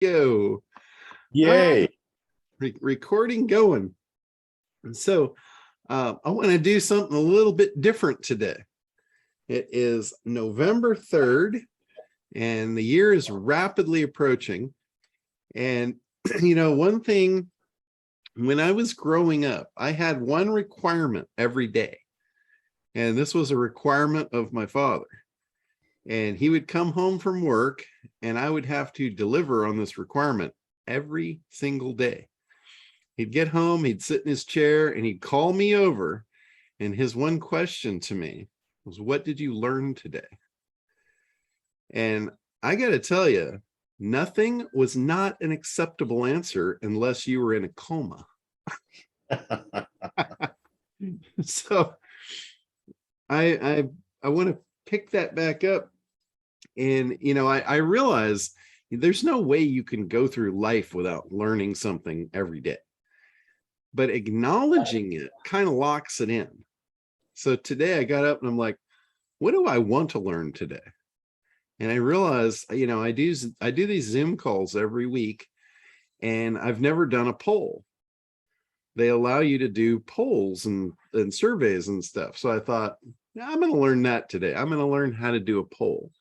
Go. Yay. Recording going. And so I want to do something a little bit different today. It is November 3rd, and the year is rapidly approaching. And, you know, one thing, when I was growing up, I had one requirement every day. And this was a requirement of my father. And he would come home from work, and I would have to deliver on this requirement every single day. He'd get home, he'd sit in his chair, and he'd call me over. And his one question to me was, "What did you learn today?" And I got to tell you, nothing was not an acceptable answer unless you were in a coma. So I want to pick that back up. And, you know, I realize there's no way you can go through life without learning something every day. But acknowledging it kind of locks it in. So today I got up and I'm like, what do I want to learn today? And I realized, you know, I do these Zoom calls every week, and I've never done a poll. They allow you to do polls and surveys and stuff. So I thought, I'm going to learn that today. I'm going to learn how to do a poll.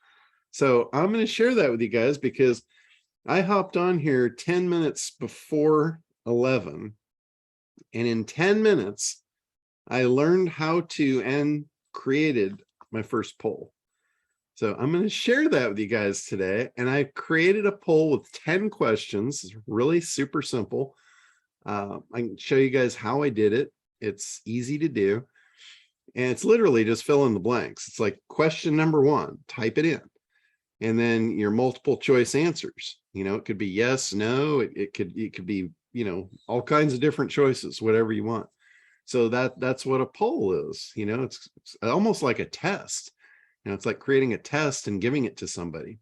So I'm going to share that with you guys because I hopped on here 10 minutes before 11. And in 10 minutes, I learned how to and created my first poll. So I'm going to share that with you guys today. And I created a poll with 10 questions. It's really super simple. I can show you guys how I did it. It's easy to do. And it's literally just fill in the blanks. It's like question number 1, type it in. And then your multiple choice answers. You know, it could be yes, no, it could be, you know, all kinds of different choices, whatever you want. So that's what a poll is. You know, it's almost like a test. You know, it's like creating a test and giving it to somebody.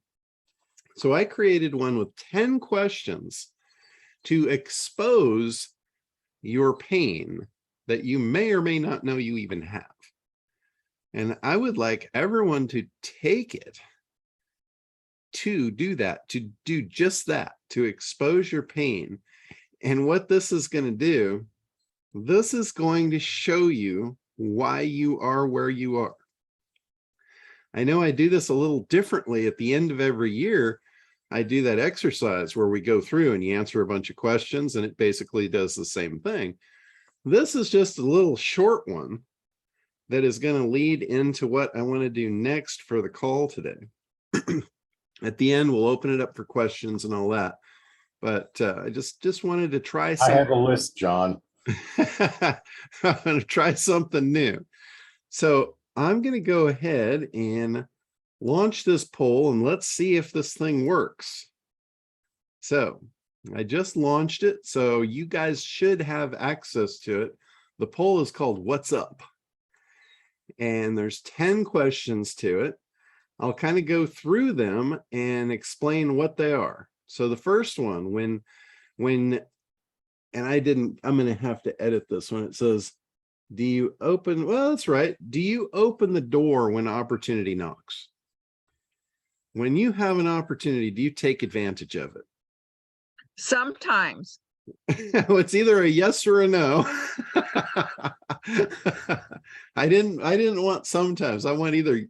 So I created one with 10 questions to expose your pain that you may or may not know you even have. And I would like everyone to take it to do that, to do just that, to expose your pain. And what this is going to do, this is going to show you why you are where you are. I know I do this a little differently at the end of every year. I do that exercise where we go through and you answer a bunch of questions, and it basically does the same thing. This is just a little short one that is going to lead into what I want to do next for the call today. At the end, we'll open it up for questions and all that. But I just wanted to try something. I have a list, John. I'm going to try something new. So I'm going to go ahead and launch this poll, and let's see if this thing works. So I just launched it, so you guys should have access to it. The poll is called "What's Up?" And there's 10 questions to it. I'll kind of go through them and explain what they are. So the first one, I'm going to have to edit this one. It says, do you open, well, that's right. Do you open the door when opportunity knocks? When you have an opportunity, do you take advantage of it? Sometimes. It's either a yes or a no. I didn't want sometimes. I want either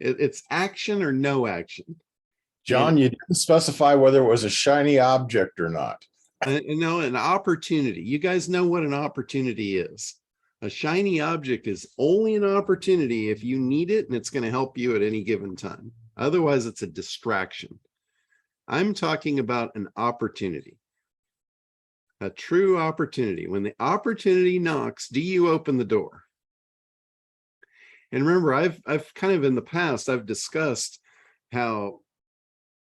it's action or no action. John, you didn't specify whether it was a shiny object or not. No, an opportunity. You guys know what an opportunity is. A shiny object is only an opportunity if you need it and it's going to help you at any given time. Otherwise, it's a distraction. I'm talking about an opportunity. A true opportunity. When the opportunity knocks, do you open the door? And remember, I've kind of in the past, I've discussed how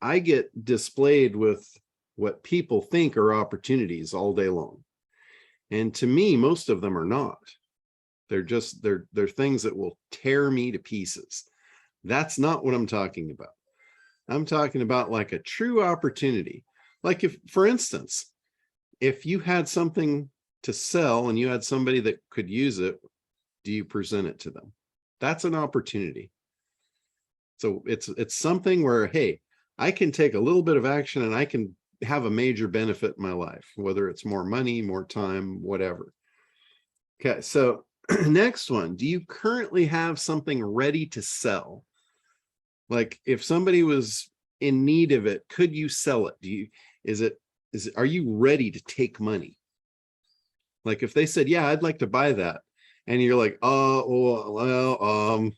I get displayed with what people think are opportunities all day long. And to me, most of them are not. They're things that will tear me to pieces. That's not what I'm talking about. I'm talking about like a true opportunity. Like if, for instance, if you had something to sell and you had somebody that could use it, do you present it to them? That's an opportunity. So it's something where, hey, I can take a little bit of action and I can have a major benefit in my life, whether it's more money, more time, whatever. Okay, so next one, do you currently have something ready to sell? Like if somebody was in need of it, could you sell it? Are you ready to take money? Like if they said, yeah, I'd like to buy that. And you're like, oh, well,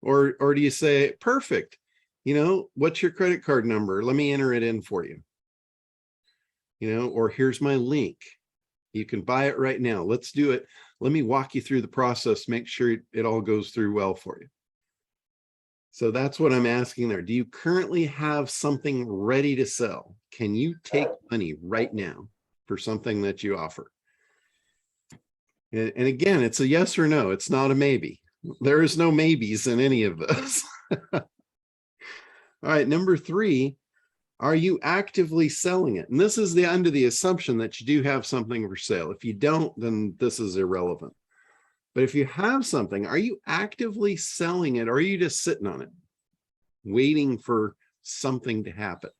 or do you say, perfect, what's your credit card number? Let me enter it in for you. Or here's my link. You can buy it right now. Let's do it. Let me walk you through the process, make sure it all goes through well for you. So that's what I'm asking there. Do you currently have something ready to sell? Can you take money right now for something that you offer? And again, it's a yes or no. It's not a maybe. There is no maybes in any of this. All right, number 3, are you actively selling it? And this is under the assumption that you do have something for sale. If you don't, then this is irrelevant. But if you have something, are you actively selling it, or are you just sitting on it, waiting for something to happen?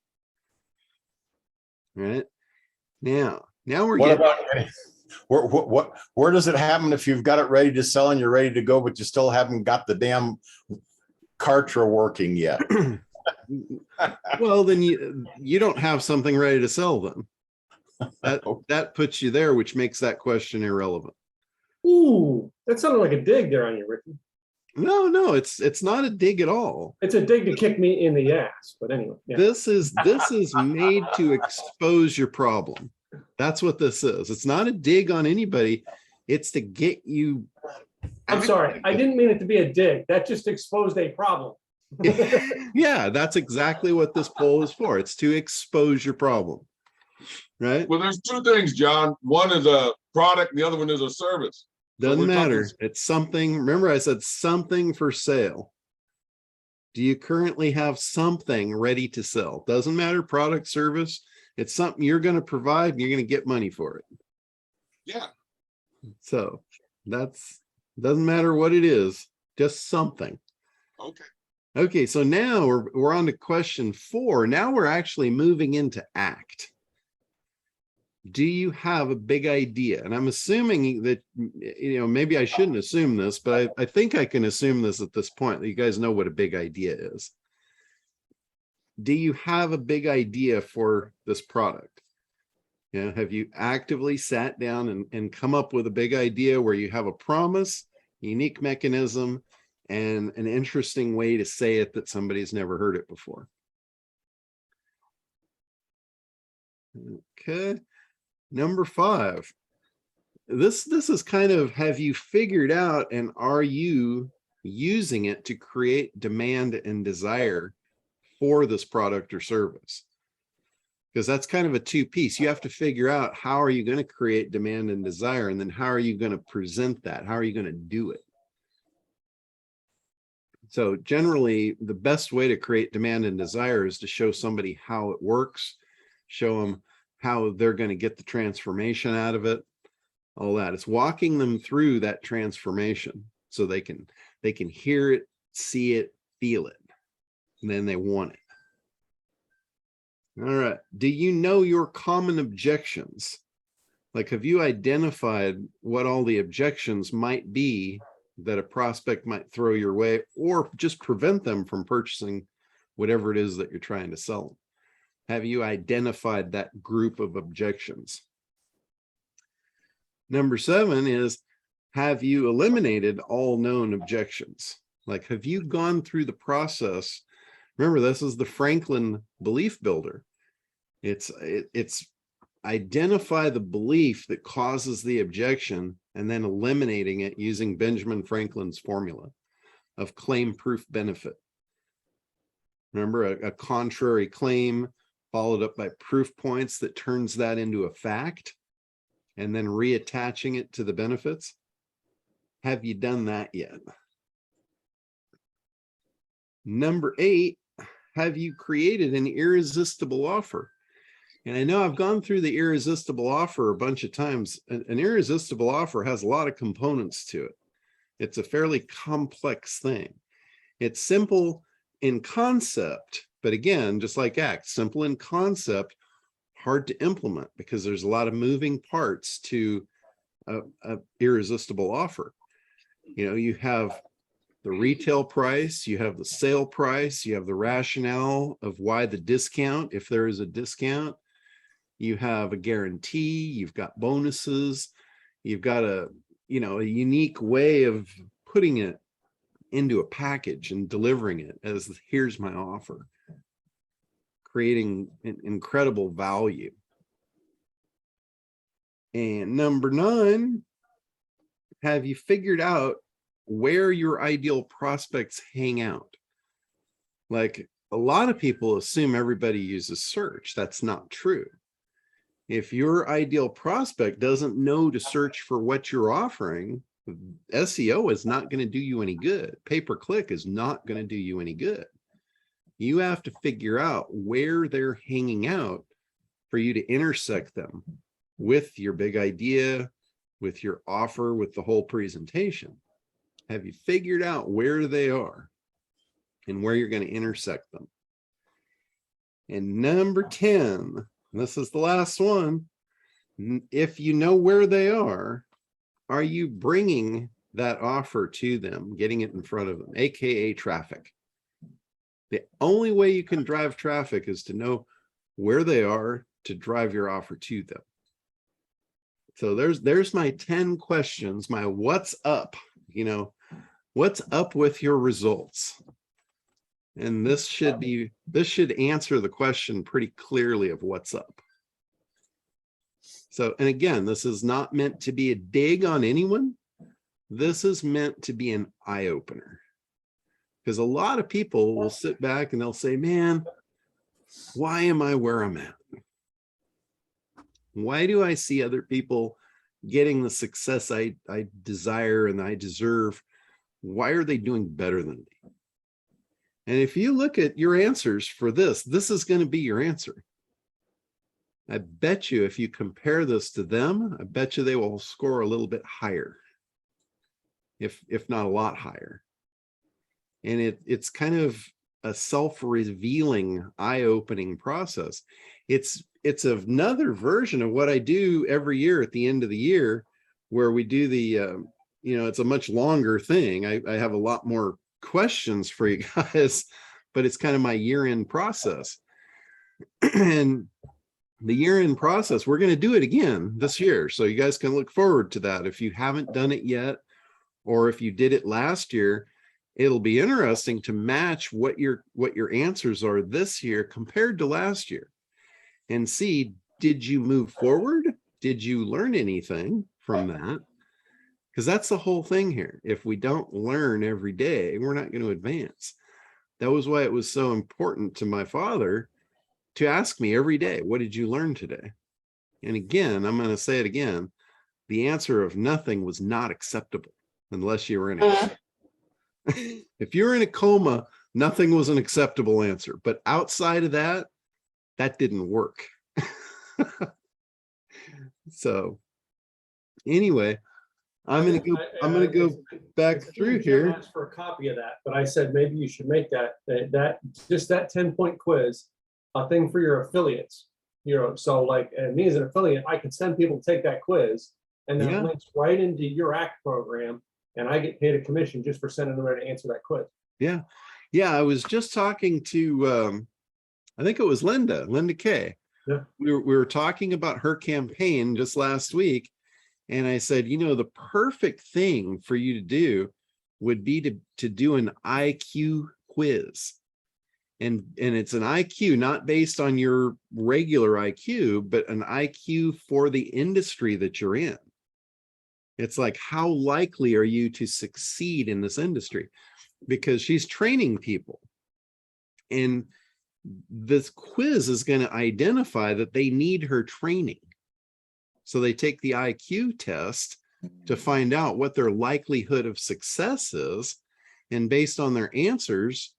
All right. Now we're What getting... about where does it happen if you've got it ready to sell and you're ready to go, but you still haven't got the damn Kartra working yet? Well, then you don't have something ready to sell then. That puts you there, which makes that question irrelevant. Ooh, that sounded like a dig there on you, Ricky. No, it's not a dig at all. It's a dig to kick me in the ass, but anyway. Yeah. This is made to expose your problem. That's what this is. It's not a dig on anybody. It's to get you. I'm sorry. I didn't mean it to be a dig. That just exposed a problem. Yeah, that's exactly what this poll is for. It's to expose your problem. Right? Well, there's 2 things, John. One is a product, and the other one is a service. Doesn't matter. It's something. Remember, I said something for sale. Do you currently have something ready to sell? Doesn't matter, product, service. It's something you're going to provide and you're going to get money for it. Yeah. So doesn't matter what it is, just something. Okay. Okay, so now we're on to question 4. Now we're actually moving into act. Do you have a big idea? And I'm assuming that, maybe I shouldn't assume this, but I think I can assume this at this point, that you guys know what a big idea is. Do you have a big idea for this product? Have you actively sat down and come up with a big idea where you have a promise, unique mechanism, and an interesting way to say it that somebody's never heard it before? Okay. Number 5, this is kind of, have you figured out and are you using it to create demand and desire for this product or service? Because that's kind of a 2-piece. You have to figure out, how are you going to create demand and desire, and then how are you going to present that? How are you going to do it? So generally, the best way to create demand and desire is to show somebody how it works, show them how they're going to get the transformation out of it, all that. It's walking them through that transformation so they can hear it, see it, feel it, and then they want it. All right. Do you know your common objections? Like, have you identified what all the objections might be that a prospect might throw your way, or just prevent them from purchasing whatever it is that you're trying to sell them? Have you identified that group of objections? Number 7 is, have you eliminated all known objections? Like, have you gone through the process? Remember, this is the Franklin belief builder. It's identify the belief that causes the objection and then eliminating it using Benjamin Franklin's formula of claim, proof, benefit. Remember, a contrary claim followed up by proof points that turns that into a fact, and then reattaching it to the benefits. Have you done that yet? Number 8, have you created an irresistible offer? And I know I've gone through the irresistible offer a bunch of times. An irresistible offer has a lot of components to it. It's a fairly complex thing. It's simple in concept, but again, just like ACT, simple in concept, hard to implement because there's a lot of moving parts to a irresistible offer. You know, you have the retail price, you have the sale price, you have the rationale of why the discount, if there is a discount, you have a guarantee, you've got bonuses, you've got a, you know, a unique way of putting it into a package and delivering it as here's my offer, creating an incredible value. And number 9, have you figured out where your ideal prospects hang out? Like, a lot of people assume everybody uses search. That's not true. If your ideal prospect doesn't know to search for what you're offering, SEO is not going to do you any good. Pay-per-click is not going to do you any good. You have to figure out where they're hanging out for you to intersect them with your big idea, with your offer, with the whole presentation. Have you figured out where they are and where you're going to intersect them? And number 10, this is the last one. If you know where they are you bringing that offer to them, getting it in front of them, AKA traffic? The only way you can drive traffic is to know where they are to drive your offer to them. So there's my 10 questions, my what's up, you know, what's up with your results? And this should answer the question pretty clearly of what's up. So, and again, this is not meant to be a dig on anyone. This is meant to be an eye opener. Because a lot of people will sit back and they'll say, man, why am I where I'm at? Why do I see other people getting the success I desire and I deserve? Why are they doing better than me? And if you look at your answers for this is going to be your answer. I bet you if you compare this to them, I bet you they will score a little bit higher, if not a lot higher. And it's kind of a self-revealing, eye-opening process. It's another version of what I do every year at the end of the year, where we do the, you know, it's a much longer thing. I have a lot more questions for you guys, but it's kind of my year-end process. And the year-end process, we're going to do it again this year. So you guys can look forward to that. If you haven't done it yet, or if you did it last year, it'll be interesting to match what your answers are this year compared to last year and see, did you move forward? Did you learn anything from that? Because that's the whole thing here. If we don't learn every day, we're not going to advance. That was why it was so important to my father to ask me every day, what did you learn today? And again, I'm going to say it again, the answer of nothing was not acceptable unless you were in a if you're in a coma, nothing was an acceptable answer. But outside of that, that didn't work. So anyway, I'm gonna go back through here. Asked for a copy of that, but I said maybe you should make that 10-point quiz a thing for your affiliates. You know, so like, and me as an affiliate, I can send people to take that quiz, and then it links right into your ACT program. And I get paid a commission just for sending them there to answer that quiz. Yeah. I was just talking to, I think it was Linda Kay. Yeah. We were talking about her campaign just last week. And I said, you know, the perfect thing for you to do would be to do an IQ quiz. And it's an IQ, not based on your regular IQ, but an IQ for the industry that you're in. It's like, how likely are you to succeed in this industry? Because she's training people. And this quiz is going to identify that they need her training. So they take the IQ test to find out what their likelihood of success is. And based on their answers,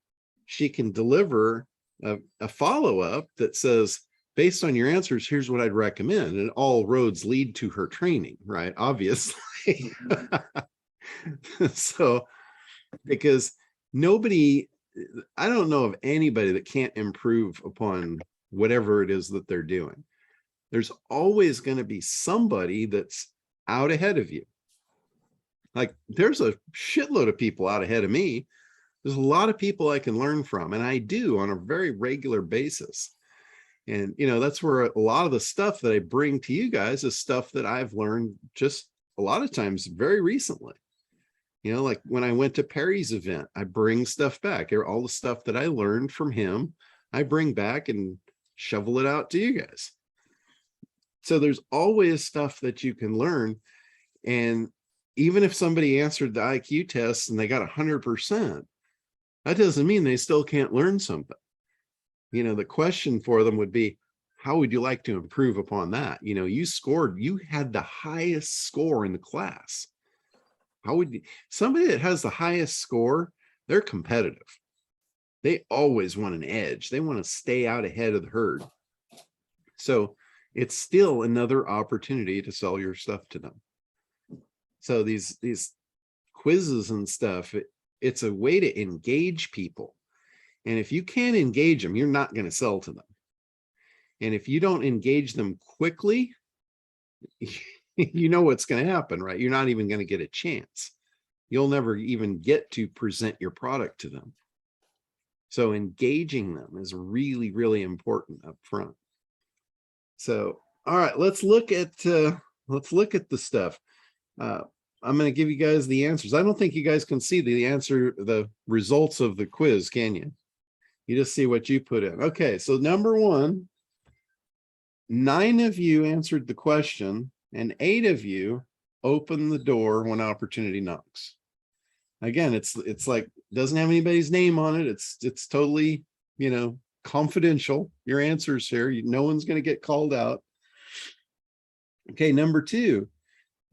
she can deliver a follow-up that says, based on your answers, here's what I'd recommend. And all roads lead to her training, right? Obviously. So, because I don't know of anybody that can't improve upon whatever it is that they're doing. there's always going to be somebody that's out ahead of you. Like there's a shitload of people out ahead of me. There's a lot of people I can learn from, and I do on a very regular basis. And, you know, that's where a lot of the stuff that I bring to you guys is stuff that I've learned just a lot of times very recently. You know, like when I went to Perry's event, I bring stuff back. All the stuff that I learned from him, I bring back and shovel it out to you guys. So there's always stuff that you can learn. And even if somebody answered the IQ test and they got 100%, that doesn't mean they still can't learn something. You know, the question for them would be, how would you like to improve upon that? You know, you had the highest score in the class. How would you, somebody that has the highest score, they're competitive. They always want an edge. They want to stay out ahead of the herd. So it's still another opportunity to sell your stuff to them. So these quizzes and stuff, it's a way to engage people. And if you can't engage them, you're not going to sell to them. And if you don't engage them quickly, you know what's going to happen, right? You're not even going to get a chance. You'll never even get to present your product to them. So engaging them is really, really important up front. So, all right, let's look at the stuff. I'm going to give you guys the answers. I don't think you guys can see the results of the quiz, can you? You just see what you put in. Okay, so number 1, 9 of you answered the question and 8 of you opened the door when opportunity knocks. Again, it's like, doesn't have anybody's name on it. It's totally, you know, confidential. Your answers here, no one's going to get called out. Okay, number 2,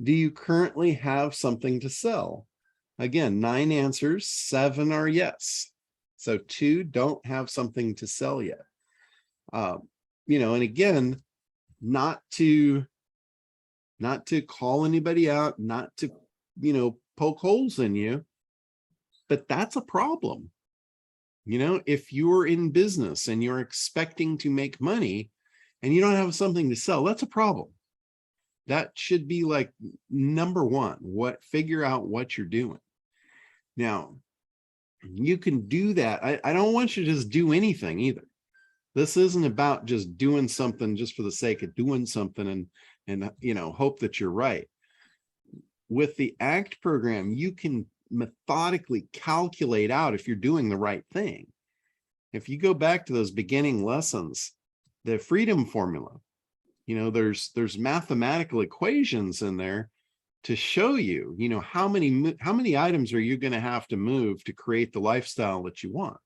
do you currently have something to sell? Again, 9 answers, 7 are yes. So 2 don't have something to sell yet. You know, and again, not to call anybody out, not to, you know, poke holes in you, but that's a problem. You know, if you're in business and you're expecting to make money and you don't have something to sell, that's a problem. That should be like number 1, figure out what you're doing. Now, you can do that. I don't want you to just do anything either. This isn't about just doing something just for the sake of doing something and you know, hope that you're right. With the ACT program, you can methodically calculate out if you're doing the right thing. If you go back to those beginning lessons, the freedom formula, you know, there's mathematical equations in there to show you, you know, how many items are you going to have to move to create the lifestyle that you want.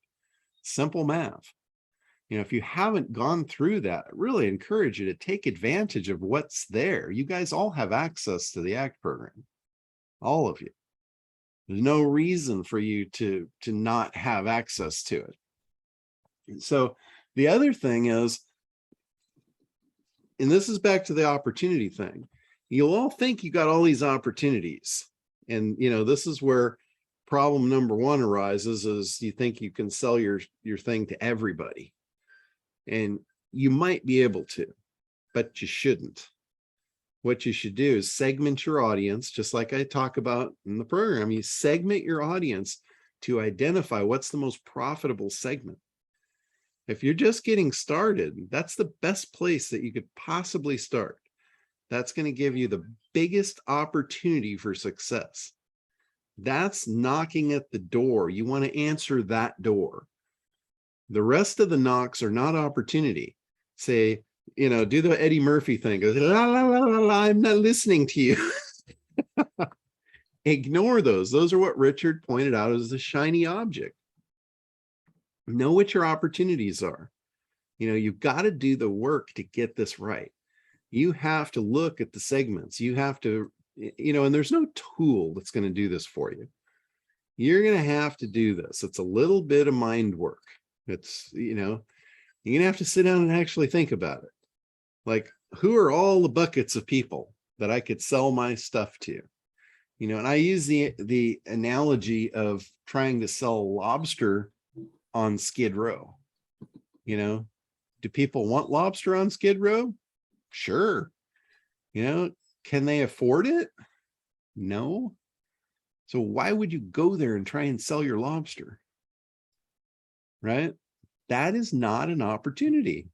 Simple math. You know, if you haven't gone through that, I really encourage you to take advantage of what's there. You guys all have access to the ACT program, all of you. There's no reason for you to not have access to it. And so the other thing is, and this is back to the opportunity thing, you'll all think you got all these opportunities. And, you know, this is where problem number 1 arises, is you think you can sell your thing to everybody. And you might be able to, but you shouldn't. What you should do is segment your audience, just like I talk about in the program. You segment your audience to identify what's the most profitable segment. If you're just getting started, that's the best place that you could possibly start. That's going to give you the biggest opportunity for success. That's knocking at the door. You want to answer that door. The rest of the knocks are not opportunity. Say, you know, do the Eddie Murphy thing. Go, la, la, la, la, la, I'm not listening to you. Ignore those. Those are what Richard pointed out as the shiny object. Know what your opportunities are. You know, you've got to do the work to get this right. You have to look at the segments. You have to, you know, and there's no tool that's going to do this for you. You're going to have to do this. It's a little bit of mind work. It's, you know, you're going to have to sit down and actually think about it. Like, who are all the buckets of people that I could sell my stuff to? You know, and I use the analogy of trying to sell lobster on Skid Row. You know, do people want lobster on Skid Row? Sure. Can they afford it? No. So why would you go there and try and sell your lobster? Right? That is not an opportunity.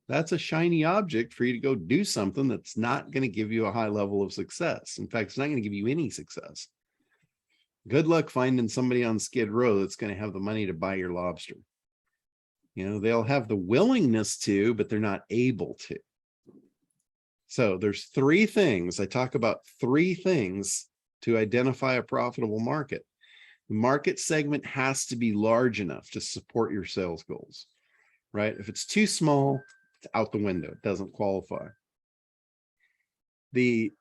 That's a shiny object for you to go do something that's not going to give you a high level of success. In fact, it's not going to give you any success. Good luck finding somebody on Skid Row that's going to have the money to buy your lobster. They'll have the willingness to, but they're not able to. So there's three things. I talk about three things to identify a profitable market. The market segment has to be large enough to support your sales goals, right? If it's too small, it's out the window. It doesn't qualify. The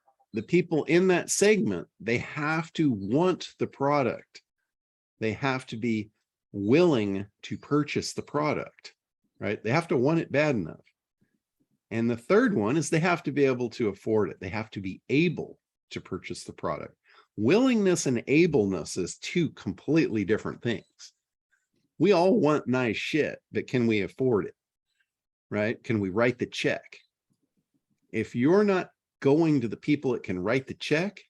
people in that segment, they have to want the product. They have to be willing to purchase the product, right? They have to want it bad enough. And the third one is they have to be able to afford it. They have to be able to purchase the product. Willingness and ableness is two completely different things. We all want nice shit, but can we afford it? Right? Can we write the check? If you're not going to the people that can write the check,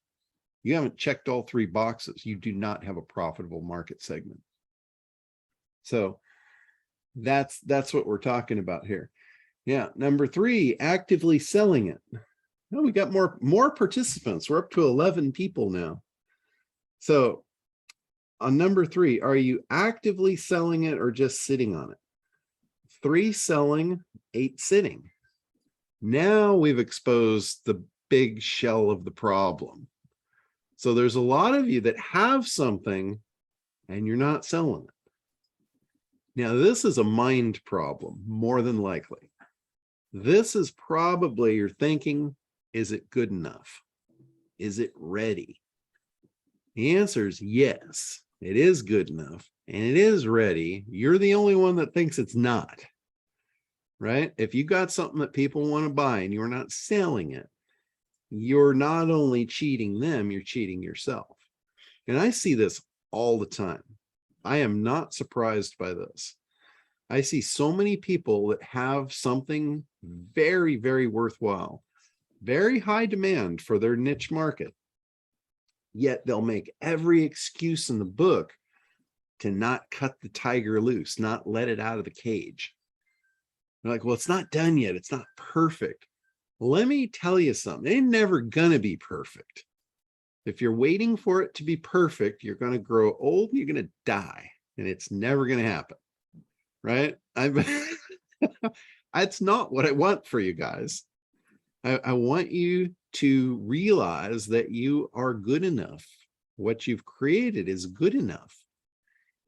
you haven't checked all three boxes. You do not have a profitable market segment. So that's what we're talking about here. Yeah. Number 3, actively selling it. Well, we got more participants. We're up to 11 people now. So on number 3, are you actively selling it or just sitting on it? 3 selling, 8 sitting. Now we've exposed the big shell of the problem. So there's a lot of you that have something and you're not selling it. Now, this is a mind problem, more than likely. This is probably you're thinking, is it good enough? Is it ready? The answer is yes, it is good enough and it is ready. You're the only one that thinks it's not, right? If you got something that people want to buy and you're not selling it, you're not only cheating them, you're cheating yourself. And I see this all the time. I am not surprised by this. I see so many people that have something very, very worthwhile, very high demand for their niche market, yet they'll make every excuse in the book to not cut the tiger loose, not let it out of the cage. They're like, well, it's not done yet. It's not perfect. Let me tell you something. They're never gonna be perfect. If you're waiting for it to be perfect, you're going to grow old and you're going to die, and it's never going to happen. Right? That's not what I want for you guys. I want you to realize that you are good enough. What you've created is good enough.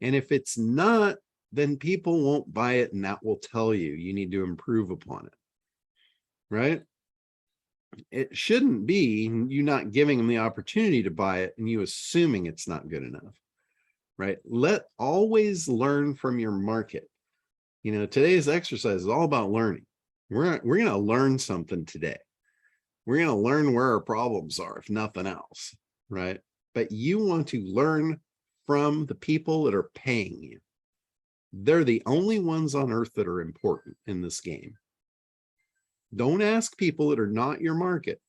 And if it's not, then people won't buy it, and that will tell you need to improve upon it. Right? It shouldn't be you not giving them the opportunity to buy it and you assuming it's not good enough, right? Always learn from your market. Today's exercise is all about learning. We're going to learn something today. We're going to learn where our problems are, if nothing else, right? But you want to learn from the people that are paying you. They're the only ones on earth that are important in this game. Don't ask people that are not your market.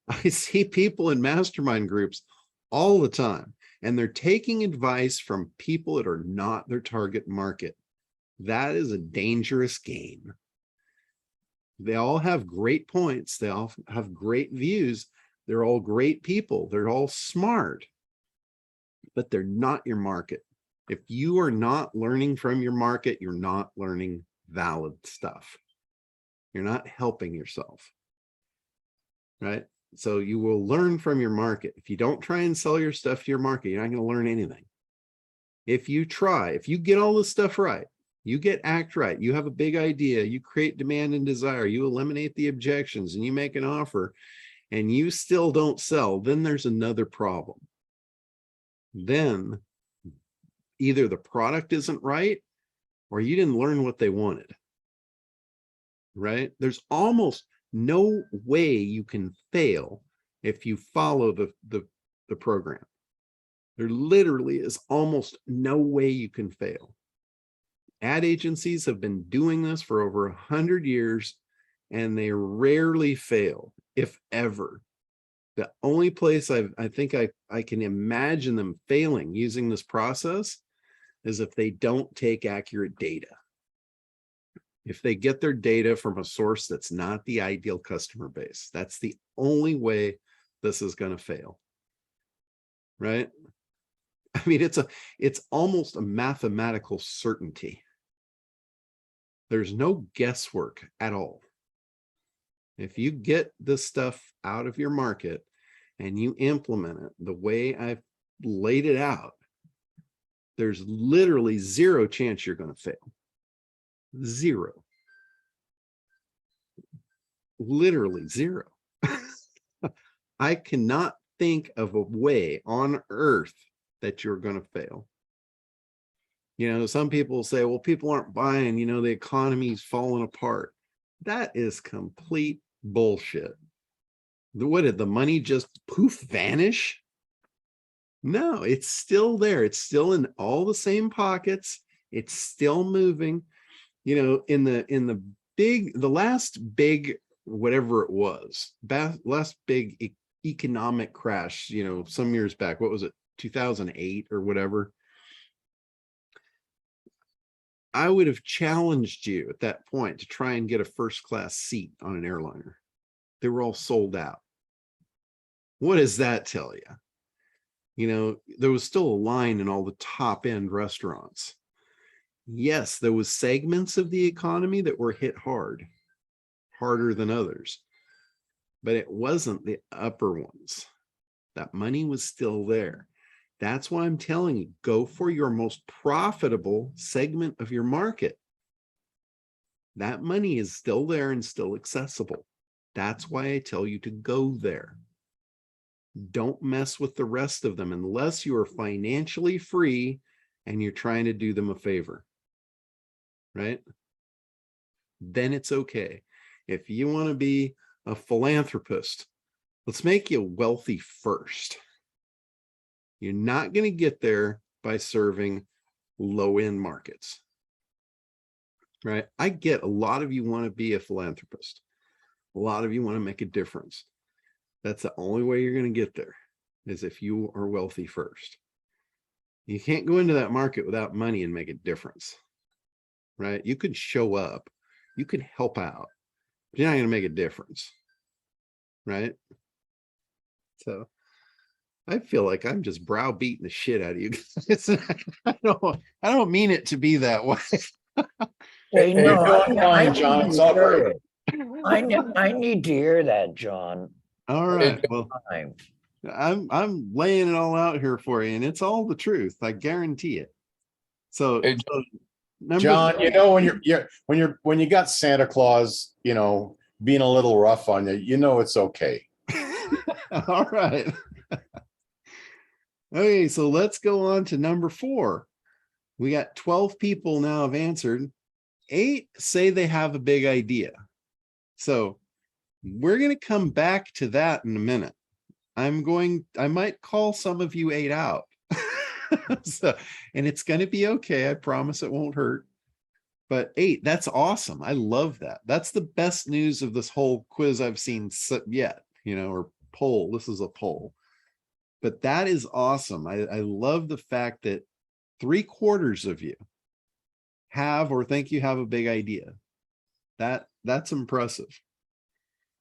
I see people in mastermind groups all the time, and they're taking advice from people that are not their target market. That is a dangerous game. They all have great points. They all have great views. They're all great people. They're all smart, but they're not your market. If you are not learning from your market, you're not learning valid stuff. You're not helping yourself, right? So you will learn from your market. If you don't try and sell your stuff to your market, you're not going to learn anything. If you get all this stuff right, you get ACT right, you have a big idea, you create demand and desire, you eliminate the objections, and you make an offer, and you still don't sell, then there's another problem. Then either the product isn't right or you didn't learn what they wanted. Right? There's almost no way you can fail if you follow the program. There literally is almost no way you can fail. Ad agencies have been doing this for over 100 years, and they rarely fail, if ever. The only place I think I can imagine them failing using this process is if they don't take accurate data. If they get their data from a source that's not the ideal customer base, that's the only way this is going to fail. Right? I mean, it's almost a mathematical certainty. There's no guesswork at all. If you get this stuff out of your market and you implement it the way I've laid it out, there's literally zero chance you're going to fail. Zero. Literally zero. I cannot think of a way on earth that you're going to fail. You know, some people say, well, people aren't buying, you know, the economy's falling apart. That is complete bullshit. What did the money just poof vanish? No, it's still there. It's still in all the same pockets. It's still moving. You know, in the last big, whatever it was, last big economic crash, you know, some years back, what was it, 2008 or whatever? I would have challenged you at that point to try and get a first-class seat on an airliner. They were all sold out. What does that tell you? You know, there was still a line in all the top-end restaurants. Yes, there was segments of the economy that were hit hard, harder than others, but it wasn't the upper ones. That money was still there. That's why I'm telling you, go for your most profitable segment of your market. That money is still there and still accessible. That's why I tell you to go there. Don't mess with the rest of them unless you are financially free and you're trying to do them a favor, right? Then it's okay. If you want to be a philanthropist, let's make you wealthy first. You're not going to get there by serving low-end markets, right? I get a lot of you want to be a philanthropist. A lot of you want to make a difference. That's the only way you're going to get there, is if you are wealthy first. You can't go into that market without money and make a difference, right? You could show up, you could help out, but you're not going to make a difference, right? So I feel like I'm just browbeating the shit out of you guys. I don't mean it to be that way. Hey, Hey, no, you're doing fine, John. It's all right. I need to hear that, John. All right. Well, Time. I'm laying it all out here for you, and it's all the truth. I guarantee it. So, Hey, John, you know, when you got Santa Claus, you know, being a little rough on you, you know it's okay. all right. Okay, so let's go on to number 4. We got 12 people now have answered. 8 say they have a big idea. So we're going to come back to that in a minute. I might call some of you 8 out. So, and it's going to be okay. I promise it won't hurt. But 8, that's awesome. I love that. That's the best news of this whole quiz I've seen yet, you know, or poll. This is a poll. But that is awesome. I love the fact that 3/4 of you have or think you have a big idea. That's impressive.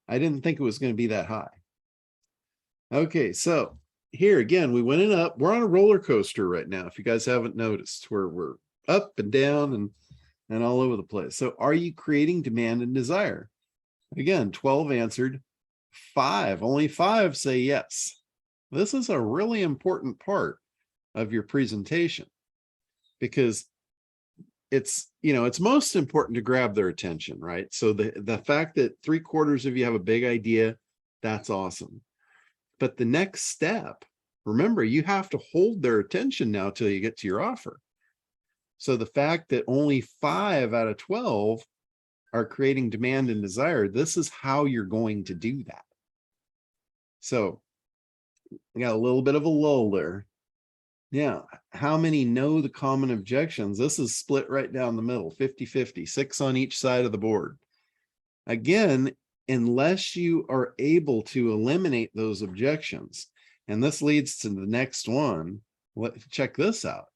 I didn't think it was going to be that high. Okay, so here again, we went up. We're on a roller coaster right now. If you guys haven't noticed, we're up and down and all over the place. So are you creating demand and desire? Again, 12 answered, 5, only 5 say yes. This is a really important part of your presentation because it's, you know, it's most important to grab their attention, right? So the fact that 3/4 of you have a big idea, that's awesome. But the next step, remember, you have to hold their attention now till you get to your offer. So the fact that only 5 out of 12 are creating demand and desire, this is how you're going to do that. So I got a little bit of a lull there. Yeah. How many know the common objections? This is split right down the middle, 50-50, 6 on each side of the board. Again, unless you are able to eliminate those objections, and this leads to the next one. Check this out.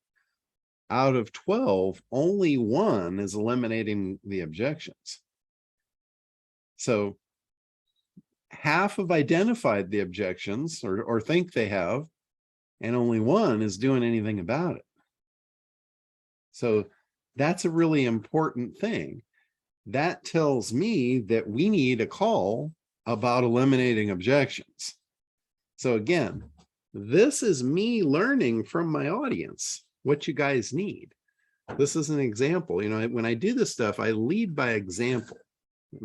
Out of 12, only one is eliminating the objections. So half have identified the objections or think they have, and only one is doing anything about it. So that's a really important thing. That tells me that we need a call about eliminating objections. So again, this is me learning from my audience what you guys need. This is an example. You know, when I do this stuff, I lead by example.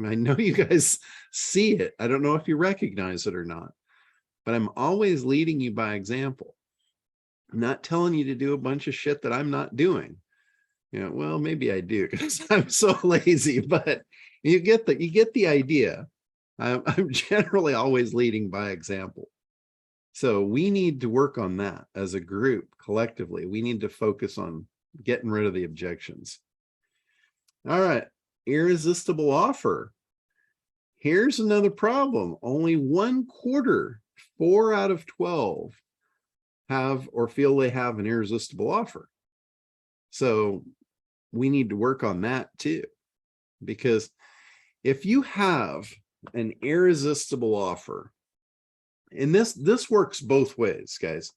I know you guys see it. I don't know if you recognize it or not, but I'm always leading you by example. I'm not telling you to do a bunch of shit that I'm not doing. You know, well, maybe I do because I'm so lazy, but you get the idea. I'm generally always leading by example. So we need to work on that as a group collectively. We need to focus on getting rid of the objections. All right. Irresistible offer. Here's another problem. Only 1/4, 4 out of 12 have or feel they have an irresistible offer. So we need to work on that too, because if you have an irresistible offer, and this works both ways, guys,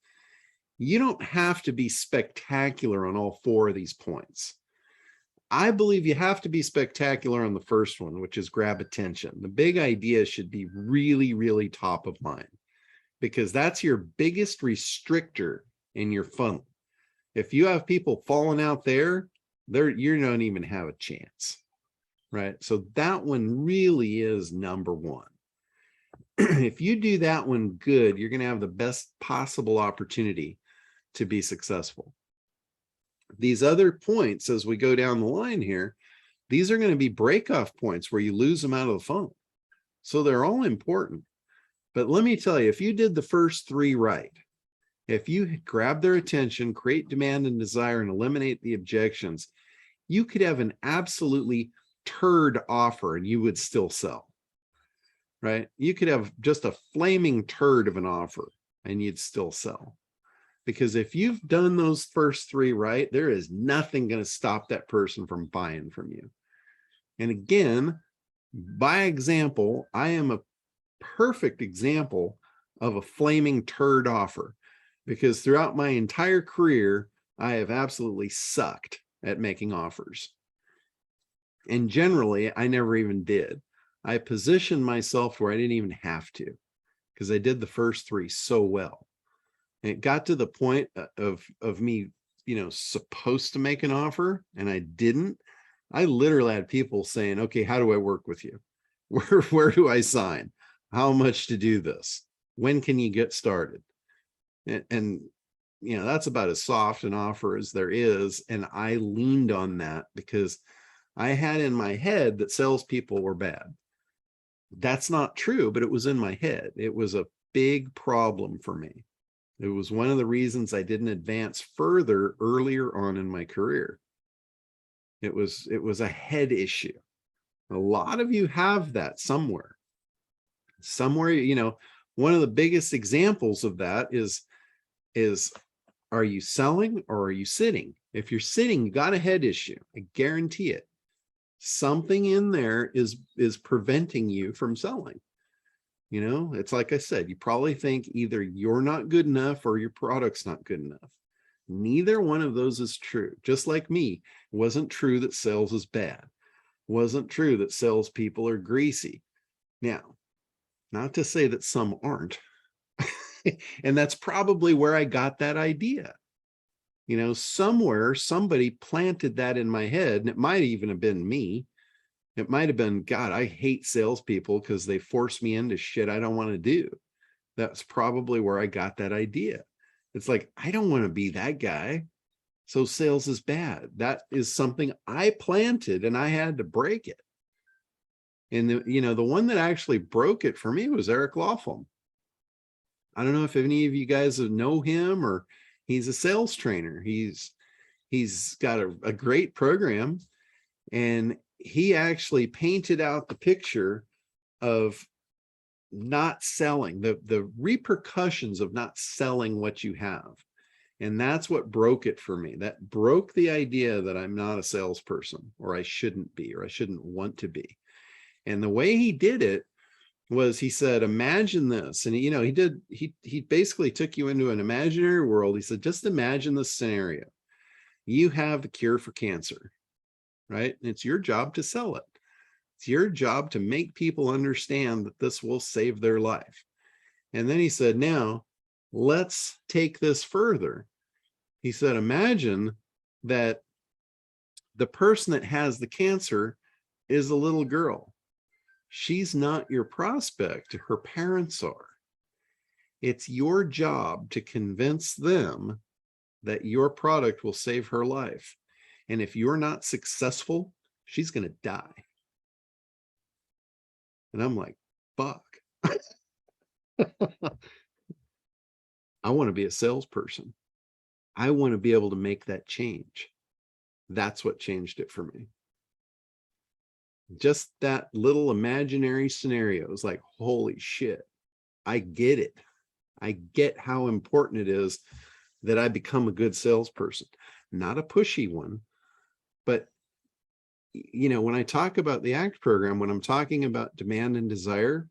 you don't have to be spectacular on all 4 of these points. I believe you have to be spectacular on the first one, which is grab attention. The big idea should be really, really top of mind, because that's your biggest restrictor in your funnel. If you have people falling out there, you don't even have a chance, right? So that one really is number 1. If you do that one good, you're going to have the best possible opportunity to be successful. These other points, as we go down the line here, these are going to be break-off points where you lose them out of the funnel. So they're all important. But let me tell you, if you did the first 3 right, if you grab their attention, create demand and desire, and eliminate the objections, you could have an absolutely turd offer and you would still sell, right? You could have just a flaming turd of an offer and you'd still sell. Because if you've done those first 3 right, there is nothing going to stop that person from buying from you. And again, by example, I am a perfect example of a flaming turd offer, because throughout my entire career, I have absolutely sucked at making offers. And generally, I never even did. I positioned myself where I didn't even have to, because I did the first 3 so well. And it got to the point of me, you know, supposed to make an offer and I didn't. I literally had people saying, okay, how do I work with you? Where do I sign? How much to do this? When can you get started? And you know, that's about as soft an offer as there is. And I leaned on that because I had in my head that salespeople were bad. That's not true, but it was in my head. It was a big problem for me. It was one of the reasons I didn't advance further earlier on in my career. It was a head issue. A lot of you have that somewhere. Somewhere, you know, one of the biggest examples of that is are you selling or are you sitting? If you're sitting, you got a head issue. I guarantee it. Something in there is preventing you from selling. You know, it's like I said, you probably think either you're not good enough or your product's not good enough. Neither one of those is true. Just like me, it wasn't true that sales is bad. It wasn't true that salespeople are greasy. Now, not to say that some aren't. And that's probably where I got that idea. You know, somewhere somebody planted that in my head, and it might even have been me. It might have been, God, I hate salespeople because they force me into shit I don't want to do. That's probably where I got that idea. It's like, I don't want to be that guy. So sales is bad. That is something I planted and I had to break it. And the one that actually broke it for me was Eric Laughlin. I don't know if any of you guys know him, or he's a sales trainer. He's got a great program, and he actually painted out the picture of not selling, the repercussions of not selling what you have. And that's what broke it for me. That broke the idea that I'm not a salesperson, or I shouldn't be, or I shouldn't want to be. And the way he did it was, he said, imagine this. And you know, he basically took you into an imaginary world. He said, just imagine this scenario. You have the cure for cancer, right? And it's your job to sell it. It's your job to make people understand that this will save their life. And then he said, now let's take this further. He said, imagine that the person that has the cancer is a little girl. She's not your prospect, her parents are. It's your job to convince them that your product will save her life. And if you're not successful, she's going to die. And I'm like, fuck. I want to be a salesperson. I want to be able to make that change. That's what changed it for me. Just that little imaginary scenario is like, holy shit, I get it. I get how important it is that I become a good salesperson, not a pushy one. But, you know, when I talk about the ACT program, when I'm talking about demand and desire,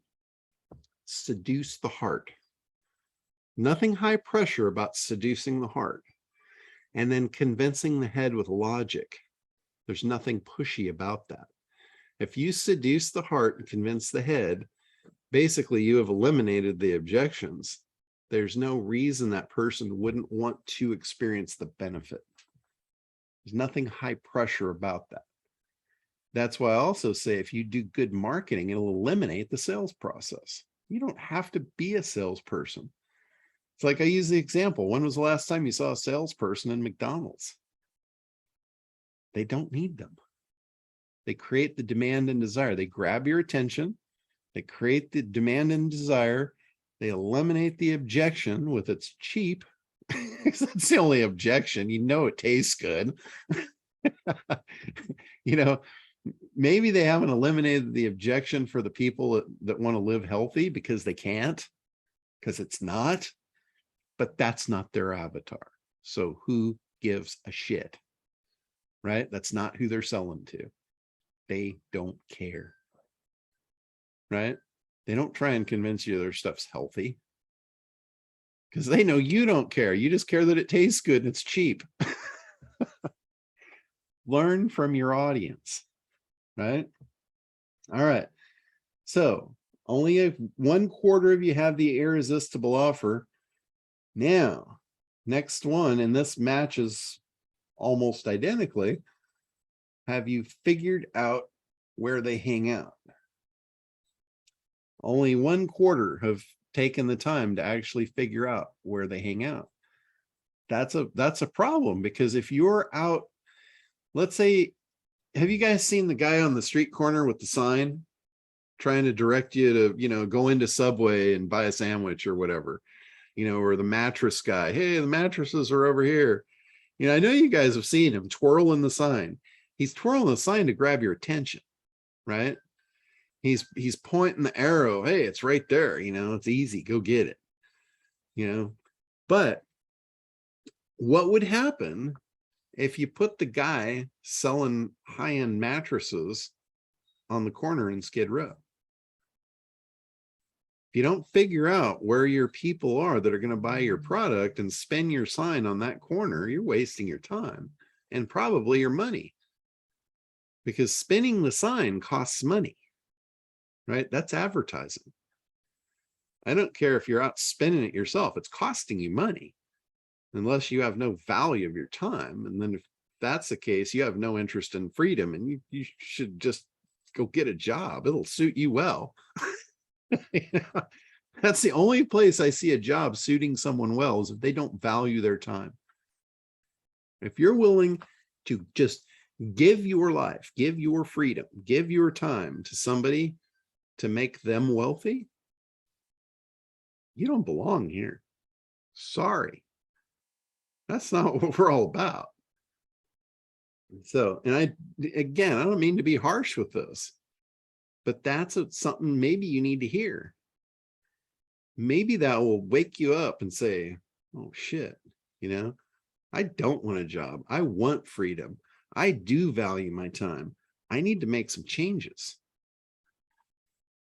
seduce the heart. Nothing high pressure about seducing the heart, and then convincing the head with logic. There's nothing pushy about that. If you seduce the heart and convince the head, basically you have eliminated the objections. There's no reason that person wouldn't want to experience the benefit. There's nothing high pressure about that. That's why I also say, if you do good marketing, it'll eliminate the sales process. You don't have to be a salesperson. It's like I use the example. When was the last time you saw a salesperson in McDonald's? They don't need them. They create the demand and desire. They grab your attention. They create the demand and desire. They eliminate the objection with it's cheap. That's the only objection. You know, it tastes good. You know, maybe they haven't eliminated the objection for the people that want to live healthy because they can't, because it's not, but that's not their avatar. So who gives a shit, right? That's not who they're selling to. They don't care, right? They don't try and convince you their stuff's healthy because they know you don't care. You just care that it tastes good and it's cheap. Learn from your audience, right? All right. So only if 1/4 of you have the irresistible offer. Now, next one, and this matches almost identically. Have you figured out where they hang out? Only 1/4 have taken the time to actually figure out where they hang out. That's a problem, because if you're out, let's say, have you guys seen the guy on the street corner with the sign trying to direct you to, you know, go into Subway and buy a sandwich or whatever, you know, or the mattress guy, hey, the mattresses are over here. You know, I know you guys have seen him twirling the sign. He's twirling the sign to grab your attention, right? He's pointing the arrow. Hey, it's right there. You know, it's easy. Go get it. You know, but what would happen if you put the guy selling high-end mattresses on the corner in Skid Row? If you don't figure out where your people are that are going to buy your product and spin your sign on that corner, you're wasting your time and probably your money, because spinning the sign costs money, right? That's advertising. I don't care if you're out spinning it yourself. It's costing you money unless you have no value of your time. And then if that's the case, you have no interest in freedom, and you should just go get a job. It'll suit you well. You know, that's the only place I see a job suiting someone well, is if they don't value their time. If you're willing to just give your life, give your freedom, give your time to somebody to make them wealthy, you don't belong here. Sorry. That's not what we're all about. So, and again, I don't mean to be harsh with this, but that's something maybe you need to hear. Maybe that will wake you up and say, oh shit, I don't want a job. I want freedom. I do value my time. I need to make some changes.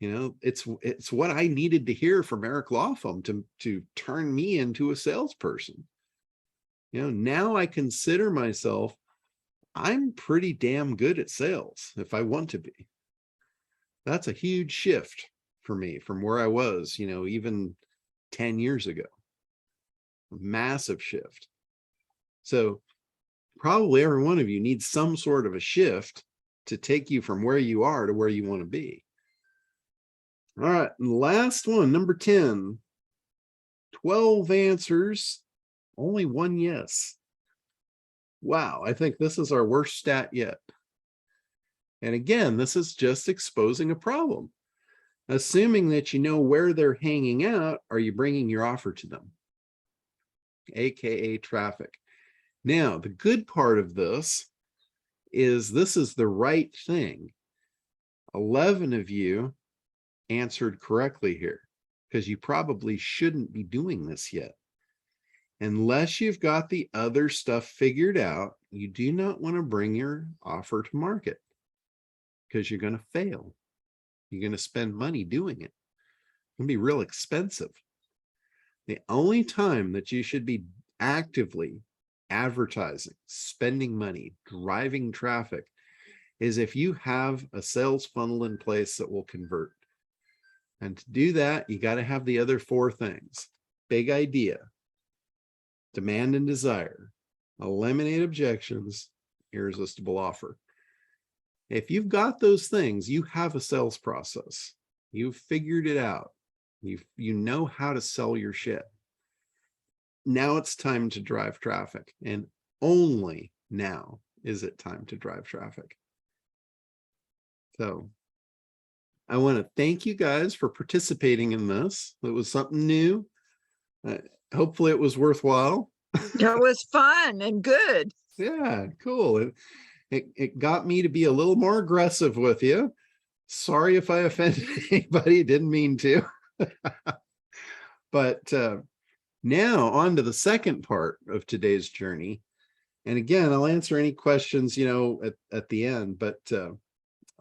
It's what I needed to hear from Eric Laughlin to turn me into a salesperson. Now I consider myself, I'm pretty damn good at sales if I want to be. That's a huge shift for me from where I was, even 10 years ago. A massive shift. So probably every one of you needs some sort of a shift to take you from where you are to where you want to be. All right, and the last one, number 10, 12 answers, only one yes. Wow, I think this is our worst stat yet. And again, this is just exposing a problem. Assuming that you know where they're hanging out, are you bringing your offer to them? AKA traffic. Now, the good part of this is the right thing. 11 of you answered correctly here, because you probably shouldn't be doing this yet. Unless you've got the other stuff figured out, you do not want to bring your offer to market, because you're going to fail. You're going to spend money doing it. It's going to be real expensive. The only time that you should be actively advertising, spending money, driving traffic is if you have a sales funnel in place that will convert. And to do that, you got to have the other 4 things: big idea, demand and desire, eliminate objections, irresistible offer. If you've got those things, you have a sales process. You've figured it out. You know how to sell your shit. Now it's time to drive traffic, and only now is it time to drive traffic. So I want to thank you guys for participating in this. It was something new. Hopefully it was worthwhile. It was fun and good. Yeah, cool. It got me to be a little more aggressive with you. Sorry if I offended anybody, didn't mean to. But now on to the second part of today's journey. And again, I'll answer any questions, at the end, but I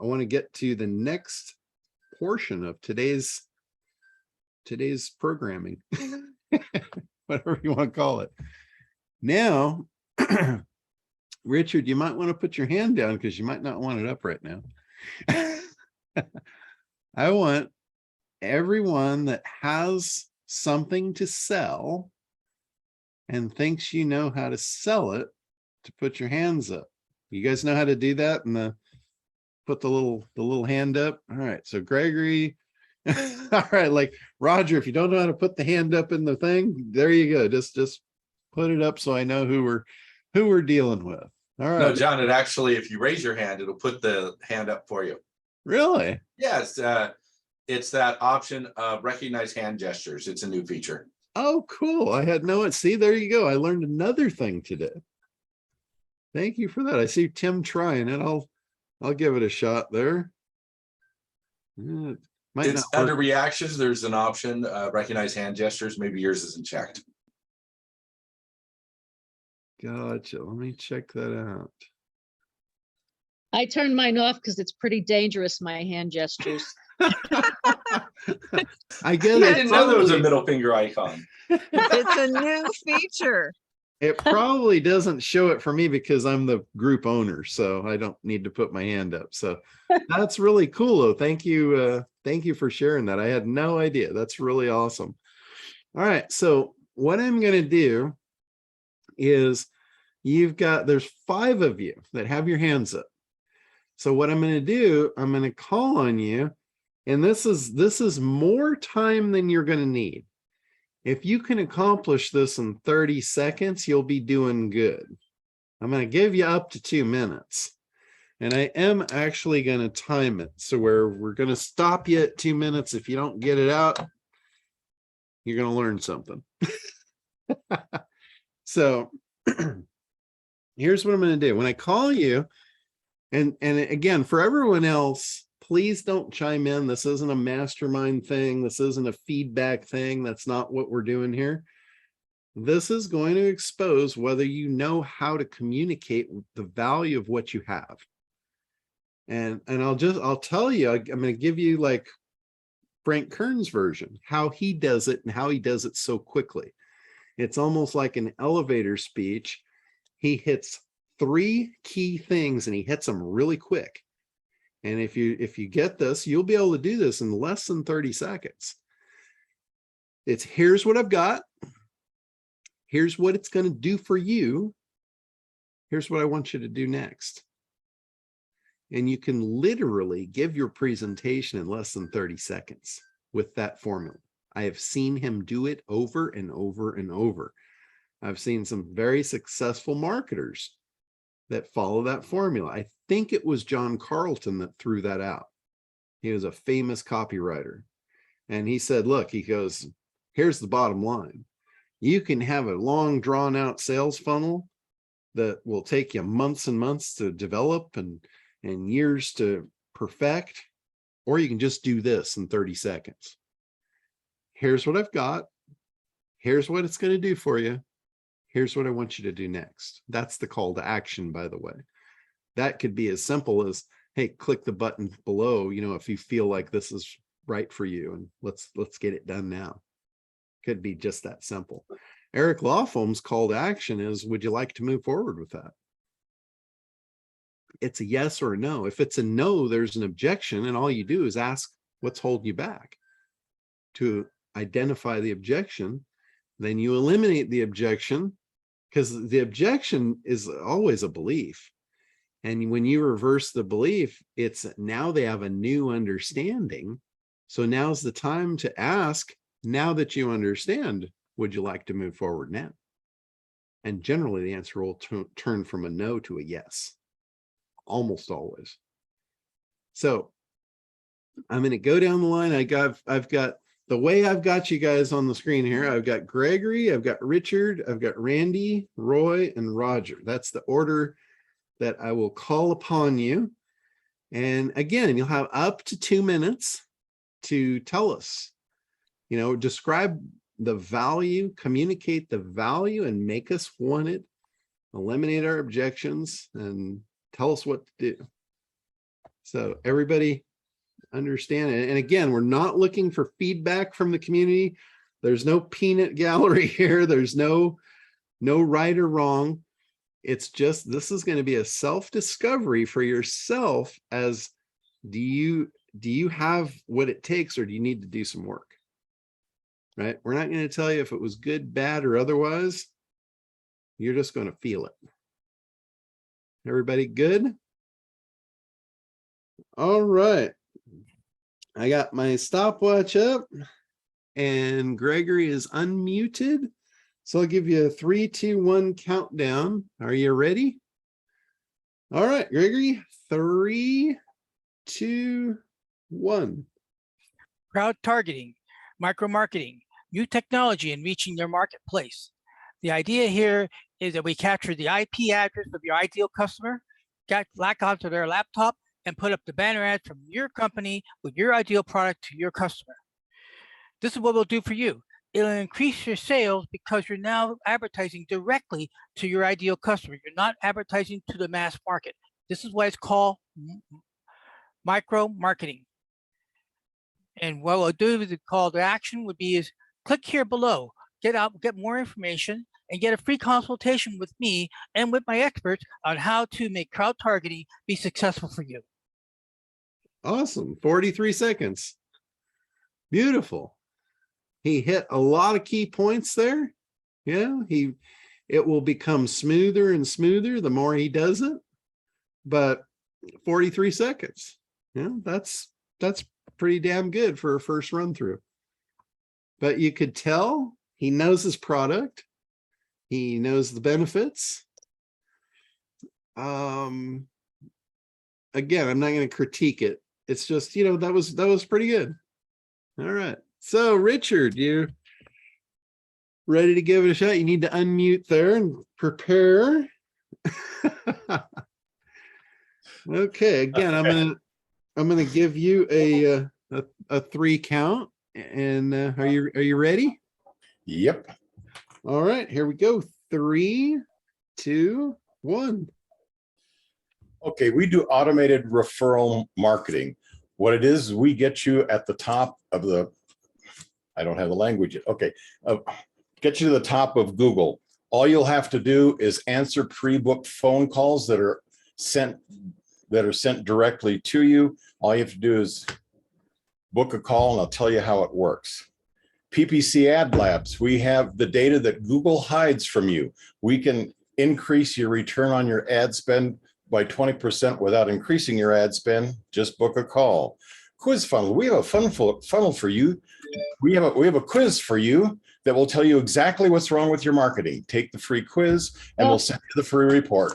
want to get to the next portion of today's programming, whatever you want to call it. Now, Richard, you might want to put your hand down because you might not want it up right now. I want everyone that has something to sell and thinks you know how to sell it to put your hands up. You guys know how to do that? And put the little hand up. All right. So Gregory. All right. Like Roger, if you don't know how to put the hand up in the thing, there you go. Just put it up so I know who we're dealing with. All right. No, John, it actually, if you raise your hand, it'll put the hand up for you. Really? Yes. It's that option of recognize hand gestures. It's a new feature. Oh, cool. I had no, see, there you go. I learned another thing today. Thank you for that. I see Tim trying it. I'll give it a shot there. It's under reactions. There's an option, recognize hand gestures. Maybe yours isn't checked. Gotcha. Let me check that out. I turned mine off because it's pretty dangerous, my hand gestures. I guess I didn't know there was a middle finger icon. It's a new feature. It probably doesn't show it for me because I'm the group owner, so I don't need to put my hand up. So that's really cool though. Thank you. Thank you for sharing that. I had no idea. That's really awesome. All right. So what I'm going to do is there's 5 of you that have your hands up. So what I'm going to do, I'm going to call on you, and this is more time than you're going to need. If you can accomplish this in 30 seconds, you'll be doing good. I'm going to give you up to 2 minutes, and I am actually going to time it. So we're going to stop you at 2 minutes. If you don't get it out, you're going to learn something. So here's what I'm going to do. When I call you, and again, for everyone else, please don't chime in. This isn't a mastermind thing. This isn't a feedback thing. That's not what we're doing here. This is going to expose whether you know how to communicate the value of what you have. And I'll tell you, I'm going to give you like Frank Kern's version, how he does it and how he does it so quickly. It's almost like an elevator speech. He hits 3 key things and he hits them really quick. And if you get this, you'll be able to do this in less than 30 seconds. It's here's what I've got. Here's what it's going to do for you. Here's what I want you to do next. And you can literally give your presentation in less than 30 seconds with that formula. I have seen him do it over and over and over. I've seen some very successful marketers that follow that formula. I think it was John Carlton that threw that out. He was a famous copywriter. And he said, look, he goes, here's the bottom line. You can have a long drawn out sales funnel that will take you months and months to develop and years to perfect, or you can just do this in 30 seconds. Here's what I've got. Here's what it's going to do for you. Here's what I want you to do next. That's the call to action, by the way. That could be as simple as, hey, click the button below, if you feel like this is right for you, and let's get it done now. Could be just that simple. Eric Lawful's call to action is, would you like to move forward with that? It's a yes or a no. If it's a no, there's an objection, and all you do is ask what's holding you back. To identify the objection, then you eliminate the objection, because the objection is always a belief. And when you reverse the belief, it's now they have a new understanding. So now's the time to ask, now that you understand, would you like to move forward now? And generally the answer will turn from a no to a yes. Almost always. So I'm going to go down the line. I've got the way I've got you guys on the screen here. I've got Gregory, I've got Richard, I've got Randy, Roy, and Roger. That's the order that I will call upon you. And again, you'll have up to 2 minutes to tell us, describe the value, communicate the value, and make us want it, eliminate our objections, and tell us what to do. So everybody understand it. And again, we're not looking for feedback from the community. There's no peanut gallery here. There's no right or wrong. It's just, this is going to be a self-discovery for yourself as do you have what it takes, or do you need to do some work? Right? We're not going to tell you if it was good, bad, or otherwise. You're just going to feel it. Everybody good? All right. I got my stopwatch up and Gregory is unmuted. So I'll give you a 3, 2, 1 countdown. Are you ready? All right, Gregory, 3, 2, 1. Crowd targeting, micro marketing, new technology in reaching your marketplace. The idea here is that we capture the IP address of your ideal customer, lock onto their laptop, and put up the banner ads from your company with your ideal product to your customer. This is what we'll do for you. It'll increase your sales because you're now advertising directly to your ideal customer. You're not advertising to the mass market. This is why it's called micro marketing. And what we'll do with the call to action would be is click here below, get more information, and get a free consultation with me and with my experts on how to make crowd targeting be successful for you. Awesome. 43 seconds. Beautiful. He hit a lot of key points there. Yeah, it will become smoother and smoother the more he does it. But 43 seconds. Yeah, that's pretty damn good for a first run through. But you could tell he knows his product. He knows the benefits. Again, I'm not going to critique it. It's just, that was pretty good. All right. So Richard, you ready to give it a shot? You need to unmute there and prepare. Okay, again, I'm gonna give you a 3 count, and are you ready? Yep. All right, here we go. 3, 2, 1. Okay, we do automated referral marketing. What it is, we get you at the top of the, I don't have the language yet. Okay, get you to the top of Google. All you'll have to do is answer pre-booked phone calls that are sent directly to you. All you have to do is book a call, and I'll tell you how it works. PPC Ad Labs, we have the data that Google hides from you. We can increase your return on your ad spend by 20% without increasing your ad spend. Just book a call. Quiz Funnel, we have a funnel for you. We have a quiz for you that will tell you exactly what's wrong with your marketing. Take the free quiz and we'll send you the free report.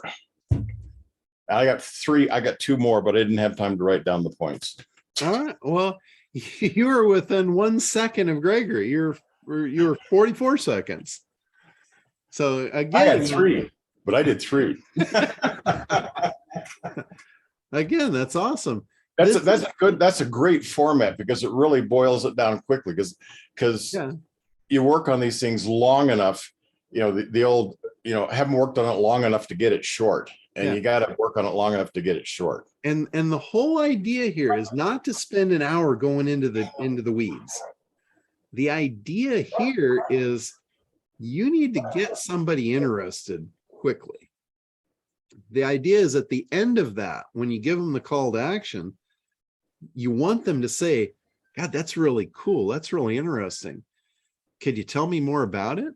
I got 2 more, but I didn't have time to write down the points. All right. Well, you were within 1 second of Gregory. You were 44 seconds. So again, I got 3, but I did 3. Again, that's awesome. That's a great format because it really boils it down quickly because you work on these things long enough, the old, haven't worked on it long enough to get it short. And you got to work on it long enough to get it short. And the whole idea here is not to spend an hour going into the weeds. The idea here is you need to get somebody interested quickly. The idea is at the end of that, when you give them the call to action, you want them to say, God, that's really cool. That's really interesting. Could you tell me more about it?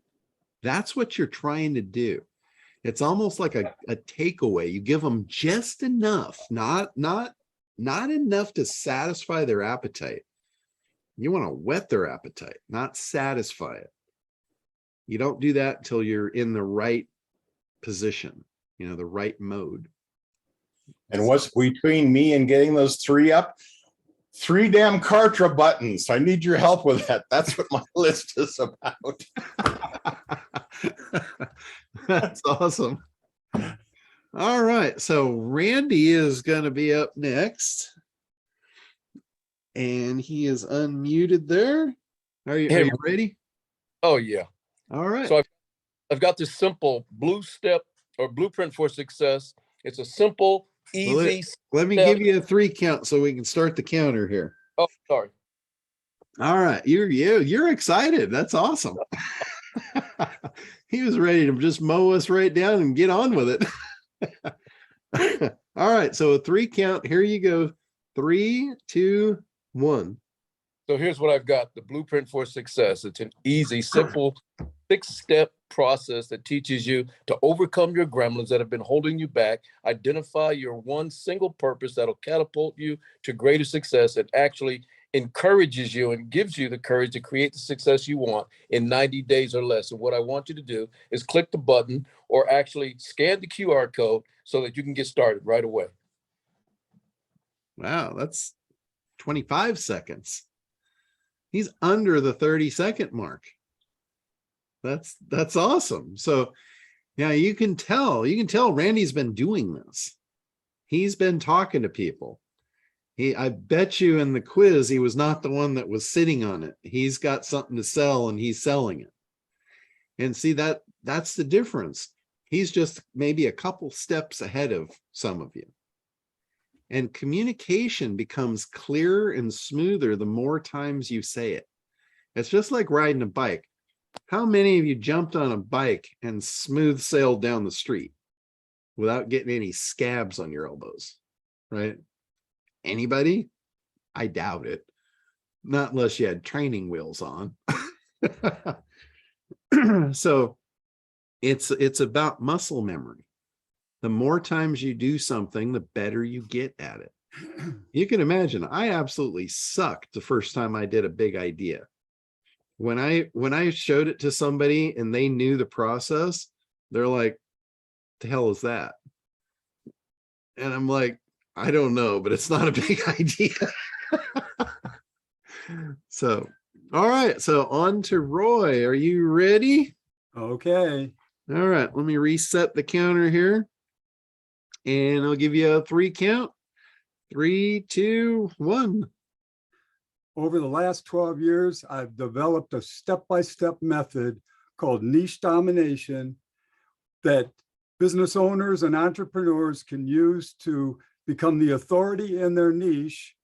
That's what you're trying to do. It's almost like a takeaway. You give them just enough, not enough to satisfy their appetite. You want to whet their appetite, not satisfy it. You don't do that until you're in the right position, the right mode. And what's between me and getting those 3 up? 3 damn Kartra buttons. I need your help with that. That's what my list is about. That's awesome. All right. So Randy is going to be up next. And he is unmuted there. Are you ready? Oh, yeah. All right. So I've got this simple blueprint for success. It's a simple, easy. Let me give you a 3 count so we can start the counter here. Oh, sorry. All right. You're excited. That's awesome. He was ready to just mow us right down and get on with it. All right. So a 3 count. Here you go. 3, 2, 1. So here's what I've got. The blueprint for success. It's an easy, simple 6-step process that teaches you to overcome your gremlins that have been holding you back, identify your one single purpose that'll catapult you to greater success, and actually encourages you and gives you the courage to create the success you want in 90 days or less. And what I want you to do is click the button or actually scan the QR code so that you can get started right away. Wow, that's 25 seconds. He's under the 30-second mark. That's awesome. So yeah, you can tell Randy's been doing this. He's been talking to people. I bet you in the quiz, he was not the one that was sitting on it. He's got something to sell and he's selling it. And see, that's the difference. He's just maybe a couple steps ahead of some of you. And communication becomes clearer and smoother the more times you say it. It's just like riding a bike. How many of you jumped on a bike and smooth sailed down the street without getting any scabs on your elbows, right? Anybody? I doubt it. Not unless you had training wheels on. So it's about muscle memory. The more times you do something, the better you get at it. You can imagine, I absolutely sucked the first time I did a big idea. When I showed it to somebody and they knew the process, they're like, the hell is that? And I'm like, I don't know, but it's not a big idea. So, all right. So on to Roy. Are you ready? Okay. All right. Let me reset the counter here. and I'll give you a 3 count. 3, 2, 1. Over the last 12 years, I've developed a step-by-step method called niche domination that business owners and entrepreneurs can use to become the authority in their niche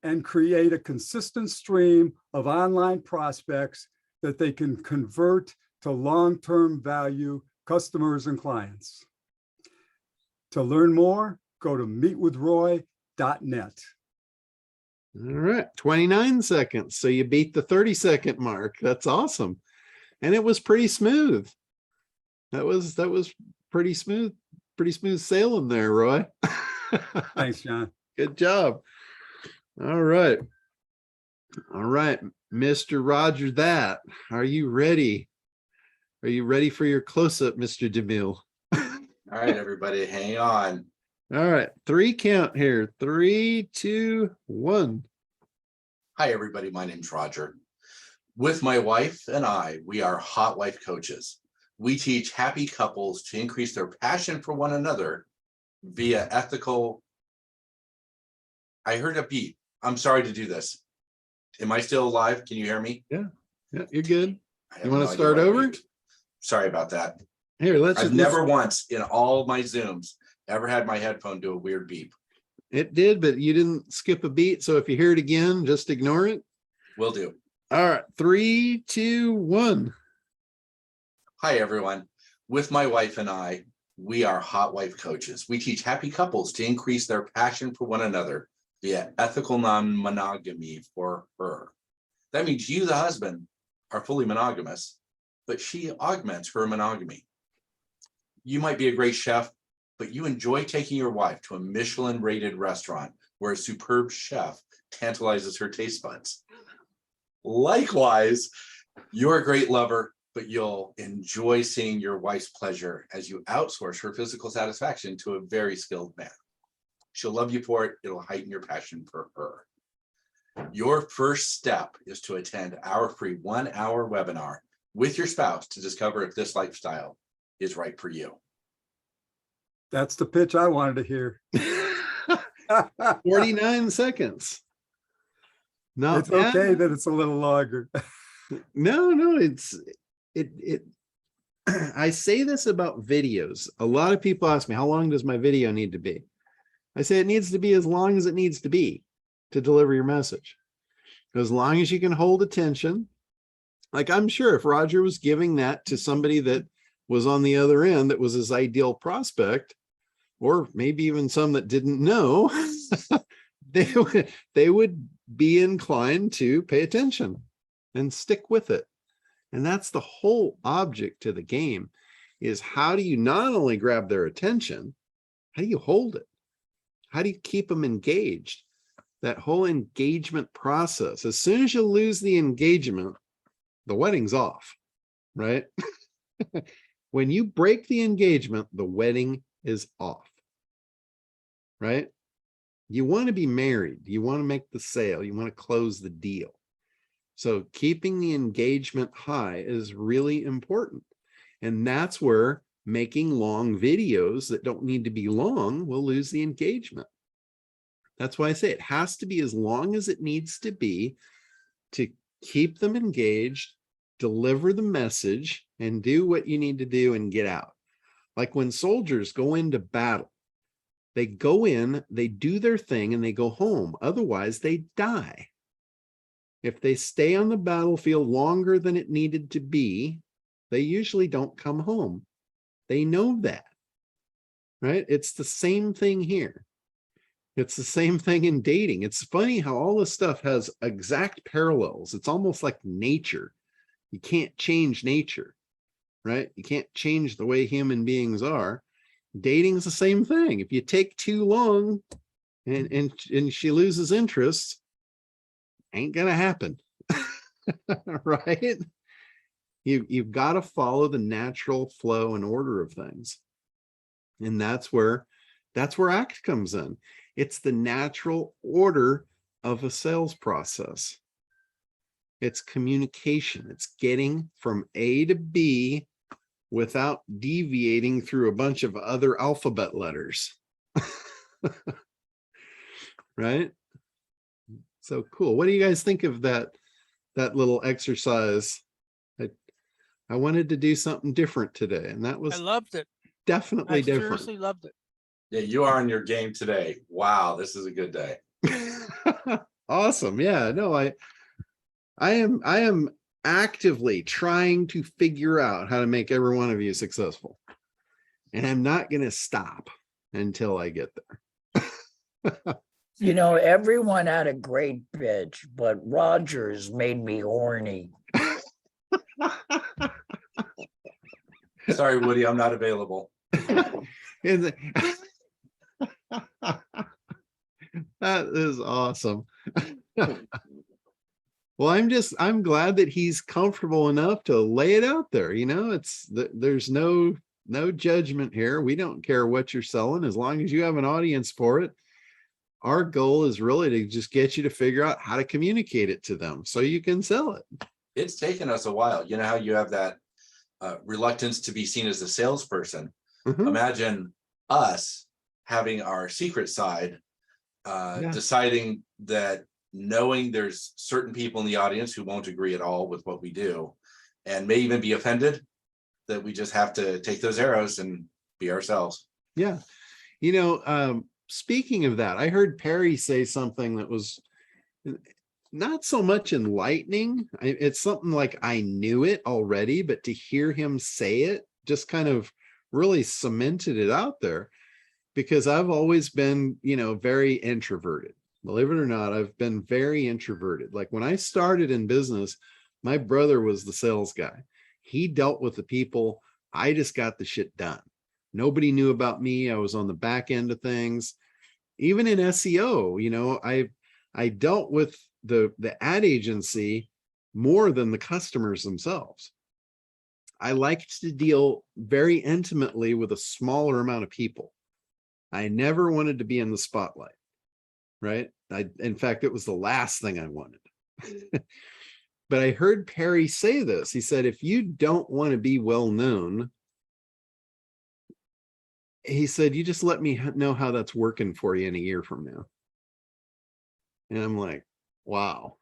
and create a consistent stream of online prospects that they can convert to long-term value customers and clients. To learn more, go to meetwithroy.net. All right, 29 seconds. So you beat the 30-second mark. That's awesome. And it was pretty smooth. That was pretty smooth sailing there, Roy. Thanks, John. Good job. All right. All right, Mr. Roger that. Are you ready? Are you ready for your close-up, Mr. DeMille? All right, everybody, hang on. All right, 3 count here. 3, 2, 1. Hi, everybody. My name's Roger. With my wife and I, we are hot wife coaches. We teach happy couples to increase their passion for one another via ethical. I heard a beep. I'm sorry to do this. Am I still alive? Can you hear me? Yeah, you're good. I have You want no to idea start why I over? beeped. Sorry about that. Here, I've never once in all my Zooms ever had my headphone do a weird beep. It did, but you didn't skip a beat. So if you hear it again, just ignore it. Will do. All right, 3, 2, 1. Hi, everyone. With my wife and I, we are hot wife coaches. We teach happy couples to increase their passion for one another via ethical non-monogamy for her. That means you, the husband, are fully monogamous, but she augments her monogamy. You might be a great chef, but you enjoy taking your wife to a Michelin-rated restaurant where a superb chef tantalizes her taste buds. Likewise, you're a great lover, but you'll enjoy seeing your wife's pleasure as you outsource her physical satisfaction to a very skilled man. She'll love you for it. It'll heighten your passion for her. Your first step is to attend our free 1-hour webinar with your spouse to discover if this lifestyle is right for you. That's the pitch I wanted to hear. 49 seconds. No, It's okay that it's a little longer. No, I say this about videos. A lot of people ask me, how long does my video need to be? I say it needs to be as long as it needs to be to deliver your message. As long as you can hold attention. Like, I'm sure if Roger was giving that to somebody that was on the other end, that was his ideal prospect, or maybe even some that didn't know, they would be inclined to pay attention and stick with it. And that's the whole object to the game, is how do you not only grab their attention, how do you hold it? How do you keep them engaged? That whole engagement process. As soon as you lose the engagement, the wedding's off, right? When you break the engagement, the wedding is off, right? You want to be married. You want to make the sale. You want to close the deal. So keeping the engagement high is really important. And that's where making long videos that don't need to be long will lose the engagement. That's why I say it has to be as long as it needs to be to keep them engaged, deliver the message, and do what you need to do and get out. Like when soldiers go into battle, they go in, they do their thing, and they go home. Otherwise, they die. If they stay on the battlefield longer than it needed to be, they usually don't come home. They know that, right? It's the same thing here. It's the same thing in dating. It's funny how all this stuff has exact parallels. It's almost like nature. You can't change nature, right? You can't change the way human beings are. Dating is the same thing. If you take too long and she loses interest, ain't gonna happen. Right? You've got to follow the natural flow and order of things. And that's where ACT comes in. It's the natural order of a sales process. It's communication. It's getting from A to B without deviating through a bunch of other alphabet letters. Right? So cool. What do you guys think of that little exercise? I wanted to do something different today, and that I was loved it. definitely I different. seriously loved it. Yeah, you are on your game today. Wow, this is a good day. Awesome. Yeah, no, I am actively trying to figure out how to make every one of you successful. And I'm not going to stop until I get there. You know, everyone had a great pitch, but Rogers made me horny. Sorry, Woody, I'm not available. That is awesome. Well, I'm glad that he's comfortable enough to lay it out there. You know, there's no judgment here. We don't care what you're selling as long as you have an audience for it. Our goal is really to just get you to figure out how to communicate it to them so you can sell it. It's taken us a while. You know how you have that reluctance to be seen as a salesperson. Mhm. Imagine us having our secret side, deciding that, knowing there's certain people in the audience who won't agree at all with what we do and may even be offended, that we just have to take those arrows and be ourselves. Yeah. You know, speaking of that, I heard Perry say something that was not so much enlightening. It's something like I knew it already, but to hear him say it just kind of really cemented it out there, because I've always been, you know, very introverted. Believe it or not, I've been very introverted. Like when I started in business, my brother was the sales guy. He dealt with the people. I just got the shit done. Nobody knew about me. I was on the back end of things. Even in SEO, you know, I dealt with the ad agency more than the customers themselves. I liked to deal very intimately with a smaller amount of people. I never wanted to be in the spotlight, right? In fact, it was the last thing I wanted. But I heard Perry say this. He said, if you don't want to be well known, he said, you just let me know how that's working for you in a year from now. And I'm like, wow.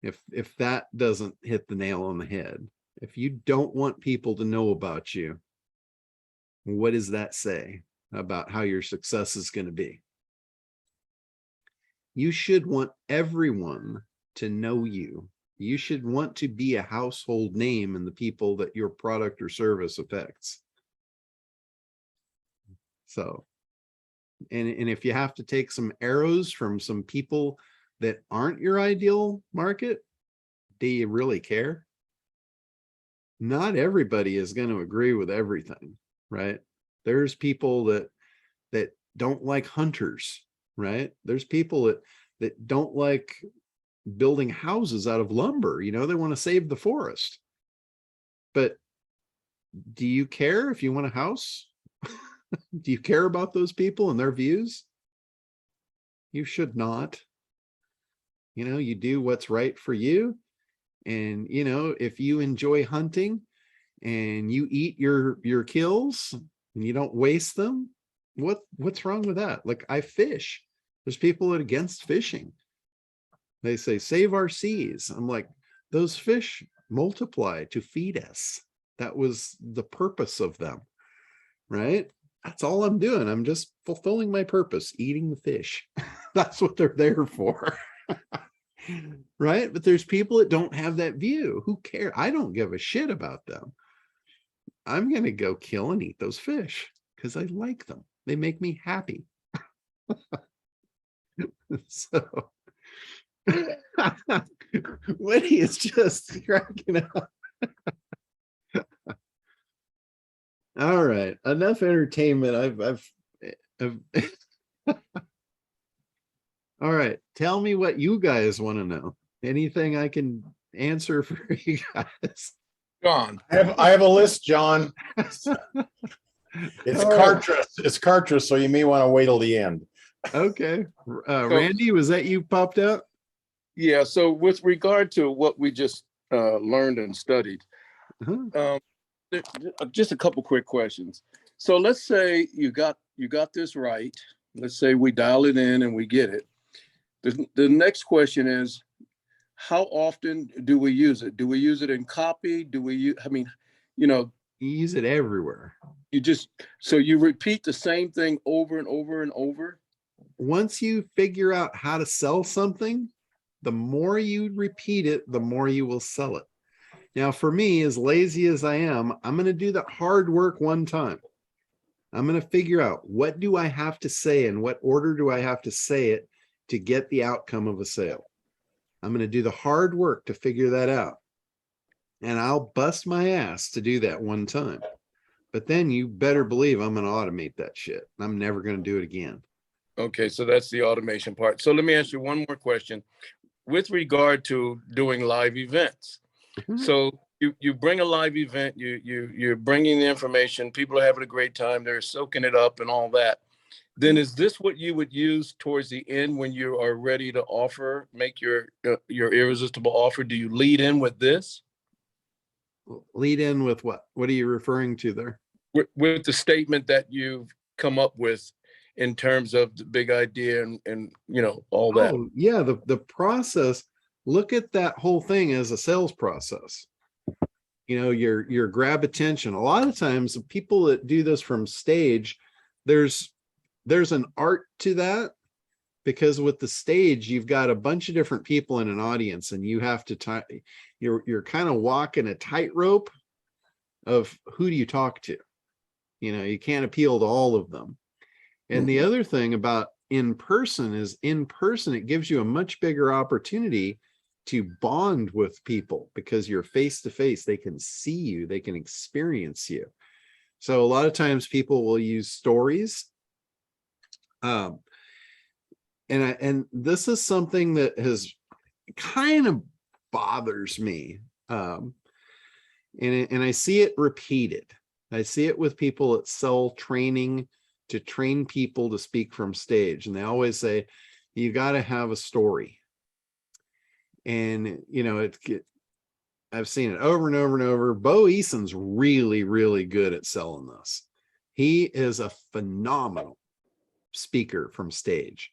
If that doesn't hit the nail on the head, if you don't want people to know about you, what does that say about how your success is going to be? You should want everyone to know you. You should want to be a household name in the people that your product or service affects. So, and if you have to take some arrows from some people that aren't your ideal market, do you really care? Not everybody is going to agree with everything, right? There's people that don't like hunters, right? There's people that don't like building houses out of lumber. You know, they want to save the forest. But do you care if you want a house? Do you care about those people and their views? You should not. You know, you do what's right for you. And, you know, if you enjoy hunting and you eat your kills and you don't waste them, what's wrong with that? Like, I fish. There's people that are against fishing. They say, save our seas. I'm like, those fish multiply to feed us. That was the purpose of them, right? That's all I'm doing. I'm just fulfilling my purpose, eating the fish. That's what they're there for. Right? But there's people that don't have that view. Who care? I don't give a shit about them. I'm going to go kill and eat those fish because I like them. They make me happy. So Woody is just cracking up. All right, enough entertainment. I've all right, tell me what you guys want to know. Anything I can answer for you guys? John, I have a list, John. It's All right. Kartra. It's Kartra, so you may want to wait till the end. Okay. Randy, was that you popped out? yeah, so with regard to what we just learned and studied, Uh-huh. just a couple quick questions. So let's say you got you got this right. Let's say we dial it in and we get it. The next question is, how often do we use it? Do we use it in copy? Do we use, I mean, you know, You use it everywhere. so you repeat the same thing over and over and over? Once you figure out how to sell something, the more you repeat it, the more you will sell it. Now, for me, as lazy as I am, I'm going to do that hard work one time. I'm going to figure out, what do I have to say and what order do I have to say it to get the outcome of a sale? I'm going to do the hard work to figure that out. And I'll bust my ass to do that one time. But then you better believe I'm going to automate that shit. I'm never going to do it again. Okay, so that's the automation part. So let me ask you one more question with regard to doing live events. So you bring a live event, you're bringing the information, people are having a great time, they're soaking it up and all that. Then is this what you would use towards the end when you are ready to offer, make your irresistible offer? Do you lead in with this? Lead in with what? What are you referring to there? With the statement that you've come up with in terms of the big idea and you know, all that. Oh, yeah, the process, look at that whole thing as a sales process. You know, your grab attention. A lot of times the people that do this from stage, there's an art to that, because with the stage, you've got a bunch of different people in an audience and you have to you're kind of walking a tightrope of who do you talk to? You know, you can't appeal to all of them. And the other thing about in person is, in person, it gives you a much bigger opportunity to bond with people because you're face to face. They can see you, they can experience you. So a lot of times people will use stories. And this is something that has kind of bothers me. And I see it repeated. I see it with people that sell training to train people to speak from stage. And they always say, you got to have a story. And, you know, I've seen it over and over and over. Bo Eason's really, really good at selling this. He is a phenomenal speaker from stage.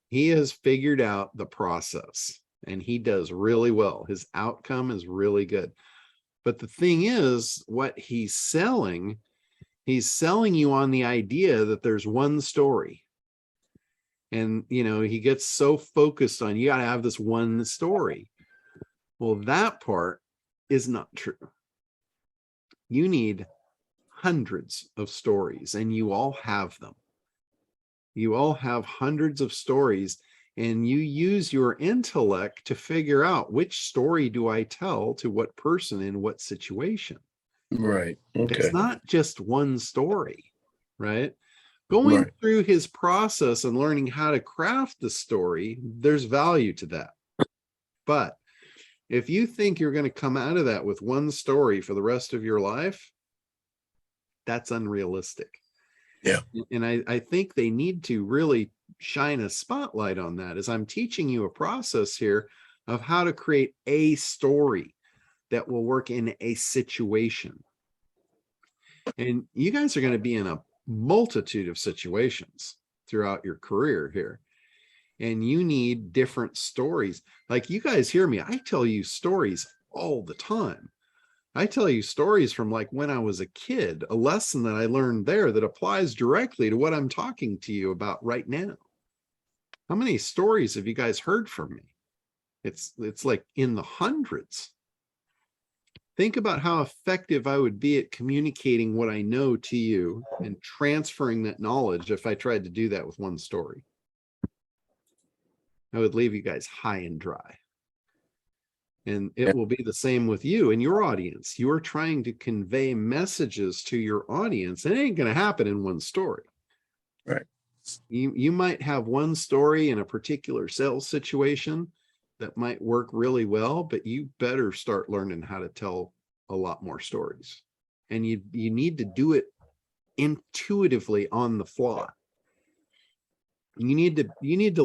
He has figured out the process and he does really well. His outcome is really good. But the thing is, what he's selling you on the idea that there's one story. And, you know, he gets so focused on, you got to have this one story. Well, that part is not true. You need hundreds of stories, and you all have them. You all have hundreds of stories, and you use your intellect to figure out, which story do I tell to what person in what situation? Right. Okay. It's not just one story, right? Going through his process and learning how to craft the story, there's value to that. But if you think you're going to come out of that with one story for the rest of your life, that's unrealistic. Yeah. And I think they need to really shine a spotlight on that, as I'm teaching you a process here of how to create a story that will work in a situation. And you guys are going to be in a multitude of situations throughout your career here. And you need different stories. Like, you guys hear me, I tell you stories all the time. I tell you stories from like when I was a kid, a lesson that I learned there that applies directly to what I'm talking to you about right now. How many stories have you guys heard from me? It's like in the hundreds. Think about how effective I would be at communicating what I know to you and transferring that knowledge if I tried to do that with one story. I would leave you guys high and dry. And it will be the same with you and your audience. You are trying to convey messages to your audience. It ain't going to happen in one story. Right. You might have one story in a particular sales situation that might work really well, but you better start learning how to tell a lot more stories. And you need to do it intuitively on the fly. You need to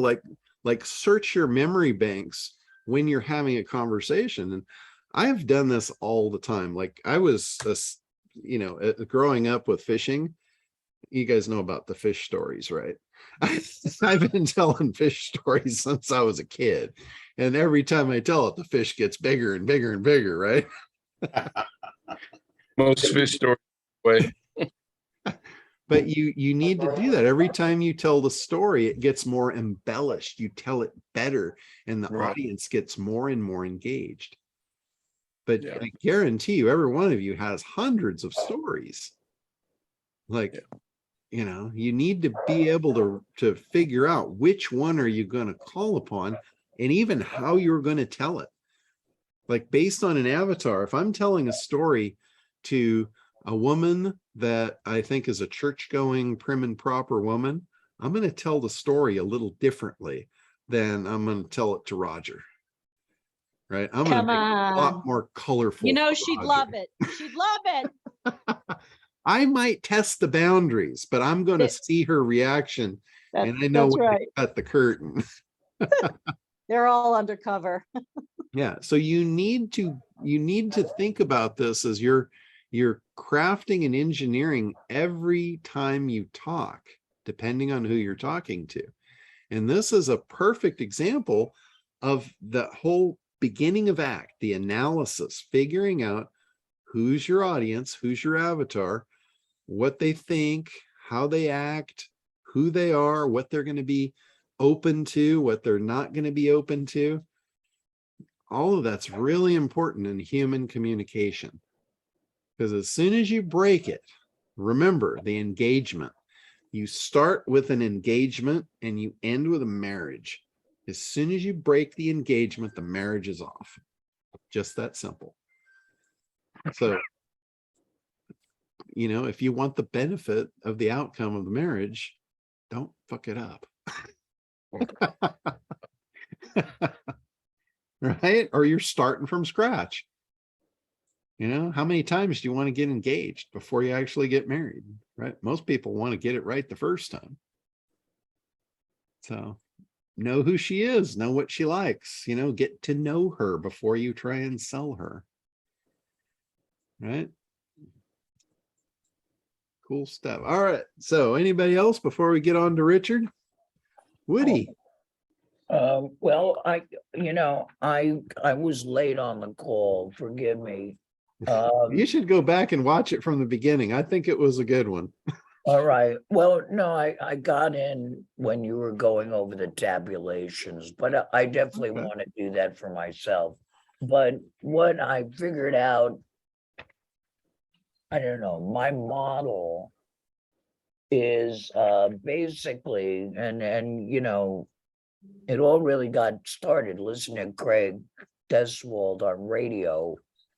like search your memory banks when you're having a conversation. And I've done this all the time. Like, I was, growing up with fishing, you guys know about the fish stories, right? I've been telling fish stories since I was a kid. And every time I tell it, the fish gets bigger and bigger and bigger, right? Most fish stories way. But you need to do that. Every time you tell the story, it gets more embellished. You tell it better, and the Right. audience gets more and more engaged. But Yeah. I guarantee you, every one of you has hundreds of stories. Like, you know, you need to be able to figure out which one are you going to call upon, and even how you're going to tell it. Like, based on an avatar, if I'm telling a story to a woman that I think is a church-going, prim and proper woman, I'm going to tell the story a little differently than I'm going to tell it to Roger. Right? I'm going to Come make it a lot on. more colorful. You know, for she'd Roger. love it. She'd love it. I might test the boundaries, but I'm going to see her reaction, and I know That's when to right. cut the curtain. They're all undercover. Yeah, so you need to think about this as you're crafting and engineering every time you talk, depending on who you're talking to. And this is a perfect example of the whole beginning of act, the analysis, figuring out who's your audience, who's your avatar, what they think, how they act, who they are, what they're going to be open to, what they're not going to be open to. All of that's really important in human communication, because as soon as you break it, remember the engagement. You start with an engagement and you end with a marriage. As soon as you break the engagement, the marriage is off. Just that simple. So, you know, if you want the benefit of the outcome of the marriage, don't fuck it up. Right? Or you're starting from scratch. You know, how many times do you want to get engaged before you actually get married? Right? Most people want to get it right the first time. So know who she is, know what she likes, you know, get to know her before you try and sell her. Right? Cool stuff. All right. So anybody else before we get on to Richard? Woody. Well, I was late on the call. Forgive me. You should go back and watch it from the beginning. I think it was a good one. All right. Well, no, I got in when you were going over the tabulations, but I definitely Okay. want to do that for myself. But what I figured out, I don't know, my model is basically, and you know, it all really got started listening to Craig Deswald on radio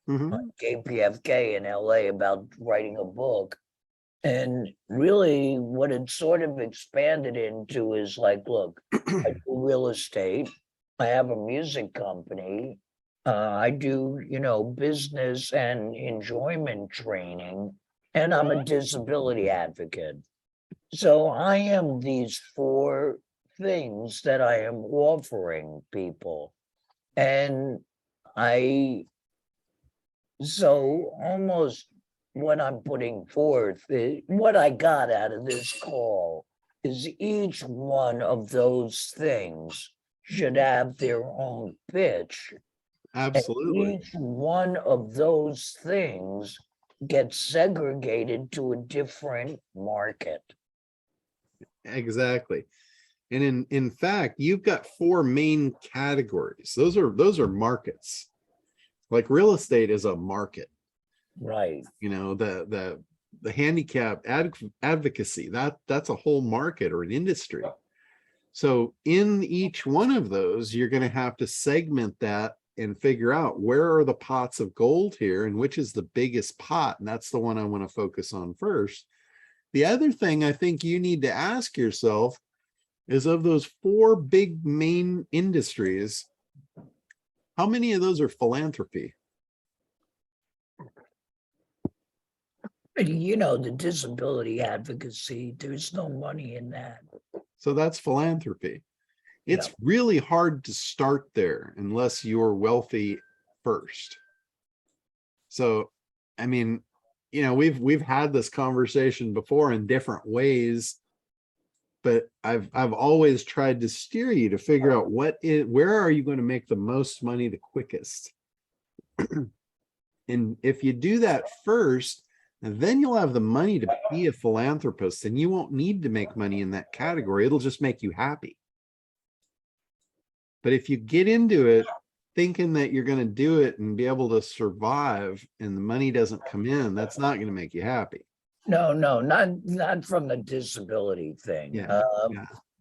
Mhm. on KPFK in LA about writing a book. And really what it sort of expanded into is like, look, I do real estate, I have a music company, I do, you know, business and enjoyment training, and I'm a disability advocate. So I am these four things that I am offering people. And so almost what I'm putting forth, what I got out of this call is each one of those things should have their own pitch. And Absolutely. each one of those things gets segregated to a different market. Exactly. And in fact, you've got four main categories. Those are markets. Like real estate is a market. Right. You know, the handicap advocacy, that's a whole market or an industry. So in each one of those, you're going to have to segment that and figure out where are the pots of gold here and which is the biggest pot. And that's the one I want to focus on first. The other thing I think you need to ask yourself is, of those four big main industries, how many of those are philanthropy? You know, the disability advocacy, there's no money in that. So that's philanthropy. It's Yeah. really hard to start there unless you're wealthy first. So, I mean, you know, we've had this conversation before in different ways, but I've always tried to steer you to figure out where are you going to make the most money the quickest. And if you do that first, then you'll have the money to be a philanthropist, and you won't need to make money in that category. It'll just make you happy. But if you get into it thinking that you're going to do it and be able to survive and the money doesn't come in, that's not going to make you happy. No, not from the disability thing. Yeah,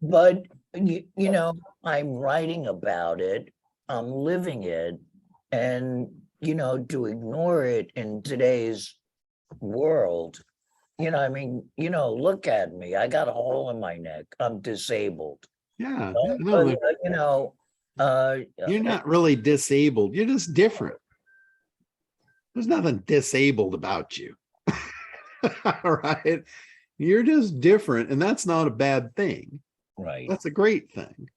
But you know, I'm writing about it, I'm living it, and you know, to ignore it in today's world, you know, I mean, you know, look at me, I got a hole in my neck, I'm disabled. Yeah. But, you know, you're not really disabled. You're just different. There's nothing disabled about you. All right. You're just different. And that's not a bad thing. right. That's a great thing.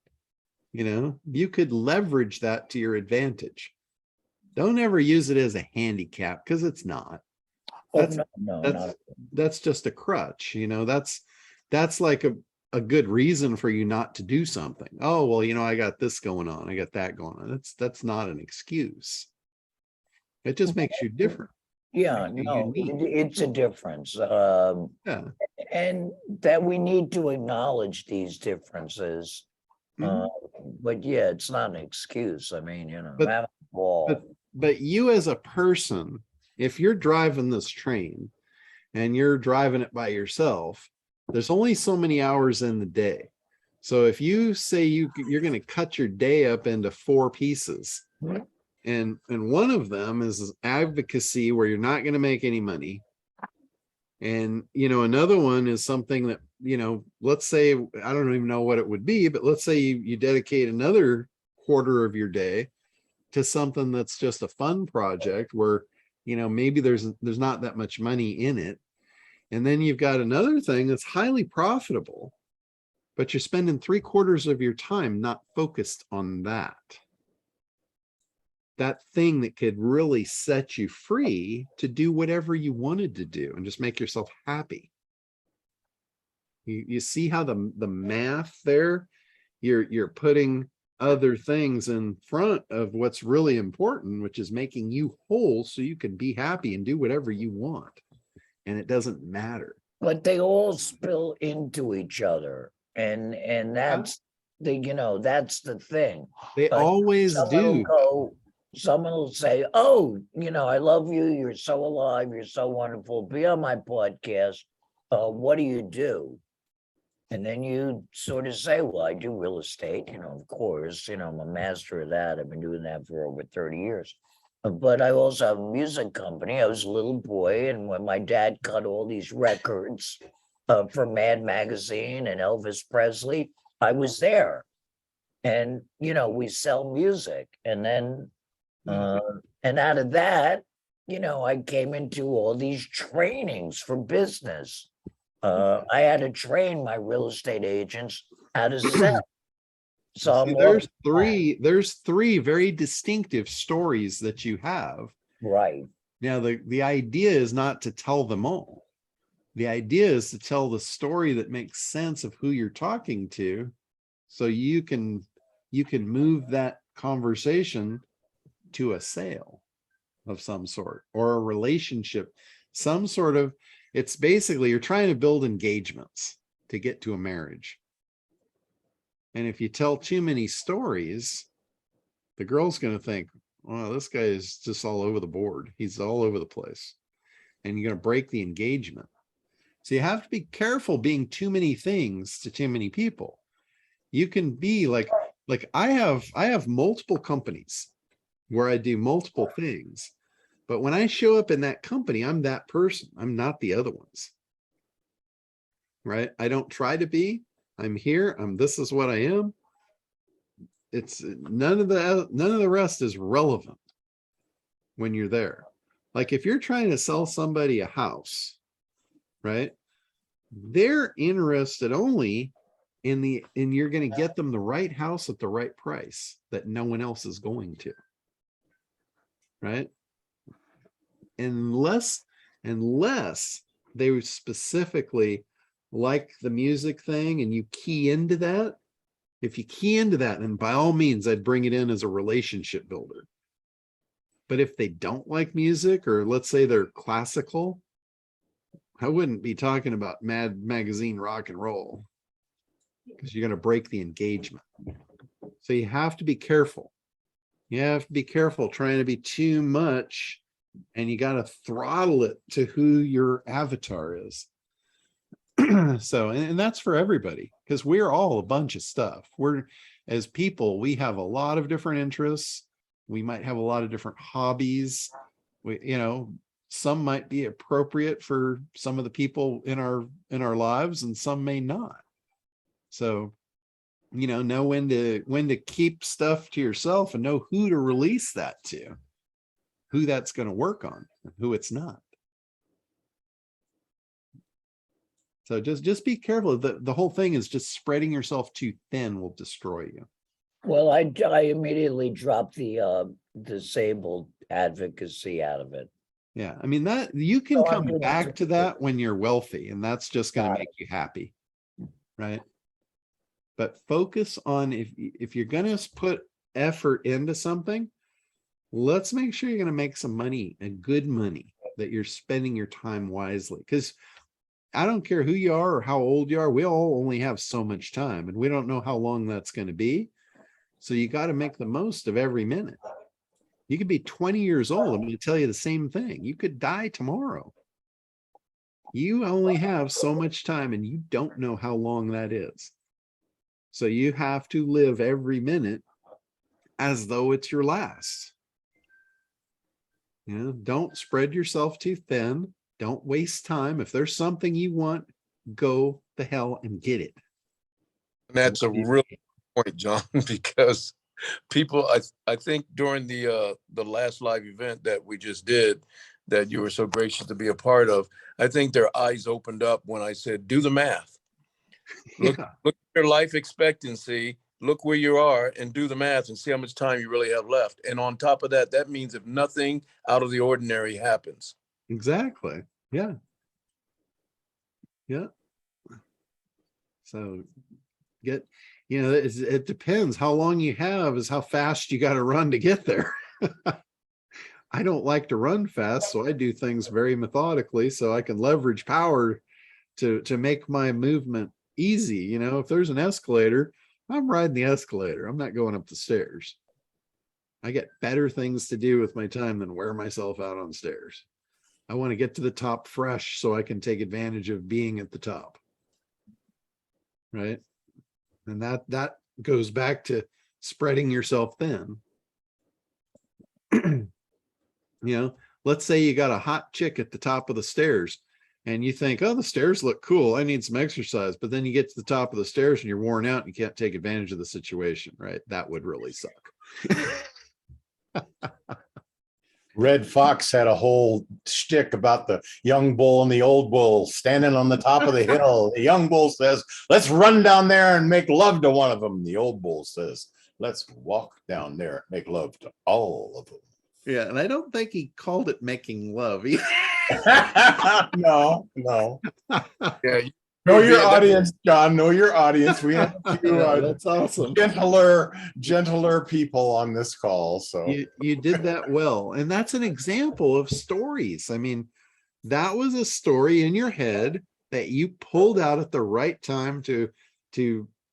You know, you could leverage that to your advantage. Don't ever use it as a handicap, because it's not. Oh, That's, no, that's, not, that's just a crutch. You know, that's like a good reason for you not to do something. Oh, well, you know, I got this going on, I got that going on. That's not an excuse. It just makes you different. yeah, You're no, unique. it's a difference. Yeah. And that we need to acknowledge these differences. Mhm. But yeah, it's not an excuse. I mean, you know, But- have a ball. But you as a person, if you're driving this train and you're driving it by yourself, there's only so many hours in the day. So if you say you're going to cut your day up into 4 pieces, Mhm. and one of them is advocacy, where you're not going to make any money. And, you know, another one is something that, you know, let's say, I don't even know what it would be, but let's say you dedicate another quarter of your day to something that's just a fun project where, you know, maybe there's not that much money in it. And then you've got another thing that's highly profitable, but you're spending 3/4 of your time not focused on that thing that could really set you free to do whatever you wanted to do and just make yourself happy. You see how the math there, you're putting other things in front of what's really important, which is making you whole so you can be happy and do whatever you want. And it doesn't matter. But they all spill into each other. And that's the, you know, that's the thing. They But always do. Someone will say, oh, you know, I love you, you're so alive, you're so wonderful, be on my podcast. What do you do? And then you sort of say, well, I do real estate, you know, of course, you know, I'm a master of that. I've been doing that for over 30 years. But I also have a music company. I was a little boy, and when my dad cut all these records for Mad Magazine and Elvis Presley, I was there. And, you know, we sell music. And then, and out of that, you know, I came into all these trainings for business. I had to train my real estate agents how to sell. So See, there's three very distinctive stories that you have. right. Now, the idea is not to tell them all. The idea is to tell the story that makes sense of who you're talking to, so you can move that conversation to a sale of some sort, or a relationship, some sort of, it's basically you're trying to build engagements to get to a marriage. And if you tell too many stories, the girl's going to think, well, this guy is just all over the board. He's all over the place. And you're going to break the engagement. So you have to be careful being too many things to too many people. You can be like I have multiple companies where I do multiple things. But when I show up in that company, I'm that person. I'm not the other ones. Right? I don't try to be. I'm here. This is what I am. It's none of the rest is relevant when you're there. Like if you're trying to sell somebody a house, right? They're interested only in you're going to get them the right house at the right price that no one else is going to. Right? Unless unless they specifically like the music thing and you key into that. If you key into that, then by all means, I'd bring it in as a relationship builder. But if they don't like music, or let's say they're classical, I wouldn't be talking about Mad Magazine rock and roll, because you're going to break the engagement. So you have to be careful. You have to be careful trying to be too much, and you got to throttle it to who your avatar is. So, and that's for everybody, because we're all a bunch of stuff. We're, as people, we have a lot of different interests. We might have a lot of different hobbies. We, you know, some might be appropriate for some of the people in our lives, and some may not. So, you know when to keep stuff to yourself, and know who to release that to, who that's going to work on, and who it's not. So just be careful. The whole thing is just spreading yourself too thin will destroy you. Well, I immediately dropped the disabled advocacy out of it. Yeah, I mean, that you can So come I'm back to that when you're wealthy, and that's just going to make you happy, right? But focus on, if you're going to put effort into something, let's make sure you're going to make some money, and good money, that you're spending your time wisely. Because I don't care who you are or how old you are, we all only have so much time, and we don't know how long that's going to be. So you got to make the most of every minute. You could be 20 years old. I'm going to tell you the same thing. You could die tomorrow. You only have so much time, and you don't know how long that is. So you have to live every minute as though it's your last. You know, don't spread yourself too thin. Don't waste time. If there's something you want, go the hell and get it. And that's a real point, John, because people, I think during the last live event that we just did, that you were so gracious to be a part of, I think their eyes opened up when I said, do the math. Look at your life expectancy, look where you are, and do the math and see how much time you really have left. And on top of that, that means if nothing out of the ordinary happens. Exactly. Yeah. Yeah. So it depends. How long you have is how fast you got to run to get there. I don't like to run fast, so I do things very methodically so I can leverage power to make my movement easy. You know, if there's an escalator, I'm riding the escalator. I'm not going up the stairs. I get better things to do with my time than wear myself out on stairs. I want to get to the top fresh so I can take advantage of being at the top. Right? And that goes back to spreading yourself thin. You know, let's say you got a hot chick at the top of the stairs and you think, oh, the stairs look cool, I need some exercise. But then you get to the top of the stairs and you're worn out and you can't take advantage of the situation, right? That would really suck. Red Fox had a whole shtick about the young bull and the old bull standing on the top of the hill. The young bull says, let's run down there and make love to one of them. The old bull says, let's walk down there and make love to all of them. Yeah, and I don't think he called it making love. No. Yeah. Know your audience, John. Know your audience. We have a few that's awesome. gentler people on this call. So you did that well. And that's an example of stories. I mean, that was a story in your head that you pulled out at the right time to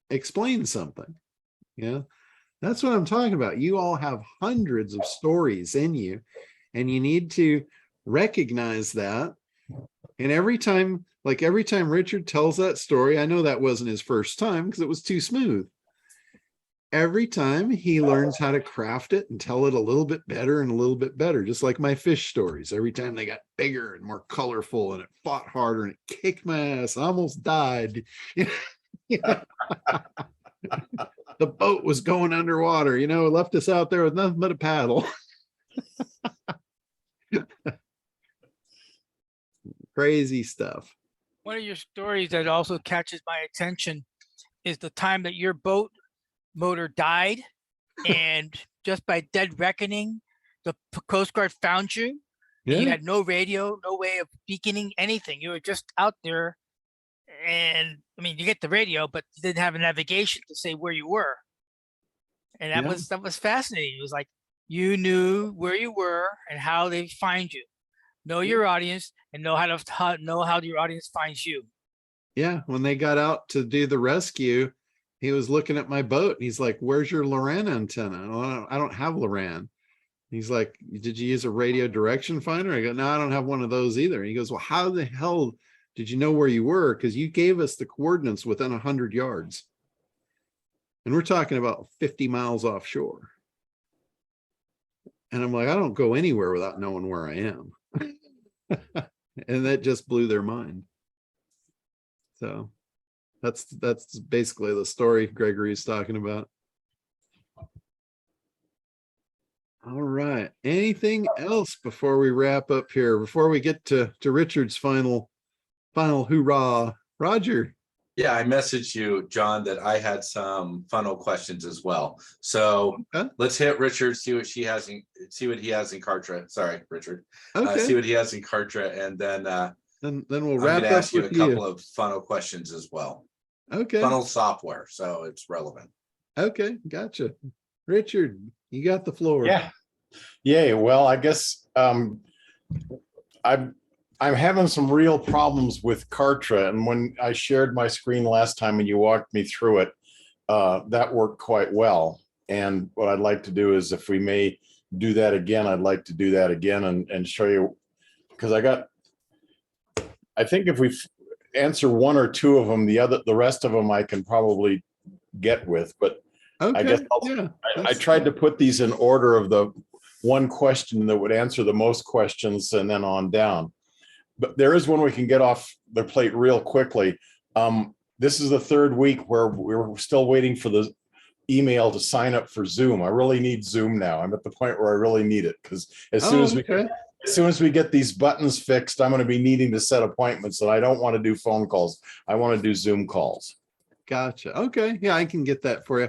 explain something. Yeah. That's what I'm talking about. You all have hundreds of stories in you, and you need to recognize that. And every time Richard tells that story, I know that wasn't his first time because it was too smooth. Every time he learns how to craft it and tell it a little bit better and a little bit better, just like my fish stories. Every time they got bigger and more colorful and it fought harder and it kicked my ass, I almost died. The boat was going underwater, it left us out there with nothing but a paddle. Crazy stuff. One of your stories that also catches my attention is the time that your boat motor died and just by dead reckoning, the Coast Guard found you And you Yeah. had no radio, no way of beaconing anything. You were just out there. And I mean, you get the radio, but you didn't have a navigation to say where you were. And Yeah. that was fascinating. It was like you knew where you were and how they find you. Know your audience and know know how your audience finds you. Yeah. When they got out to do the rescue, he was looking at my boat. And he's like, "Where's your Loran antenna?" "Well, I don't have Loran." He's like, "Did you use a radio direction finder?" I go, "No, I don't have one of those either." He goes, "Well, how the hell did you know where you were? Because you gave us the coordinates within 100 yards. And we're talking about 50 miles offshore." And I'm like, "I don't go anywhere without knowing where I am." And that just blew their mind. So that's basically the story Gregory is talking about. All right. Anything else before we wrap up here? Before we get to Richard's final hoorah, Roger. Yeah, I messaged you, John, that I had some funnel questions as well. So Okay. let's hit Richard, see what he has in Kartra. Sorry, Richard. Okay. See what he has in Kartra, and then Then we'll I'm wrap going to up ask you a with couple of funnel questions as well. Okay. Funnel software, so it's relevant. Okay. Gotcha. Richard, you got the floor. Yeah. Yay. Well, I guess I'm having some real problems with Kartra. And when I shared my screen last time and you walked me through it, that worked quite well. And what I'd like to do is, if we may do that again, I'd like to do that again and show you, because I think if we answer one or two of them, the rest of them I can probably get with. But Okay. I guess I tried to put these in order of the one question that would answer the most questions and then on down. But there is one we can get off the plate real quickly. This is the third week where we're still waiting for the email to sign up for Zoom. I really need Zoom now. I'm at the point where I really need it, because as soon as we get these buttons fixed, I'm going to be needing to set appointments, and I don't want to do phone calls. I want to do Zoom calls. Gotcha. Okay. Yeah, I can get that for you.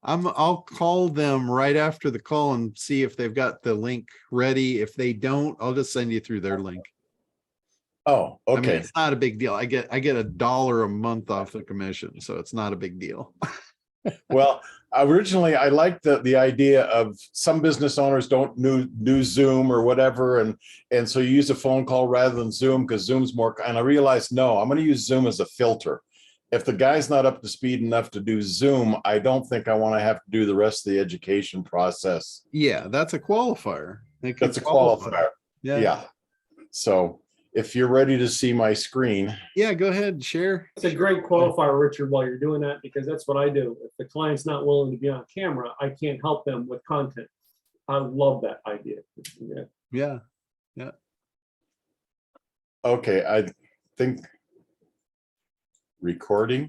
I'll call them right after the call and see if they've got the link ready. If they don't, I'll just send you through their link. Oh, okay. I mean, it's not a big deal. I get $1 a month off the commission, so it's not a big deal. Well, originally I liked the idea of some business owners don't do Zoom or whatever, and so you use a phone call rather than Zoom because Zoom's more. And I realized, no, I'm going to use Zoom as a filter. If the guy's not up to speed enough to do Zoom, I don't think I want to have to do the rest of the education process. Yeah, that's a qualifier. That's a qualifier. Yeah. So if you're ready to see my screen. Yeah, go ahead, share. It's a great qualifier, Richard, while you're doing that, because that's what I do. If the client's not willing to be on camera, I can't help them with content. I love that idea. Yeah. Okay, I think record.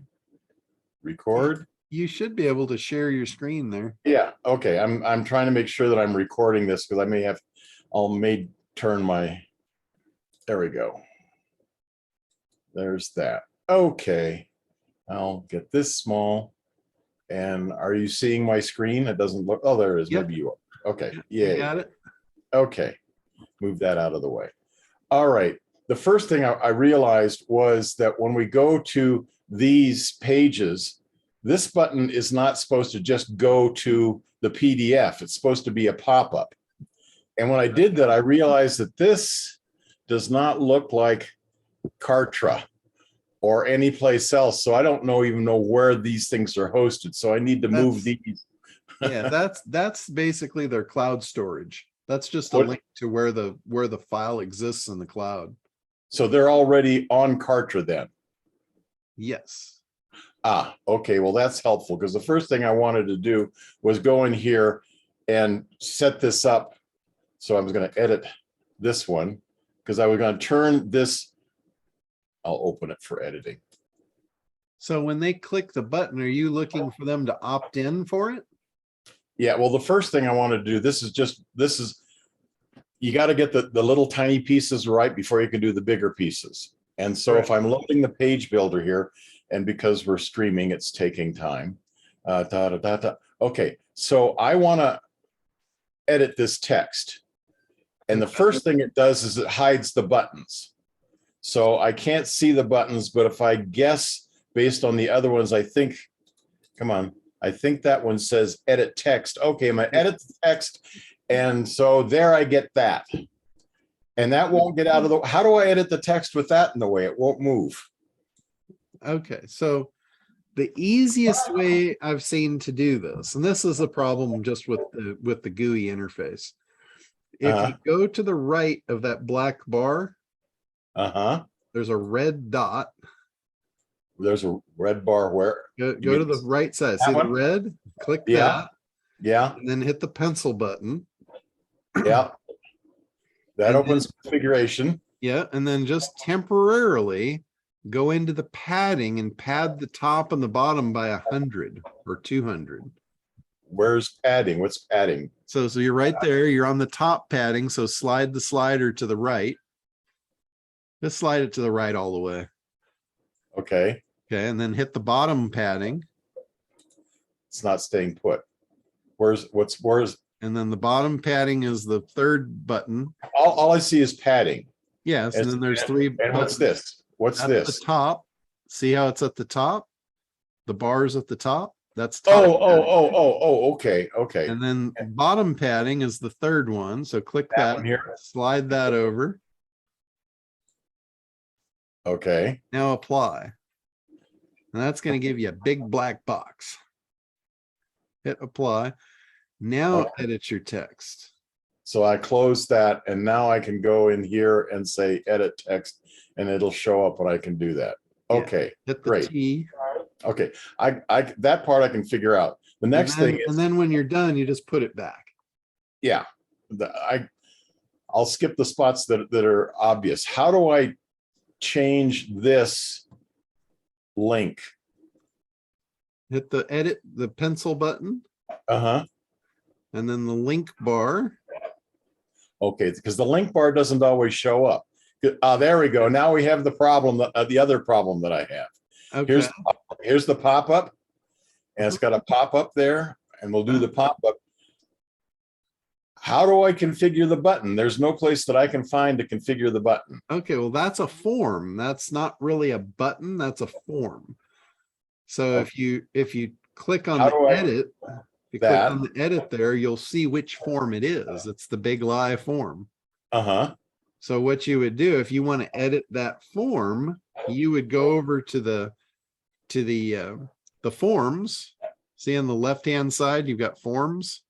You should be able to share your screen there. Yeah, okay. I'm trying to make sure that I'm recording this because I may turn my, there we go. There's that. Okay. I'll get this small. And are you seeing my screen? It doesn't look, oh, there it is. Yep. Maybe you are. Okay. You Yeah. got it. Okay. Move that out of the way. All right. The first thing I realized was that when we go to these pages, this button is not supposed to just go to the PDF. It's supposed to be a pop-up. And when I did that, I realized that this does not look like Kartra or any place else. So I don't even know where these things are hosted. So I need to move these. Yeah, that's basically their cloud storage. That's just a link to where the file exists in the cloud. So they're already on Kartra then? Yes. Ah, okay. Well, that's helpful because the first thing I wanted to do was go in here and set this up. So I was going to edit this one because I was going to turn this. I'll open it for editing. So when they click the button, are you looking for them to opt in for it? Yeah. Well, the first thing I want to do, this is, you got to get the little tiny pieces right before you can do the bigger pieces. And so if I'm loading the page builder here, and because we're streaming, it's taking time. Okay, so I want to edit this text. And the first thing it does is it hides the buttons. So I can't see the buttons, but if I guess based on the other ones, I think, come on, I think that one says edit text. Okay, I'm gonna edit the text. And so there I get that. And that won't get out of the, how do I edit the text with that in the way? It won't move. Okay, so the easiest way I've seen to do this, and this is a problem just with the GUI interface. If you go to the right of that black bar, there's a red dot. There's a red bar where? Go to the right side. See the red? Click Yeah. that. Yeah. And then hit the pencil button. Yeah. That And opens configuration. Yeah, and then just temporarily go into the padding and pad the top and the bottom by 100 or 200. Where's padding? What's padding? So you're right there. You're on the top padding. So slide the slider to the right. Just slide it to the right all the way. Okay. Okay, and then hit the bottom padding. It's not staying put. Where's? And then the bottom padding is the third button. All I see is padding. Yes, and then there's three. And what's this? What's at this? the top. See how it's at the top? The bars at the top. That's top. Okay. Okay. And then bottom padding is the third one. So click that, one here. slide that over. Okay. Now apply. And that's going to give you a big black box. Hit apply. Now edit your text. So I close that and now I can go in here and say edit text and it'll show up and I can do that. Okay, Hit the great. T. Okay, I that part I can figure out. The next thing is, and then when you're done, you just put it back. yeah, I'll skip the spots that are obvious. How do I change this link? Hit the edit, the pencil button. And then the link bar. Okay, because the link bar doesn't always show up. There we go. Now we have the problem, the other problem that I have. Okay. Here's the pop-up, and it's got a pop-up there, and we'll do the pop-up. How do I configure the button? There's no place that I can find to configure the button. Okay, well, that's a form. That's not really a button. That's a form. So if you click on the edit, if you click on the edit there, you'll see which form it is. It's the big lie form. So what you would do if you want to edit that form, you would go over to the forms. See on the left-hand side, you've got forms.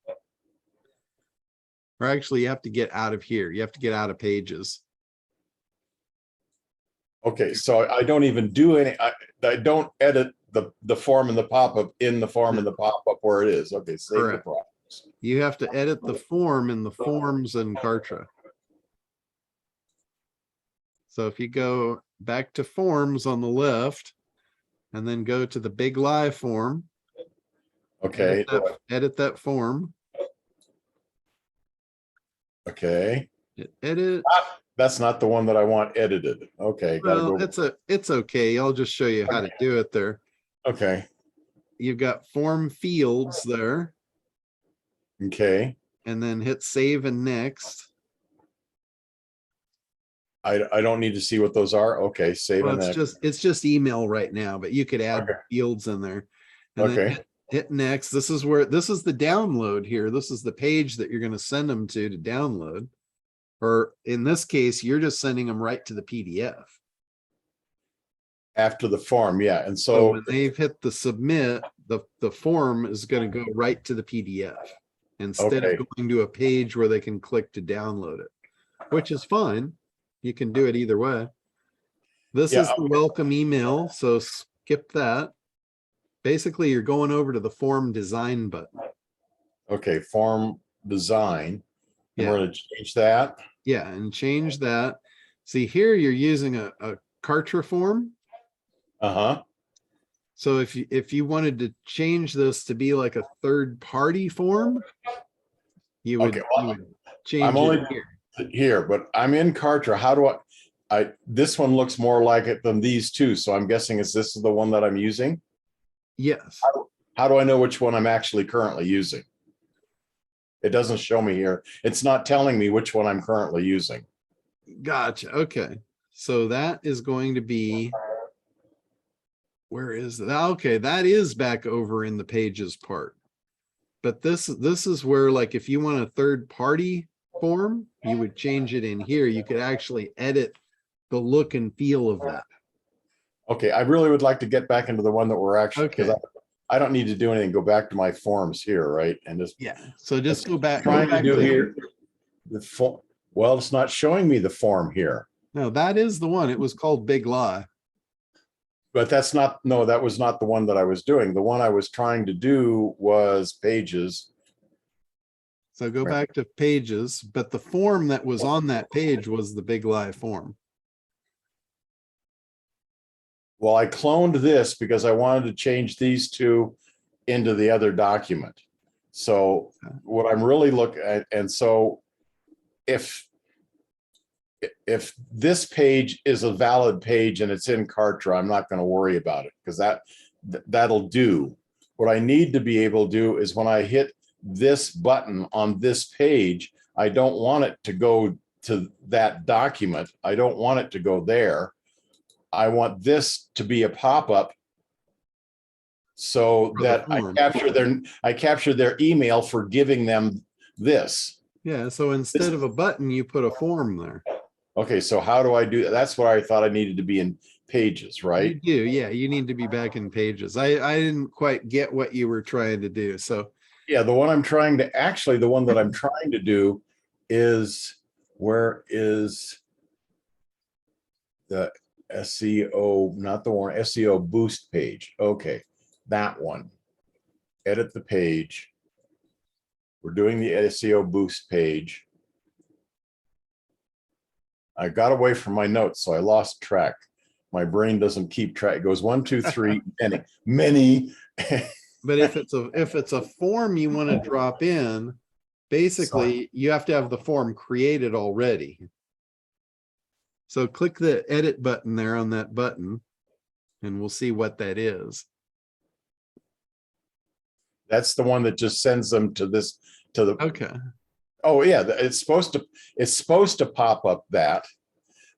Or actually, you have to get out of here. You have to get out of pages. Okay, so I don't even do any. I don't edit the form and the pop-up in the form and the pop-up where it is. Okay, save the problems. You have to edit the form in the forms in Kartra. So if you go back to forms on the left, and then go to the big lie form. Okay. Edit that form. Okay. Edit. That's not the one that I want edited. Okay. Well, it's okay. I'll just show you how to do it there. Okay. You've got form fields there. Okay. And then hit save and next. I don't need to see what those are. Okay, save and next. It's just email right now, but you could add fields in there. And then hit next. This is the download here. This is the page that you're going to send them to download. Or in this case, you're just sending them right to the PDF. After the form, yeah. And so when they've hit the submit, the form is going to go right to the PDF instead of going to a page where they can click to download it, which is fine. You can do it either way. This is the welcome email, so skip that. Basically, you're going over to the form design button. Okay, form design. Yeah. We're going to change that. Yeah, and change that. See here, you're using a Kartra form. So if you wanted to change this to be like a third-party form, you would, change it here, but I'm in Kartra. How do this one looks more like it than these two, so I'm guessing this is the one that I'm using. Yes. How do I know which one I'm actually currently using? It doesn't show me here. It's not telling me which one I'm currently using. Gotcha. Okay. So that is going to be, where is that? Okay, that is back over in the pages part. But this is where, like, if you want a third party form, you would change it in here. You could actually edit the look and feel of that. Okay, I really would like to get back into the one that we're actually, because Okay. I don't need to do anything. Go back to my forms here, right? And just Yeah. So just go back. trying to do to- here. The form, well, it's not showing me the form here, No, that is the one. It was called Big Lie. but that's not, no, that was not the one that I was doing. The one I was trying to do was pages. So go Right. back to pages, but the form that was on that page was the Big Lie form. Well, I cloned this because I wanted to change these two into the other document. So what I'm really looking at, and so if this page is a valid page and it's in Kartra, I'm not going to worry about it because that'll do. What I need to be able to do is when I hit this button on this page, I don't want it to go to that document. I don't want it to go there. I want this to be a pop-up so For the that form. I capture their email for giving them this. Yeah. So instead of a button, you put a form there. Okay, so how do I do that? That's what I thought I needed to be in pages, right? You do. Yeah. You need to be back in pages. I didn't quite get what you were trying to do. So Yeah, the one I'm trying to, actually, the one that I'm trying to do is, where is the SEO, not the one, SEO boost page. Okay, that one. Edit the page. We're doing the SEO boost page. I got away from my notes, so I lost track. My brain doesn't keep track. It goes 1, 2, 3, many. but if it's a form you want to drop in, basically you have to have the form created already. So click the edit button there on that button and we'll see what that is. That's the one that just sends them to this, to the, Okay. oh yeah, it's supposed to pop up that.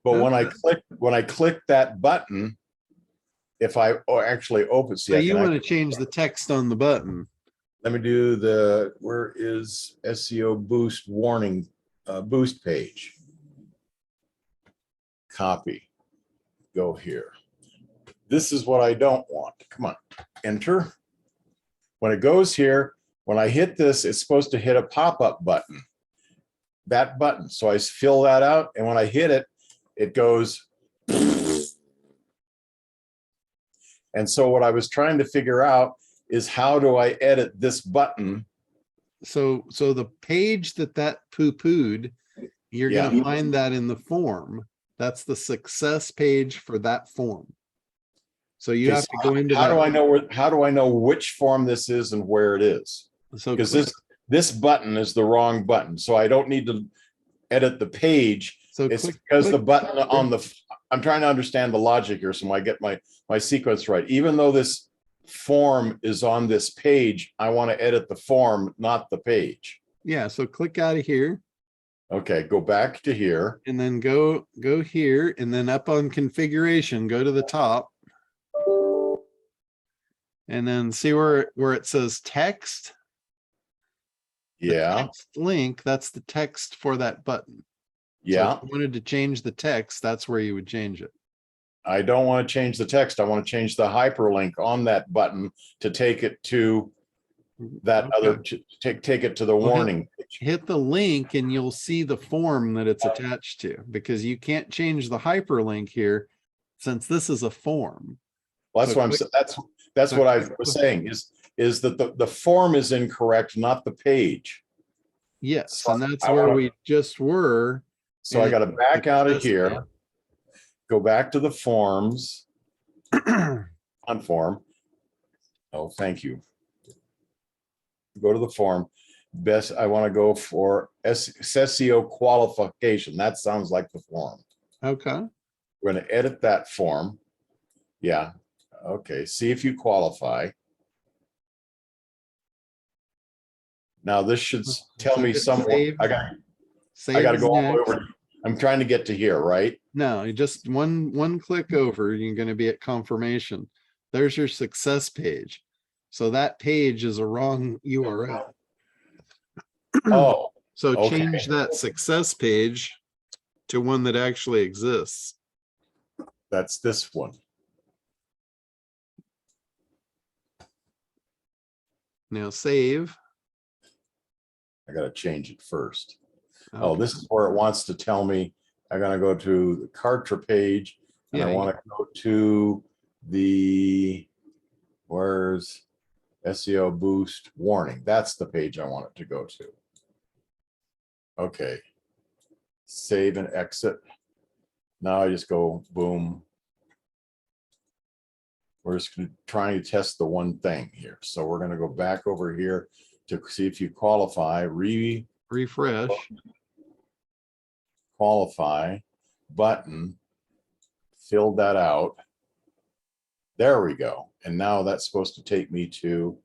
But when I click that button, if I actually open, see, So I you can want to change the text on the button. let me do the, where is SEO boost warning, boost page? Copy, go here. This is what I don't want. Come on, enter. When it goes here, when I hit this, it's supposed to hit a pop-up button. That button. So I fill that out, and when I hit it, it goes. And so what I was trying to figure out is how do I edit this button? So the page that poo-pooed, you're Yeah. going to find that in the form. That's the success page for that form. So you have to go into how that. do I know where, how do I know which form this is and where it is? So Because this button is the wrong button. So I don't need to edit the page. So It's click- because the click- button on the, I'm trying to understand the logic here so I get my sequence right. Even though this form is on this page, I want to edit the form, not the page. Yeah. So click out of here Okay, go back to here. and then go here and then up on configuration, go to the top. And then see where it says text. The Yeah, text link, that's the text for that button. So yeah. if you wanted to change the text, that's where you would change it. I don't want to change the text. I want to change the hyperlink on that button to take it to that other, to take it to the warning. Hit the link and you'll see the form that it's attached to, because you can't change the hyperlink here since this is a form. Well, that's So what I'm saying. That's what I was saying is that the form is incorrect, not the page. Yes, So and that's I where wanna- we just were. So I got to back out of Success here, go back to the forms, on form. Oh, thank you. Go to the form. Best, I want to go for SEO qualification. That sounds like the form. Okay. We're going to edit that form. Yeah. Okay. See if you qualify. Now this should tell me some, Save. I gotta Save go all the way next. over. I'm trying to get to here, right? No, you just one click over, you're gonna be at confirmation. There's your success page. So that page is a wrong URL. Oh, So okay. change that success page to one that actually exists. That's this one. Now save. I gotta change it first. Oh, Okay. this is where it wants to tell me I'm gonna go to the Kartra page and I Yeah, want to go to the where's SEO boost warning. That's the page I want it to go to. Okay. Save and exit. Now I just go boom. We're just trying to test the one thing here. So we're going to go back over here to see if you qualify, refresh. qualify button, fill that out. There we go. And now that's supposed to take me to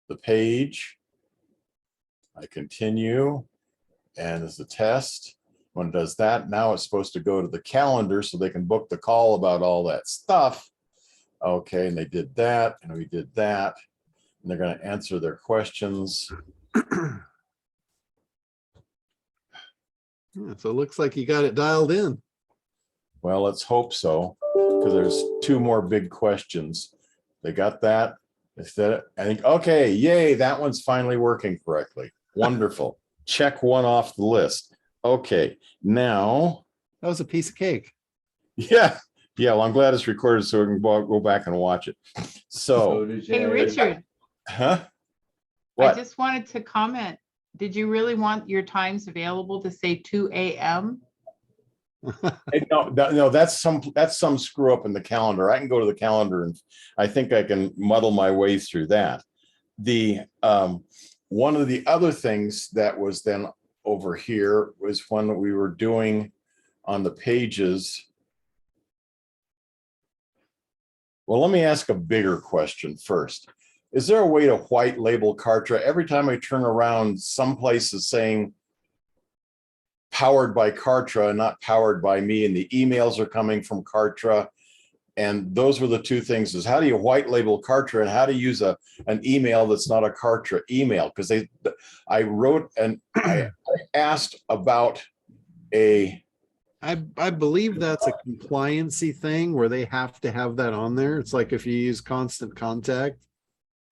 the page. I continue, and as a test, when it does that, now it's supposed to go to the calendar so they can book the call about all that stuff. Okay, and they did that, and we did that, and they're going to answer their questions. Yeah, so it looks like you got it dialed in. Well, let's hope so, because there's two more big questions. They got that. Instead, I think, okay, yay, that one's finally working correctly. Wonderful. Check one off the list. Okay, now. That was a piece of cake. Yeah, well, I'm glad it's recorded so we can go back and watch it. So, Hey, Richard, huh? I What? just wanted to comment. Did you really want your times available to say 2 a.m.? No, that's some screw up in the calendar. I can go to the calendar and I think I can muddle my way through that. The one of the other things that was then over here was when we were doing on the pages. Well, let me ask a bigger question first. Is there a way to white label Kartra? Every time I turn around, some place is saying powered by Kartra, not powered by me, and the emails are coming from Kartra. And those were the two things: is how do you white label Kartra, and how to use an email that's not a Kartra email? Because I wrote and I asked about a. I believe that's a compliancy thing where they have to have that on there. It's like if you use Constant Contact,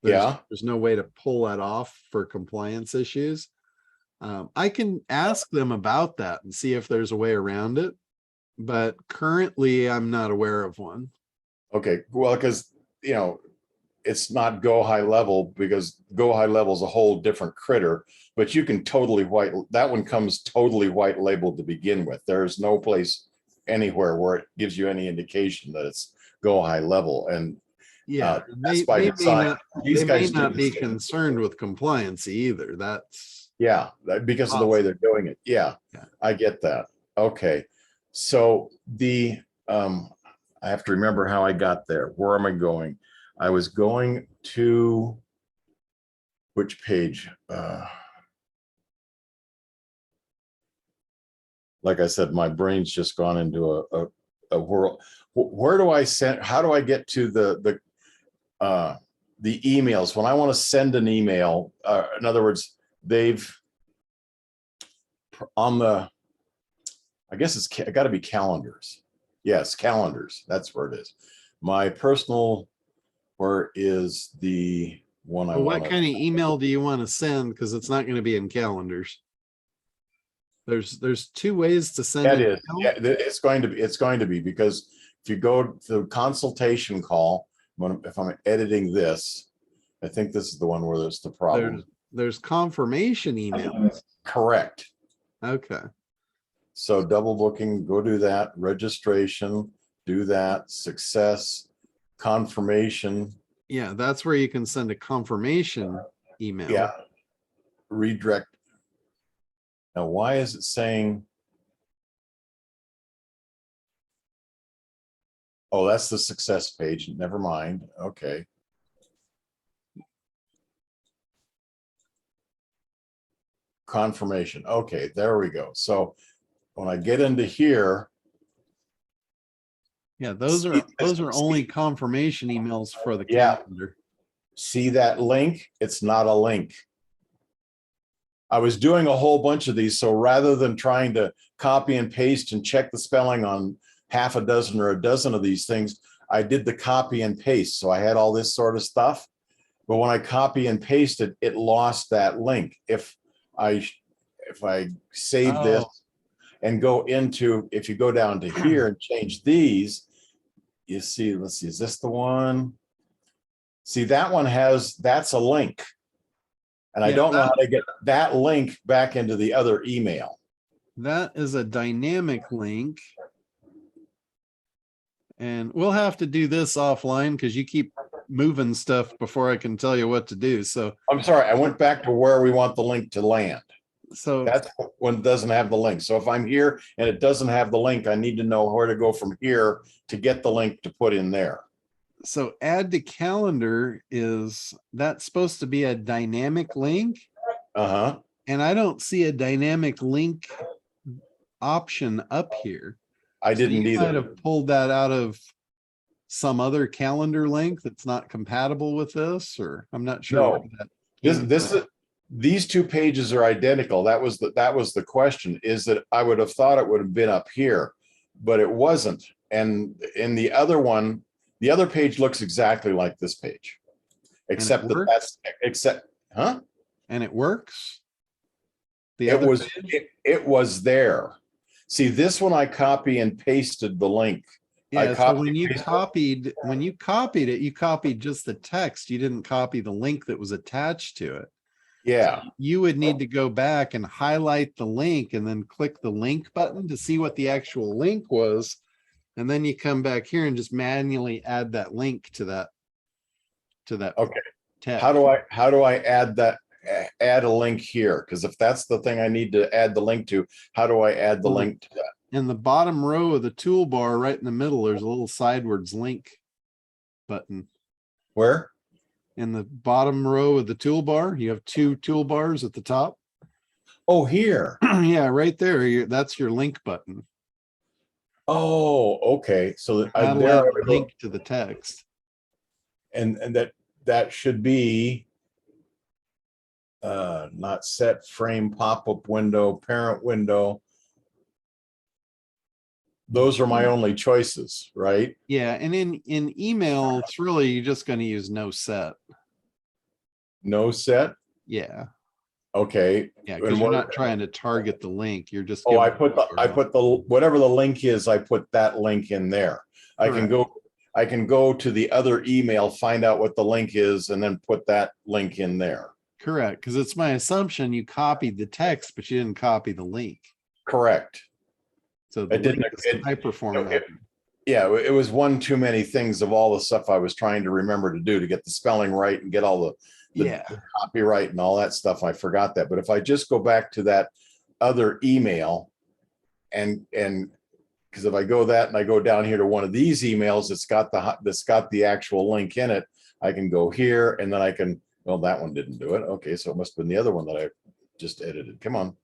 there's no way to pull that off for compliance issues. I can ask them about that and see if there's a way around it, but currently I'm not aware of one. Okay, well, because it's not Go High Level, because Go High Level is a whole different critter, but you can totally that one comes totally white labeled to begin with. There's no place anywhere where it gives you any indication that it's Go High Level. And yeah, that's by design. These guys may not be concerned with compliance either. That's because of the way they're doing it. Yeah, I get that. Okay, so the I have to remember how I got there. Where am I going? I was going to which page? Like I said, my brain's just gone into a whirl. Where do I send? How do I get to the emails when I want to send an email? In other words, they've on the. I guess it's got to be calendars. Yes, calendars. That's where it is. My personal. Where is the one I want? What kind of email do you want to send? Because it's not going to be in calendars. There's two ways to send that it. is. Yeah, it's going to be because if you go to the consultation call, if I'm editing this, I think this is the one where there's the problem. There's confirmation emails. Correct. Okay. So double booking, go do that. Registration, do that. Success, confirmation. Yeah, that's where you can send a confirmation email. Yeah. Redirect. Now, why is it saying? Oh, that's the success page. Never mind. Okay. confirmation. Okay, there we go. So when I get into here, Yeah, those are only confirmation emails for the Yeah. calendar. see that link? It's not a link. I was doing a whole bunch of these, so rather than trying to copy and paste and check the spelling on half a dozen or a dozen of these things, I did the copy and paste. So I had all this sort of stuff. But when I copy and pasted, it lost that link. If I save this Oh. and go into, if you go down to here and change these, you see, let's see, is this the one? See, that one that's a link. And I Yeah, don't know how to get that link back into the other email. That is a dynamic link. And we'll have to do this offline because you keep moving stuff before I can tell you what to do. So, I'm sorry, I went back to where we want the link to land. so That's when it doesn't have the link. So if I'm here and it doesn't have the link, I need to know where to go from here to get the link to put in there. so add to calendar that's supposed to be a dynamic link. Uh-huh. And I don't see a dynamic link option up here. I So didn't you might either. have pulled that out of some other calendar link that's not compatible with this, or I'm not sure. No. where that This is, these two pages are identical. That was the question, is that I would have thought it would have been up here, but it wasn't. And in the other one, the other page looks exactly like this page, except that works? huh? And it works. The It other was, page? it was there. See, this one I copy and pasted the link. Yeah, so copied when and you pasted- copied it, you copied just the text. You didn't copy the link that was attached to it. Yeah, You would need to go back and highlight the link and then click the link button to see what the actual link was. And then you come back here and just manually add that link to that. okay. Text. How do I add that, add a link here? Because if that's the thing I need to add the link to, how do I add the Well, link to that? In the bottom row of the toolbar, right in the middle, there's a little sidewards link button. Where? In the bottom row of the toolbar, you have two toolbars at the top. Oh, here. Yeah, right there. That's your link button. Oh, okay. So That'll there add I the go. link to the text. And that should be not set, frame, pop-up window, parent window. Those are my only choices, right? Yeah, and in email, it's really you're just going to use no set. No set. Yeah, Okay. yeah, And because you're what- not trying to target the link. You're just. Oh, I giving put the whatever the link is, I put that link in there. I can go to the other email, find out what the link is, and then put that link in there. Correct, because it's my assumption you copied the text, but you didn't copy the link. Correct. So the It didn't- link is it- hyperformatted. Yeah, it was one too many things of all the stuff I was trying to remember to do to get the spelling right and get all the Yeah, copyright and all that stuff. I forgot that. But if I just go back to that other email and because if I go that and I go down here to one of these emails, that's got the actual link in it. I can go here and then I can, well, that one didn't do it. Okay, so it must have been the other one that I just edited. Come on.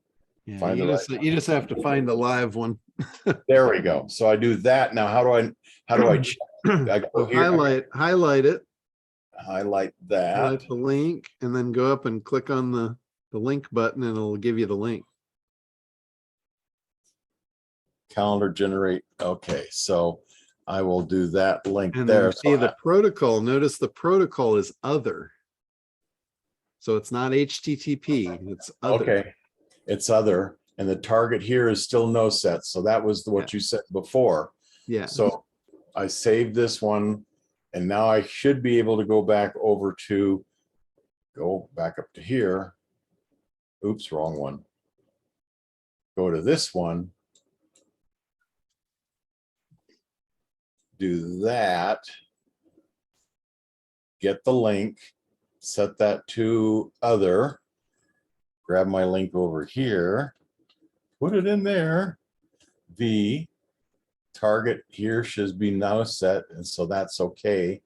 yeah. Find You the just, you just have to find the live one. There we go. So I do that. Now, how do I check? I go So here, highlight it, highlight that. highlight the link, and then go up and click on the link button, and it'll give you the link. Calendar generate. Okay, so I will do that link And there. then see the protocol. Notice the protocol is other. So it's not HTTP. It's other. Okay, it's other, and the target here is still no set. So that was what you said before. Yeah. So I saved this one, and now I should be able to go back over to, go back up to here. Oops, wrong one. Go to this one. Do that. Get the link, set that to other, grab my link over here, put it in there. The target here should be now set, and so that's okay.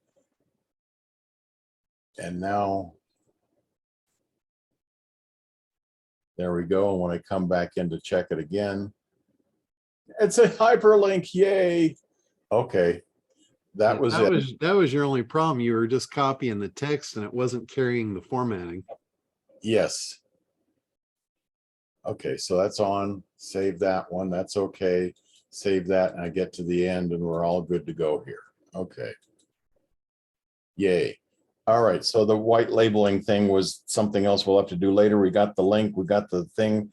And now There we go. And when I come back in to check it again, it's a hyperlink. Yay. Okay. That was it. That was your only problem. You were just copying the text and it wasn't carrying the formatting. Yes. Okay, so that's on. Save that one. That's okay. Save that, and I get to the end, and we're all good to go here. Okay. Yay. All right, so the white labeling thing was something else we'll have to do later. We got the link, we got the thing,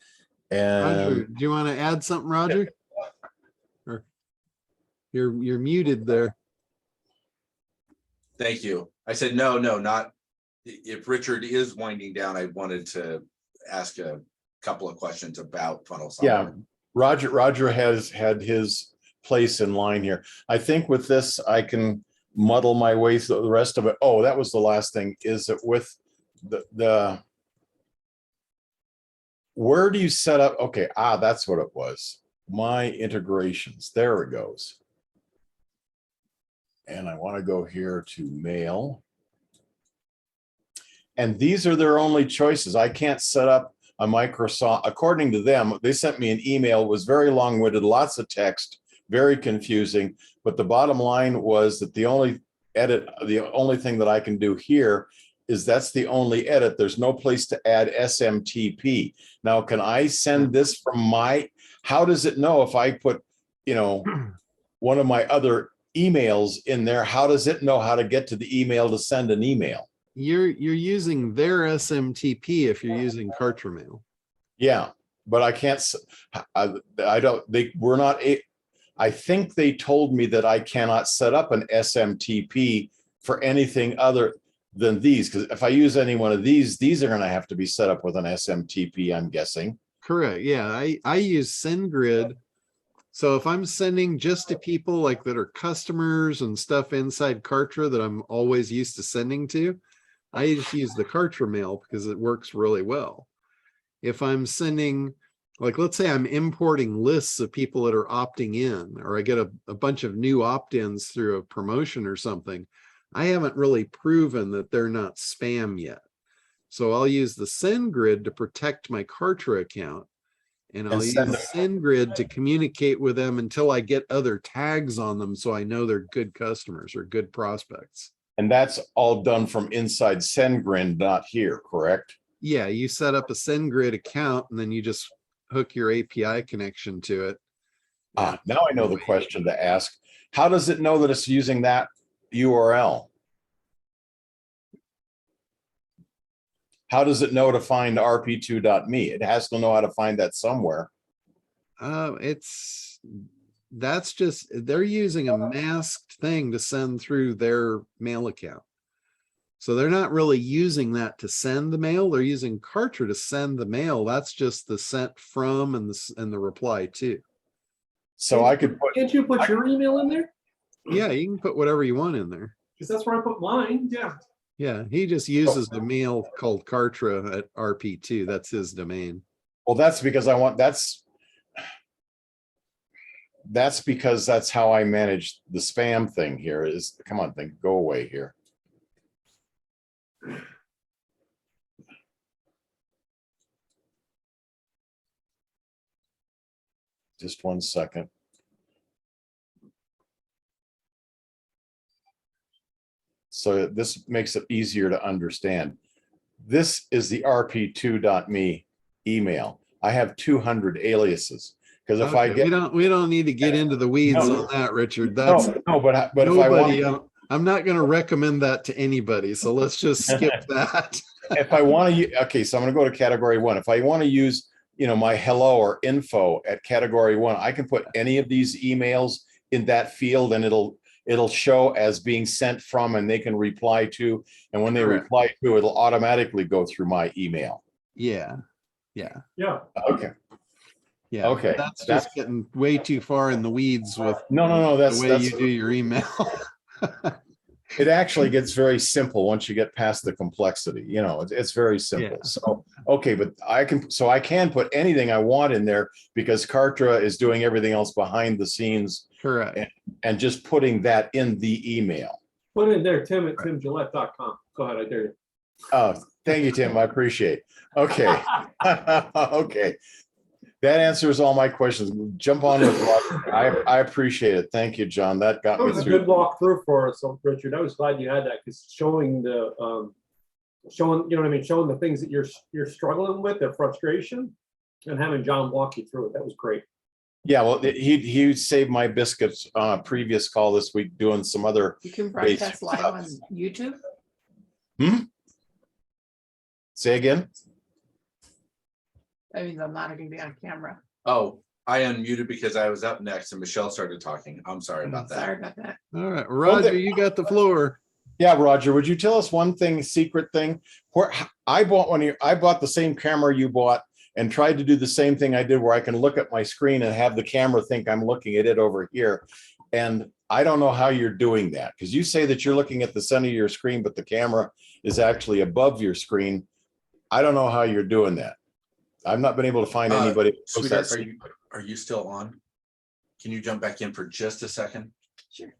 Roger, and do you want to add something, Roger? Or you're muted there. Thank you. I said, no, not, if Richard is winding down, I wanted to ask a couple of questions about funnel yeah, software. Roger has had his place in line here. I think with this, I can muddle my way through the rest of it. Oh, that was the last thing, is that with the where do you set up? Okay, that's what it was. My integrations, there it goes. And I want to go here to mail. And these are their only choices. I can't set up a Microsoft, according to them, they sent me an email, it was very long-winded, lots of text, very confusing. But the bottom line was that the only thing that I can do here is that's the only edit. There's no place to add SMTP. Now, can I send this from how does it know if I put, one of my other emails in there, how does it know how to get to the email to send an email? You're using their SMTP if you're using Kartra mail. Yeah, but I can't, I think they told me that I cannot set up an SMTP for anything other than these, because if I use any one of these are going to have to be set up with an SMTP, I'm guessing. Correct. Yeah, I use SendGrid. So if I'm sending just to people like that are customers and stuff inside Kartra that I'm always used to sending to, I just use the Kartra mail because it works really well. If I'm sending, like, let's say I'm importing lists of people that are opting in, or I get a bunch of new opt-ins through a promotion or something, I haven't really proven that they're not spam yet. So I'll use the SendGrid to protect my Kartra account. And I'll use SendGrid to communicate with them until I get other tags on them so I know they're good customers or good prospects. And that's all done from inside SendGrid, not here, correct? Yeah, you set up a SendGrid account and then you just hook your API connection to it. Now I know the question to ask. How does it know that it's using that URL? How does it know to find rp2.me? It has to know how to find that somewhere. That's just, they're using a masked thing to send through their mail account. So they're not really using that to send the mail. They're using Kartra to send the mail. That's just the sent from and the reply to. So I could put. Can't you put your email in there? Yeah, you can put whatever you want in there. Because that's where I put mine. Yeah. Yeah, he just uses the mail called Kartra at RP2. That's his domain. Well, that's because that's because that's how I manage the spam thing here is, come on, thing, go away here. Just 1 second. So this makes it easier to understand. This is the rp2.me email. I have 200 aliases. Because if I get, we don't need to get into the weeds on that, Richard. That's but nobody, if I want, I'm not going to recommend that to anybody. So let's just skip that. If I want to, okay, so I'm going to go to category 1. If I want to use, my hello or info at category 1, I can put any of these emails in that field and it'll show as being sent from, and they can reply to. And when they reply to, it'll automatically go through my email. Yeah. Okay. Yeah. Okay. That's just getting way too far in the weeds with no. That's the way you do your email. It actually gets very simple once you get past the complexity. It's very simple. Yeah. So, okay, but I can put anything I want in there because Kartra is doing everything else behind the scenes. Correct. And just putting that in the email. Put it in there, Tim at timgillette.com. Go ahead, I dare you. Thank you, Tim. I appreciate. Okay. Okay. That answers all my questions. Jump on with Roger. I appreciate it. Thank you, John. That got That me was a through. good walkthrough for us, so, Richard. I was glad you had that because showing the, showing, you know what I mean, showing the things that you're struggling with, their frustration, and having John walk you through it. That was great. Yeah, well, he saved my biscuits on a previous call this week doing some other. You can basic broadcast live stuff. on YouTube. Say again? That means I'm not gonna be on camera. Oh, I unmuted because I was up next and Michelle started talking. I'm sorry about that. Sorry about that. All right, Roger, you got the floor. Yeah, Roger, would you tell us one thing, secret thing? Where I bought the same camera you bought and tried to do the same thing I did where I can look at my screen and have the camera think I'm looking at it over here. And I don't know how you're doing that because you say that you're looking at the center of your screen, but the camera is actually above your screen. I don't know how you're doing that. I've not been able to find anybody. Sweetheart, are you still on? Can you jump back in for just a second? Sure.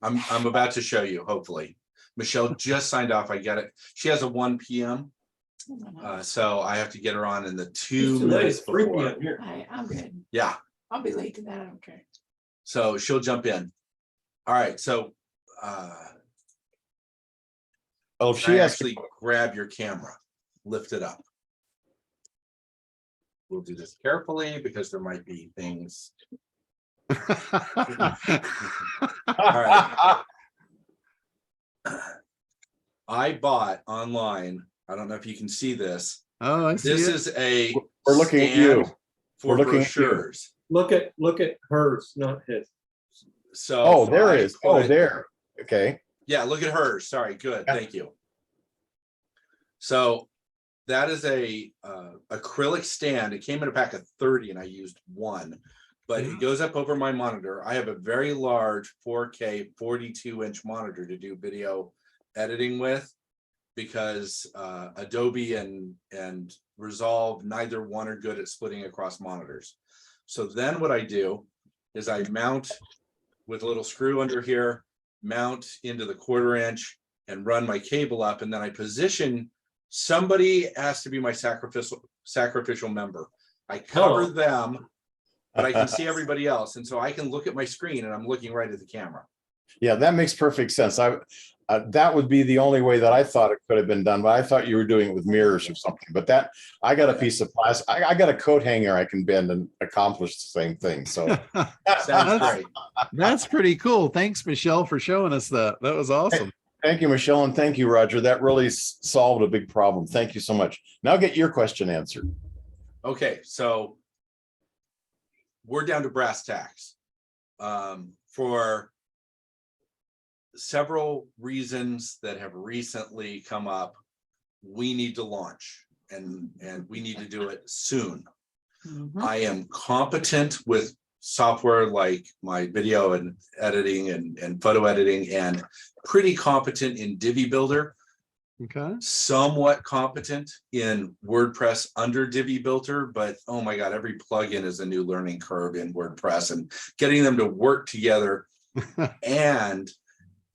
I'm about to show you, hopefully. Michelle just signed off. I get it. She has a 1 p.m. So I have to get her on in the 2 minutes It's 3 before. p.m. here. I'm good. Yeah. I'll be late to that. I don't care. So she'll jump in. All right. So if she has actually grab your camera, lift it up. We'll do this carefully because there might be things. All right. I bought online. I don't know if you can see this. Oh, I see This it. is a We're looking at you. stand for We're looking at you. brochures. Look at hers, not his. So Oh, there I it is. Oh, put- there. Okay. Yeah, look at hers. Sorry, good. Yeah. Thank you. So that is a acrylic stand. It came in a pack of 30 and I used one, but it goes up over my monitor. I have a very large 4K 42-inch monitor to do video editing with because Adobe and Resolve, neither one are good at splitting across monitors. So then what I do is I mount with a little screw under here, mount into the 1/4 inch and run my cable up. And then I position, somebody has to be my sacrificial member. I cover Hello. them, but I can see everybody else. And so I can look at my screen and I'm looking right at the camera. Yeah, that makes perfect sense. That would be the only way that I thought it could have been done, but I thought you were doing it with mirrors or something. But that I got a piece of plastic. I got a coat hanger I can bend and accomplish the same thing. So Sounds great. That's pretty cool. Thanks, Michelle, for showing us that. That was awesome. thank you, Michelle, and thank you, Roger. That really solved a big problem. Thank you so much. Now get your question answered. Okay, so we're down to brass tacks. For several reasons that have recently come up, we need to launch and we need to do it soon. I am competent with software like my video and editing and photo editing and pretty competent in Divi Builder. Okay. Somewhat competent in WordPress under Divi Builder, but oh my God, every plugin is a new learning curve in WordPress and getting them to work together. And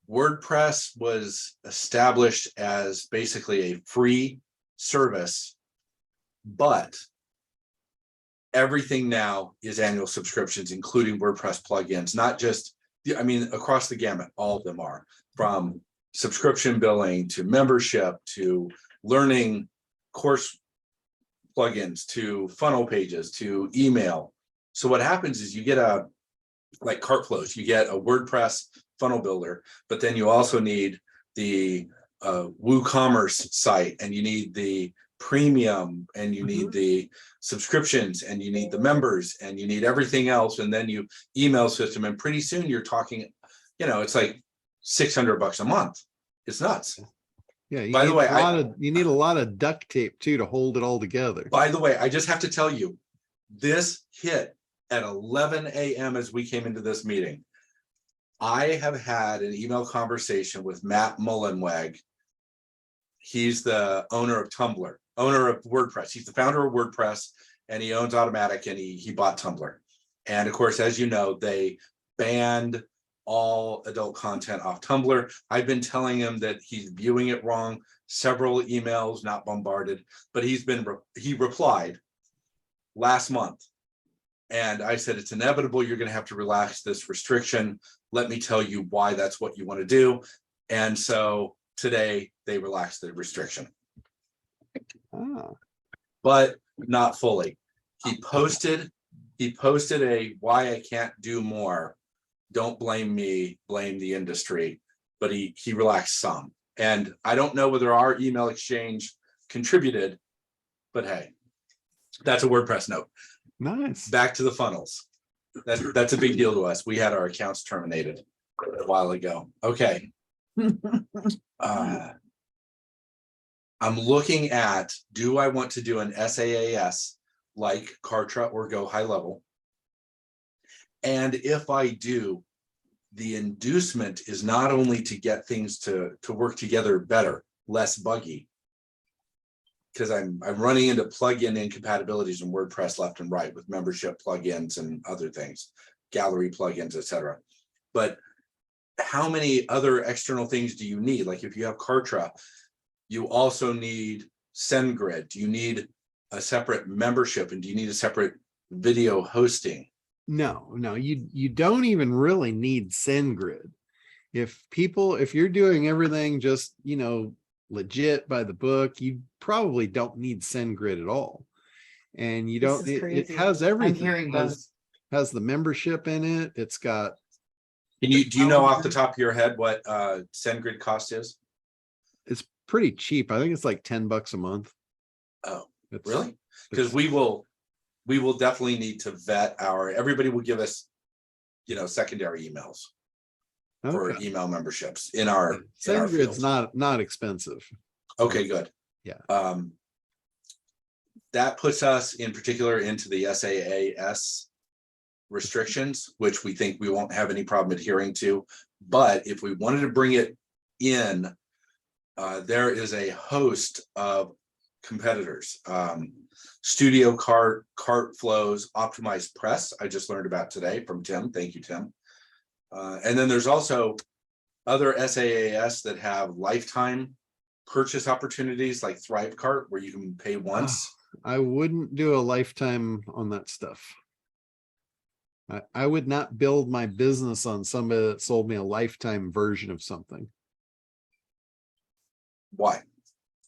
WordPress was established as basically a free service, but everything now is annual subscriptions, including WordPress plugins, not just, I mean, across the gamut, all of them are, from subscription billing to membership to learning course plugins to funnel pages to email. So what happens is you get like cart flows, you get a WordPress funnel builder, but then you also need the WooCommerce site, and you need the premium, and you need the subscriptions, and you need the members, and you need everything else, and then you email system, and pretty soon you're talking, it's like $600 a month. It's nuts. Yeah. By the way, you need a lot of duct tape too to hold it all together. By the way, I just have to tell you, this hit at 11 a.m. as we came into this meeting. I have had an email conversation with Matt Mullenweg. He's the owner of Tumblr, owner of WordPress. He's the founder of WordPress, and he owns Automatic, and he bought Tumblr. And of course, as you know, they banned all adult content off Tumblr. I've been telling him that he's viewing it wrong, several emails, not bombarded, but he replied last month. And I said, it's inevitable. You're going to have to relax this restriction. Let me tell you why that's what you want to do. And so today they relaxed the restriction, but not fully. He posted a why I can't do more. Don't blame me, blame the industry. But he relaxed some. And I don't know whether our email exchange contributed, but hey, that's a WordPress note. Nice. Back to the funnels. That's a big deal to us. We had our accounts terminated a while ago. Okay. I'm looking at, do I want to do an SaaS like Kartra or Go High Level? And if I do, the inducement is not only to get things to work together better, less buggy, because I'm running into plugin incompatibilities in WordPress left and right with membership plugins and other things, gallery plugins, etc. But how many other external things do you need? Like if you have Kartra, you also need SendGrid. Do you need a separate membership, and do you need a separate video hosting? No, you don't even really need SendGrid. If you're doing everything just, legit by the book, you probably don't need SendGrid at all. And you don't, it has everything. I'm hearing those. Has the membership in it. It's got. Do you know off the top of your head what SendGrid cost is? It's pretty cheap. I think it's like $10 a month. Oh, really? Because we will definitely need to vet everybody will give us, secondary emails for email memberships in our SendGrid's not expensive. Okay, good. Yeah. That puts us in particular into the SaaS restrictions, which we think we won't have any problem adhering to. But if we wanted to bring it in, there is a host of competitors. Studio Cart Flows, Optimized Press, I just learned about today from Tim. Thank you, Tim. And then there's also other SaaS that have lifetime purchase opportunities like ThriveCart, where you can pay once. I wouldn't do a lifetime on that stuff. I would not build my business on somebody that sold me a lifetime version of something. Why?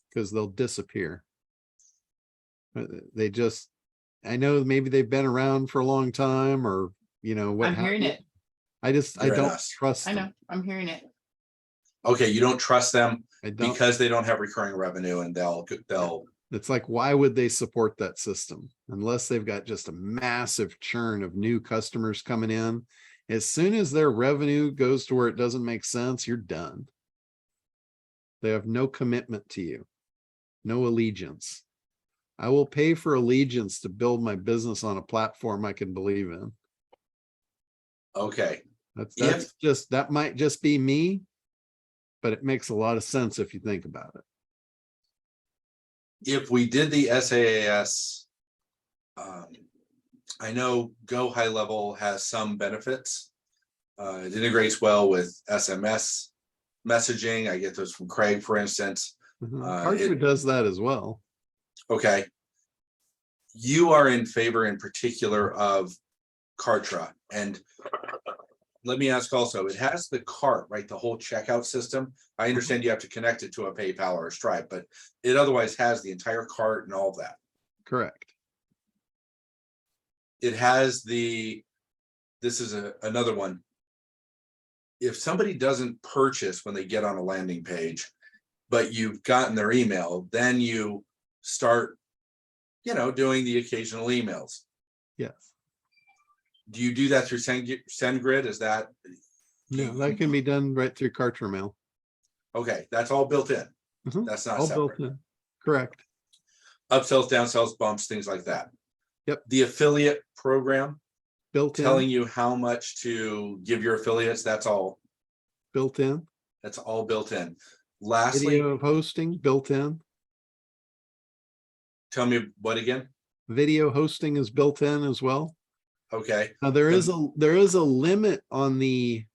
Because they'll disappear. I know maybe they've been around for a long time, or what. I'm hearing it. I don't trust them. I know, I'm hearing it. Okay, you don't trust them don't. Because they don't have recurring revenue, and they'll. It's like, why would they support that system unless they've got just a massive churn of new customers coming in? As soon as their revenue goes to where it doesn't make sense, you're done. They have no commitment to you, no allegiance. I will pay for allegiance to build my business on a platform I can believe in. Okay. That might just be me, but it makes a lot of sense if you think about it. If we did the SaaS, I know Go High Level has some benefits. It integrates well with SMS messaging. I get those from Craig, for instance. Kartra does that as well. Okay. You are in favor in particular of Kartra. And let me ask also, it has the cart, right? The whole checkout system. I understand you have to connect it to a PayPal or a Stripe, but it otherwise has the entire cart and all of that. Correct. It has this is another one. If somebody doesn't purchase when they get on a landing page, but you've gotten their email, then you start, doing the occasional emails. Yes. Do you do that through SendGrid? Is that? No, that can be done right through Kartra Mail. Okay, that's all built in. That's not all separate. built in. Correct. Upsells, downsells, bumps, things like that. Yep. The affiliate program built in. Telling you how much to give your affiliates, that's all built in. That's all built in. Lastly, video hosting built in. Tell me what again? Video hosting is built in as well. Okay. Now there is a limit on the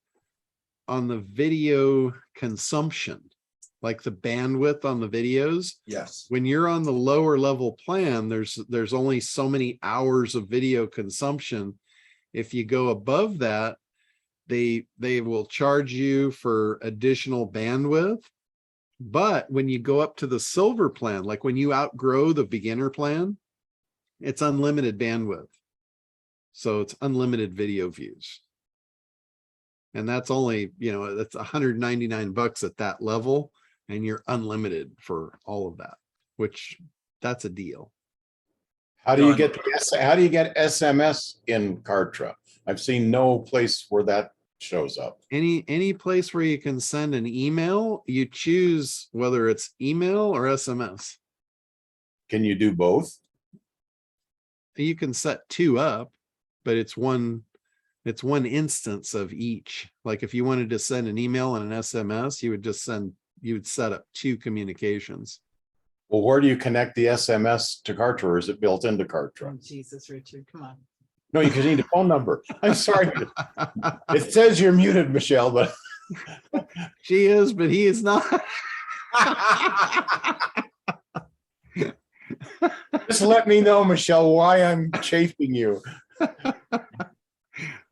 the video consumption, like the bandwidth on the videos. Yes. When you're on the lower level plan, there's only so many hours of video consumption. If you go above that, they will charge you for additional bandwidth. But when you go up to the silver plan, like when you outgrow the beginner plan, it's unlimited bandwidth. So it's unlimited video views. And that's only, that's $199 at that level, and you're unlimited for all of that, which that's a deal. How do you get SMS in Kartra? I've seen no place where that shows up. Any place where you can send an email, you choose whether it's email or SMS. Can you do both? You can set two up, but it's one instance of each. Like if you wanted to send an email and an SMS, you would set up two communications. Well, where do you connect the SMS to Kartra, or is it built into Kartra? Oh, Jesus, Richard, come on. No, you just need a phone number. I'm sorry. It says you're muted, Michelle, but she is, but he is not. Just let me know, Michelle, why I'm chafing you.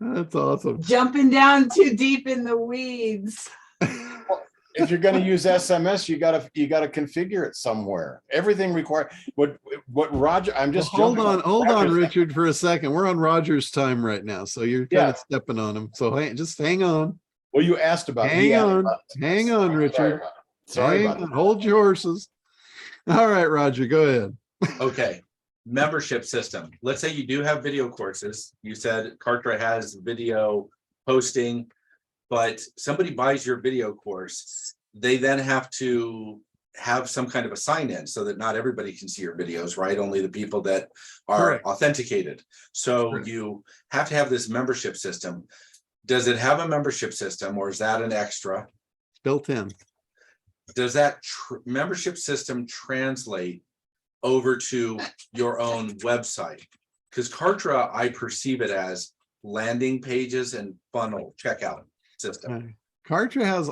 That's awesome. Jumping down too deep in the weeds. If you're going to use SMS, you gotta configure it somewhere. Everything required. What Roger? I'm just hold on, Richard, for a second. We're on Roger's time right now, so you're kind of stepping on him. So just hang on. Well, you asked about. Hang on, Richard. Sorry. Hold your horses. All right, Roger, go ahead. Okay. Membership system. Let's say you do have video courses. You said Kartra has video hosting, but somebody buys your video course. They then have to have some kind of a sign-in so that not everybody can see your videos, right? Only the people that are Correct. Authenticated. So you have to have this membership system. Does it have a membership system, or is that an extra? Built in. Does that membership system translate over to your own website? Because Kartra, I perceive it as landing pages and funnel checkout system. Kartra has,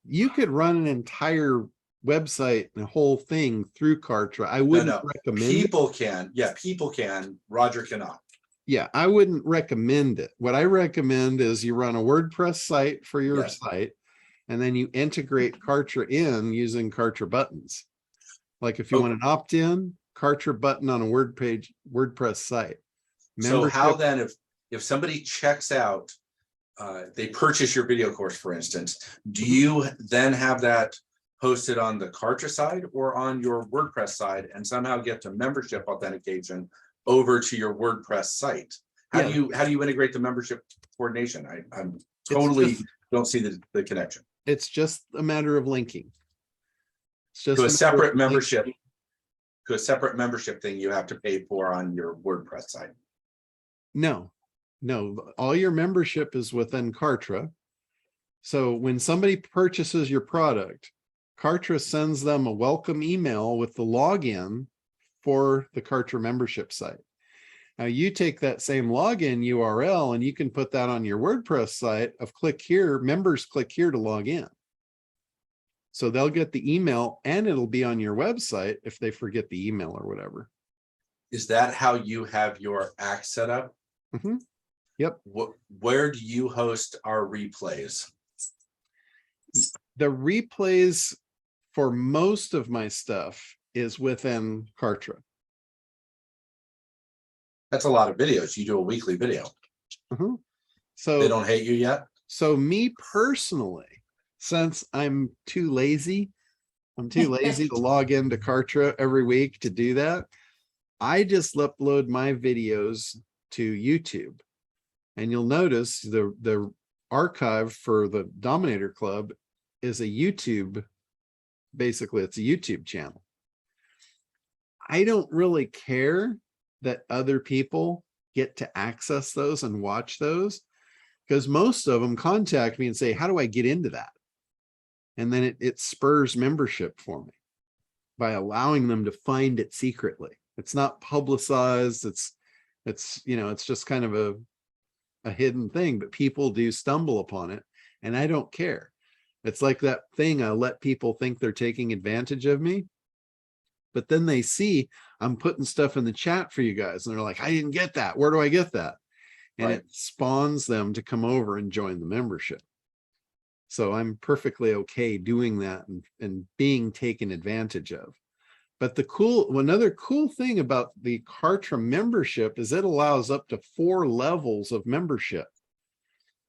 you could run an entire website and a whole thing through Kartra. I wouldn't recommend people can. Yeah, people can. Roger cannot. Yeah, I wouldn't recommend it. What I recommend is you run a WordPress site for your site, and then you integrate Kartra in using Kartra buttons. Like if you want an opt-in, Kartra button on a WordPress site. So how then, if somebody checks out, they purchase your video course, for instance, do you then have that hosted on the Kartra side or on your WordPress side and somehow get to membership authentication over to your WordPress site? How do you integrate the membership coordination? I'm totally don't see the connection. It's just a matter of linking. It's just to a separate membership, to a separate membership thing you have to pay for on your WordPress site. No, all your membership is within Kartra. So when somebody purchases your product, Kartra sends them a welcome email with the login for the Kartra membership site. Now you take that same login URL and you can put that on your WordPress site of click here, members click here to log in. So they'll get the email and it'll be on your website if they forget the email or whatever. Is that how you have your act set up? Mm-hmm. Yep. Where do you host our replays? The replays for most of my stuff is within Kartra. That's a lot of videos. You do a weekly video. Mm-hmm. So they don't hate you yet? So me personally, since I'm too lazy to log into Kartra every week to do that, I just upload my videos to YouTube. And you'll notice the archive for the Dominator Club is a YouTube, basically it's a YouTube channel. I don't really care that other people get to access those and watch those, because most of them contact me and say, how do I get into that? And then it spurs membership for me by allowing them to find it secretly. It's not publicized. It's just kind of a hidden thing, but people do stumble upon it. and I don't care. It's like that thing, I let people think they're taking advantage of me, but then they see I'm putting stuff in the chat for you guys and they're like, I didn't get that. Where do I get that? And Right. it spawns them to come over and join the membership. So I'm perfectly okay doing that and being taken advantage of. But another cool thing about the Kartra membership is it allows up to 4 levels of membership.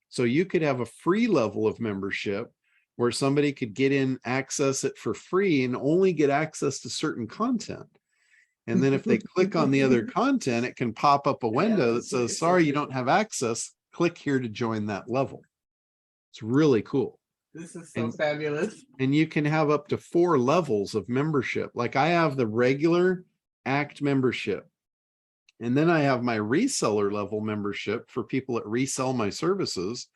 So you could have a free level of membership where somebody could get in, access it for free, and only get access to certain content. And then if they click on the other content, it can pop up a window that says, sorry, you don't have access. Click here to join that level. It's really cool. This is so fabulous. And you can have up to 4 levels of membership. Like I have the regular ACT membership. And then I have my reseller level membership for people that resell my services.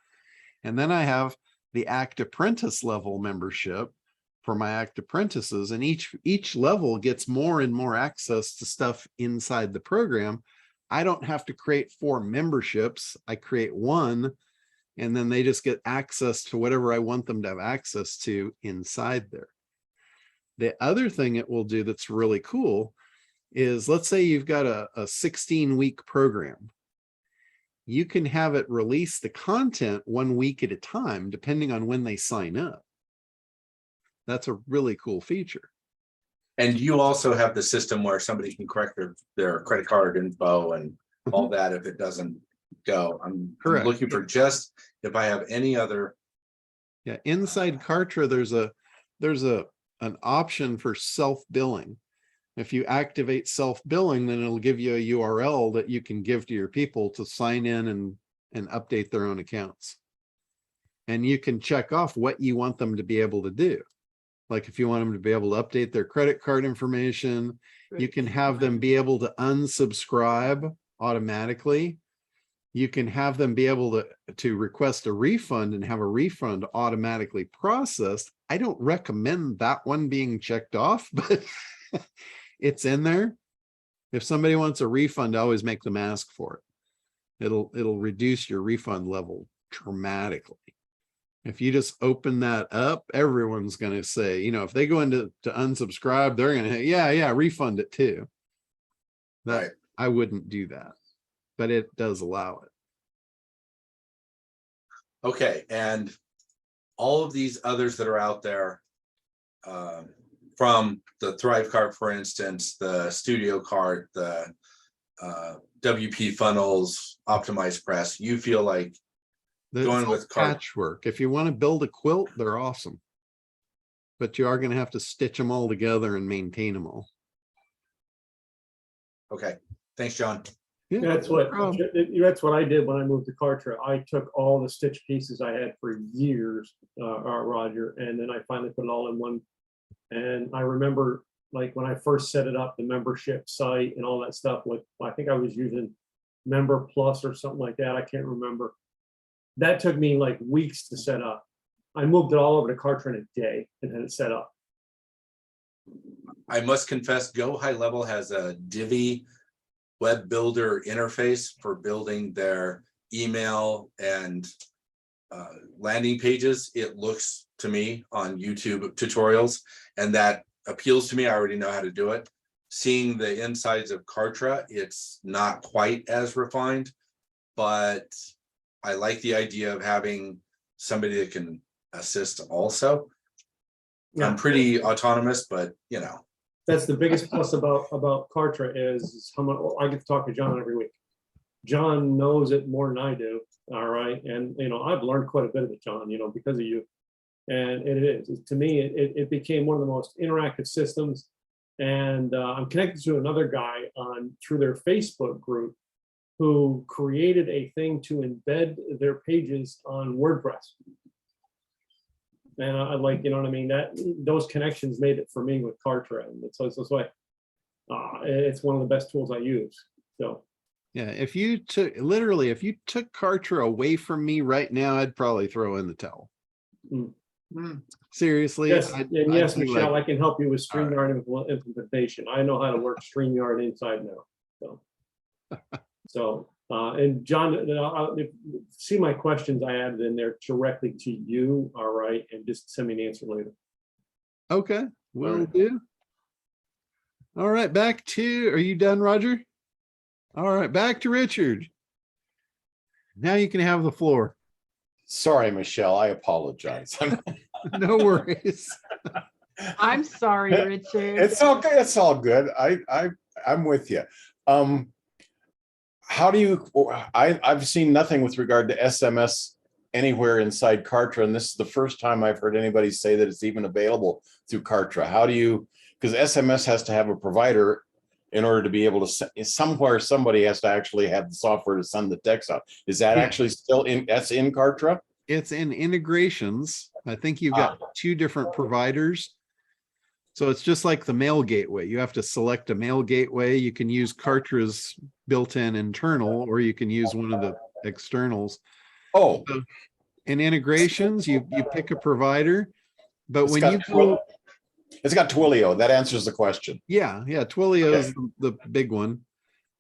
And then I have the ACT apprentice level membership for my ACT apprentices. And each level gets more and more access to stuff inside the program. I don't have to create 4 memberships. I create one, and then they just get access to whatever I want them to have access to inside there. The other thing it will do that's really cool is, let's say you've got a 16-week program. You can have it release the content 1 week at a time, depending on when they sign up. That's a really cool feature. And you also have the system where somebody can correct their credit card info and all that if it doesn't go. I'm looking for just if I have any other. Yeah, inside Kartra, there's an option for self-billing. If you activate self-billing, then it'll give you a URL that you can give to your people to sign in and update their own accounts. And you can check off what you want them to be able to do. Like if you want them to be able to update their credit card information, you can have them be able to unsubscribe automatically. You can have them be able to request a refund and have a refund automatically processed. I don't recommend that one being checked off, but it's in there. If somebody wants a refund, always make them ask for it. It'll reduce your refund level dramatically. If you just open that up, everyone's going to say, if they go into unsubscribe, they're going to say, yeah, refund it too. Right. I wouldn't do that, but it does allow it. Okay, and all of these others that are out there, from the Thrive card, for instance, the Studio card, the WP funnels, Optimized Press, you feel like going with patchwork. If you want to build a quilt, they're awesome, but you are going to have to stitch them all together and maintain them all. Okay, thanks, John. Yeah, That's what I did when I moved to Kartra. I took all the stitch pieces I had for years, Roger, and then I finally put it all in one. And I remember, like, when I first set it up, the membership site and all that stuff, I think I was using Member Plus or something like that. I can't remember. That took me like weeks to set up. I moved it all over to Kartra in a day and had it set up. I must confess, Go High Level has a Divi web builder interface for building their email and landing pages. It looks to me on YouTube tutorials, and that appeals to me. I already know how to do it. Seeing the insides of Kartra, it's not quite as refined, but I like the idea of having somebody that can assist also. Yeah. I'm pretty autonomous, but That's the biggest plus about Kartra is how much I get to talk to John every week. John knows it more than I do. All right. And, I've learned quite a bit of it, John, because of you. And it is, to me, it became one of the most interactive systems. And I'm connected to another guy through their Facebook group who created a thing to embed their pages on WordPress. And I like, what I mean? That those connections made it for me with Kartra. And that's why it's one of the best tools I use. So yeah, if you took Kartra away from me right now, I'd probably throw in the towel. Seriously. Yes, yes, be Michelle, like, I can help you with StreamYard implementation. I know how to work StreamYard inside now. So And John, see my questions I added in there directly to you, all right, and just send me an answer later. Okay, will do. All right, back to, are you done, Roger? All right, back to Richard. Now you can have the floor. Sorry, Michelle, I apologize. No worries. I'm sorry, Richard. It's okay. It's all good. I'm with you. How do you, I've seen nothing with regard to SMS anywhere inside Kartra, and this is the first time I've heard anybody say that it's even available through Kartra. How do you, because SMS has to have a provider in order to be able to, somewhere somebody has to actually have the software to send the text out. Is that actually still in, that's in Kartra? It's in integrations. I think you've got two different providers. So it's just like the mail gateway. You have to select a mail gateway. You can use Kartra's built-in internal, or you can use one of the externals. Oh, so in integrations, you pick a provider, but it's when got you go, it's got Twilio. That answers the question. yeah, Twilio is the big one.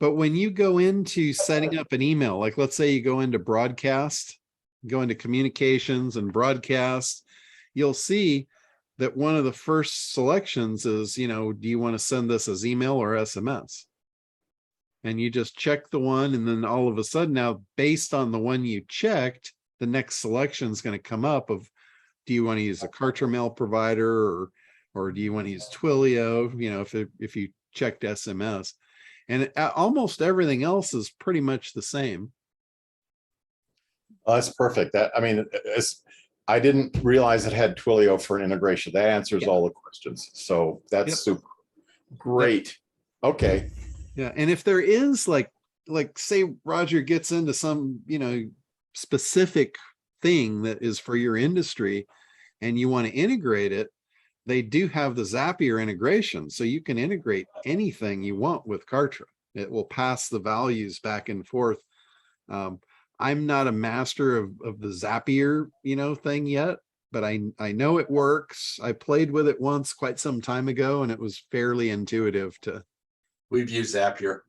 But when you go into setting up an email, like let's say you go into broadcast, go into communications and broadcast, you'll see that one of the first selections is, do you want to send this as email or SMS? And you just check the one, and then all of a sudden now, based on the one you checked, the next selection is going to come up of, do you want to use a Kartra mail provider, or do you want to use Twilio? If you checked SMS, and almost everything else is pretty much the same. Oh, that's perfect. I didn't realize it had Twilio for an integration. That answers all the questions. So that's super great. Okay. Yeah. And if there is like say Roger gets into some, specific thing that is for your industry and you want to integrate it, they do have the Zapier integration. So you can integrate anything you want with Kartra. It will pass the values back and forth. I'm not a master of the Zapier, thing yet, but I know it works. I played with it once quite some time ago, and it was fairly intuitive to. We've used Zapier.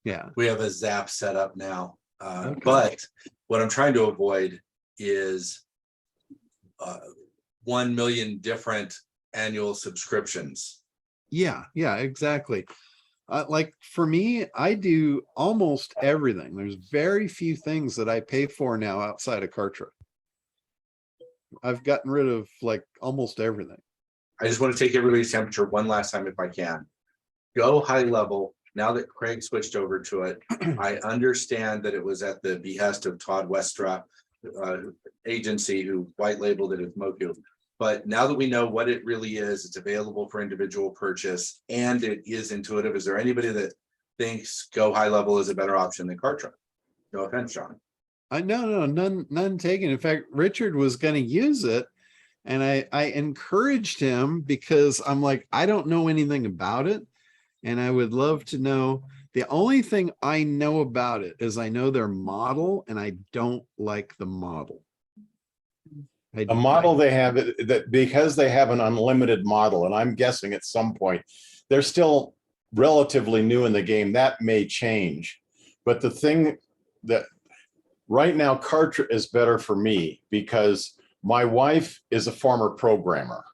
Yeah. We have a Zap set up now. But what I'm trying to avoid is 1 million different annual subscriptions. Yeah, exactly. Like for me, I do almost everything. There's very few things that I pay for now outside of Kartra. I've gotten rid of like almost everything. I just want to take everybody's temperature one last time if I can. Go high level. Now that Craig switched over to it, I understand that it was at the behest of Todd Westra agency who white labeled it as Moku. But now that we know what it really is, it's available for individual purchase and it is intuitive. Is there anybody that thinks Go High Level is a better option than Kartra? No offense, John. No, none taken. In fact, Richard was going to use it, and I encouraged him because I'm like, I don't know anything about it, and I would love to know. The only thing I know about it is I know their model, and I don't like the model. The model they have, that because they have an unlimited model, and I'm guessing at some point they're still relatively new in the game, that may change. But the thing that right now Kartra is better for me because my wife is a former programmer,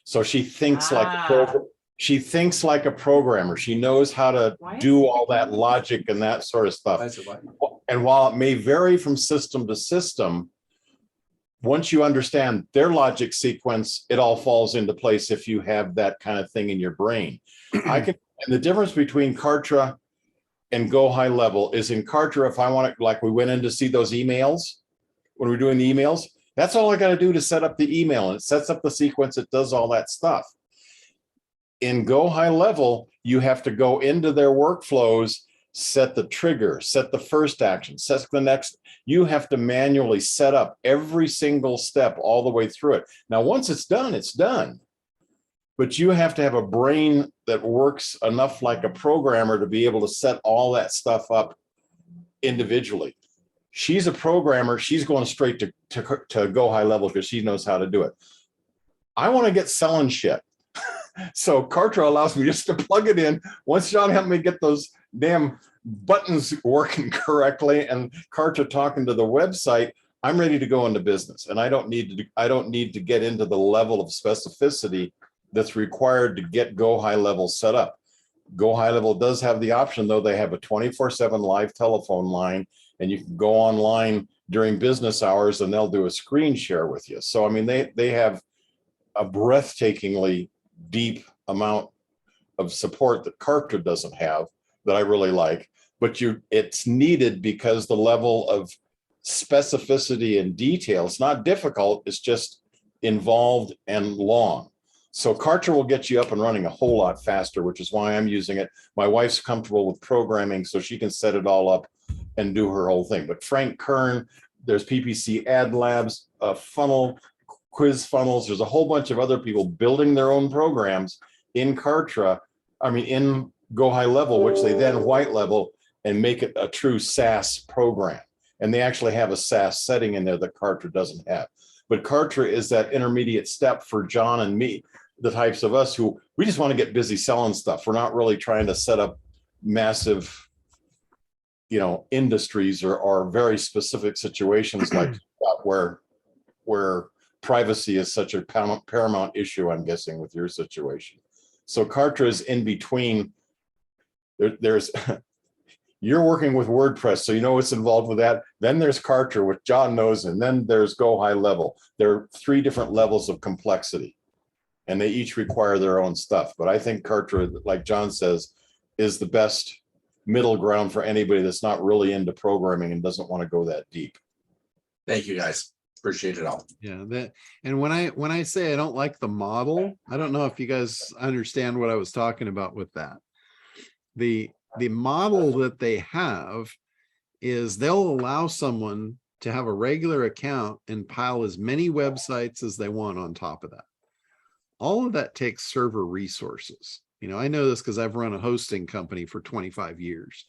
so she thinks like a programmer. She knows how to do all that logic and that sort of stuff. And while it may vary from system to system, once you understand their logic sequence, it all falls into place if you have that kind of thing in your brain. And the difference between Kartra and Go High Level is in Kartra, if I want to, like we went in to see those emails, when we're doing the emails, that's all I got to do to set up the email, and it sets up the sequence, it does all that stuff. In Go High Level, you have to go into their workflows, set the trigger, set the first action, set the next. You have to manually set up every single step all the way through it. Now, once it's done, it's done. But you have to have a brain that works enough like a programmer to be able to set all that stuff up individually. She's a programmer. She's going straight to Go High Level because she knows how to do it. I want to get selling shit. So Kartra allows me just to plug it in. Once John helped me get those damn buttons working correctly and Kartra talking to the website, I'm ready to go into business. And I don't need to get into the level of specificity that's required to get Go High Level set up. Go High Level does have the option, though. They have a 24/7 live telephone line, and you can go online during business hours and they'll do a screen share with you. So, I mean, they have a breathtakingly deep amount of support that Kartra doesn't have that I really like, but it's needed because the level of specificity and detail, it's not difficult, it's just involved and long. So Kartra will get you up and running a whole lot faster, which is why I'm using it. My wife's comfortable with programming, so she can set it all up and do her whole thing. But Frank Kern, there's PPC Ad Labs, Funnel, Quiz Funnels. There's a whole bunch of other people building their own programs in Kartra, in Go High Level, which they then white level and make it a true SaaS program. And they actually have a SaaS setting in there that Kartra doesn't have. But Kartra is that intermediate step for John and me, the types of us who we just want to get busy selling stuff. We're not really trying to set up massive, industries or very specific situations like where privacy is such a paramount issue, I'm guessing, with your situation. So Kartra is in between. There's you're working with WordPress, so you know what's involved with that. Then there's Kartra, which John knows, and then there's Go High Level. There are 3 different levels of complexity, and they each require their own stuff. But I think Kartra, like John says, is the best middle ground for anybody that's not really into programming and doesn't want to go that deep. Thank you, guys. Appreciate it all. Yeah, and when I say I don't like the model, I don't know if you guys understand what I was talking about with that. The model that they have is they'll allow someone to have a regular account and pile as many websites as they want on top of that. All of that takes server resources. I know this because I've run a hosting company for 25 years.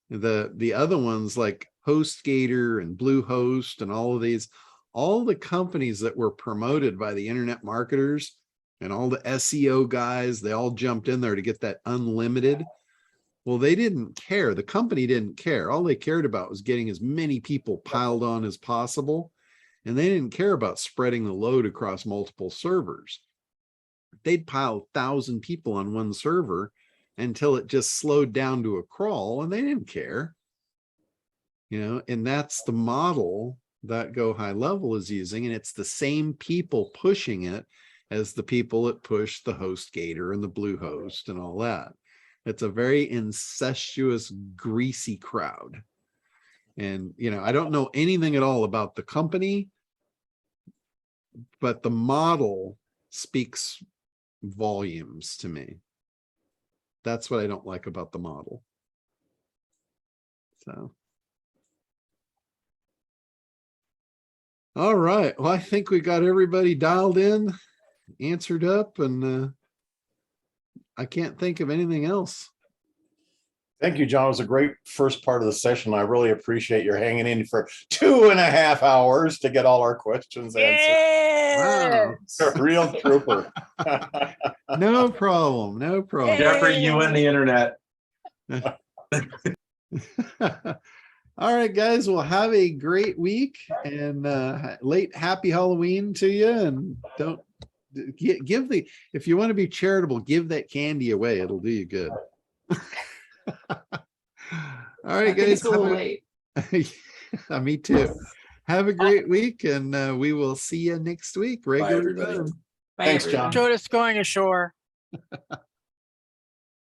The other ones like HostGator and Bluehost and all of these, all the companies that were promoted by the internet marketers and all the SEO guys, they all jumped in there to get that unlimited. Well, they didn't care. The company didn't care. All they cared about was getting as many people piled on as possible. And they didn't care about spreading the load across multiple servers. They'd pile 1,000 people on one server until it just slowed down to a crawl, and they didn't care. And that's the model that Go High Level is using, and it's the same people pushing it as the people that push the HostGator and the Bluehost and all that. It's a very incestuous, greasy crowd. And, I don't know anything at all about the company, but the model speaks volumes to me. That's what I don't like about the model. So. All right. Well, I think we got everybody dialed in, answered up, and I can't think of anything else. Thank you, John. It was a great first part of the session. I really appreciate your hanging in for 2.5 hours to get all our questions answered. Wow. A real trooper. No problem. No problem. Jeffrey, you and the internet. All right, guys. Well, have a great week and late happy Halloween to you. And don't give if you want to be charitable, give that candy away. It'll do you good. All right, guys. It's a little late. Me too. Have a great week, and we will see you next week. Regular time. Thanks, John. Enjoy us going ashore.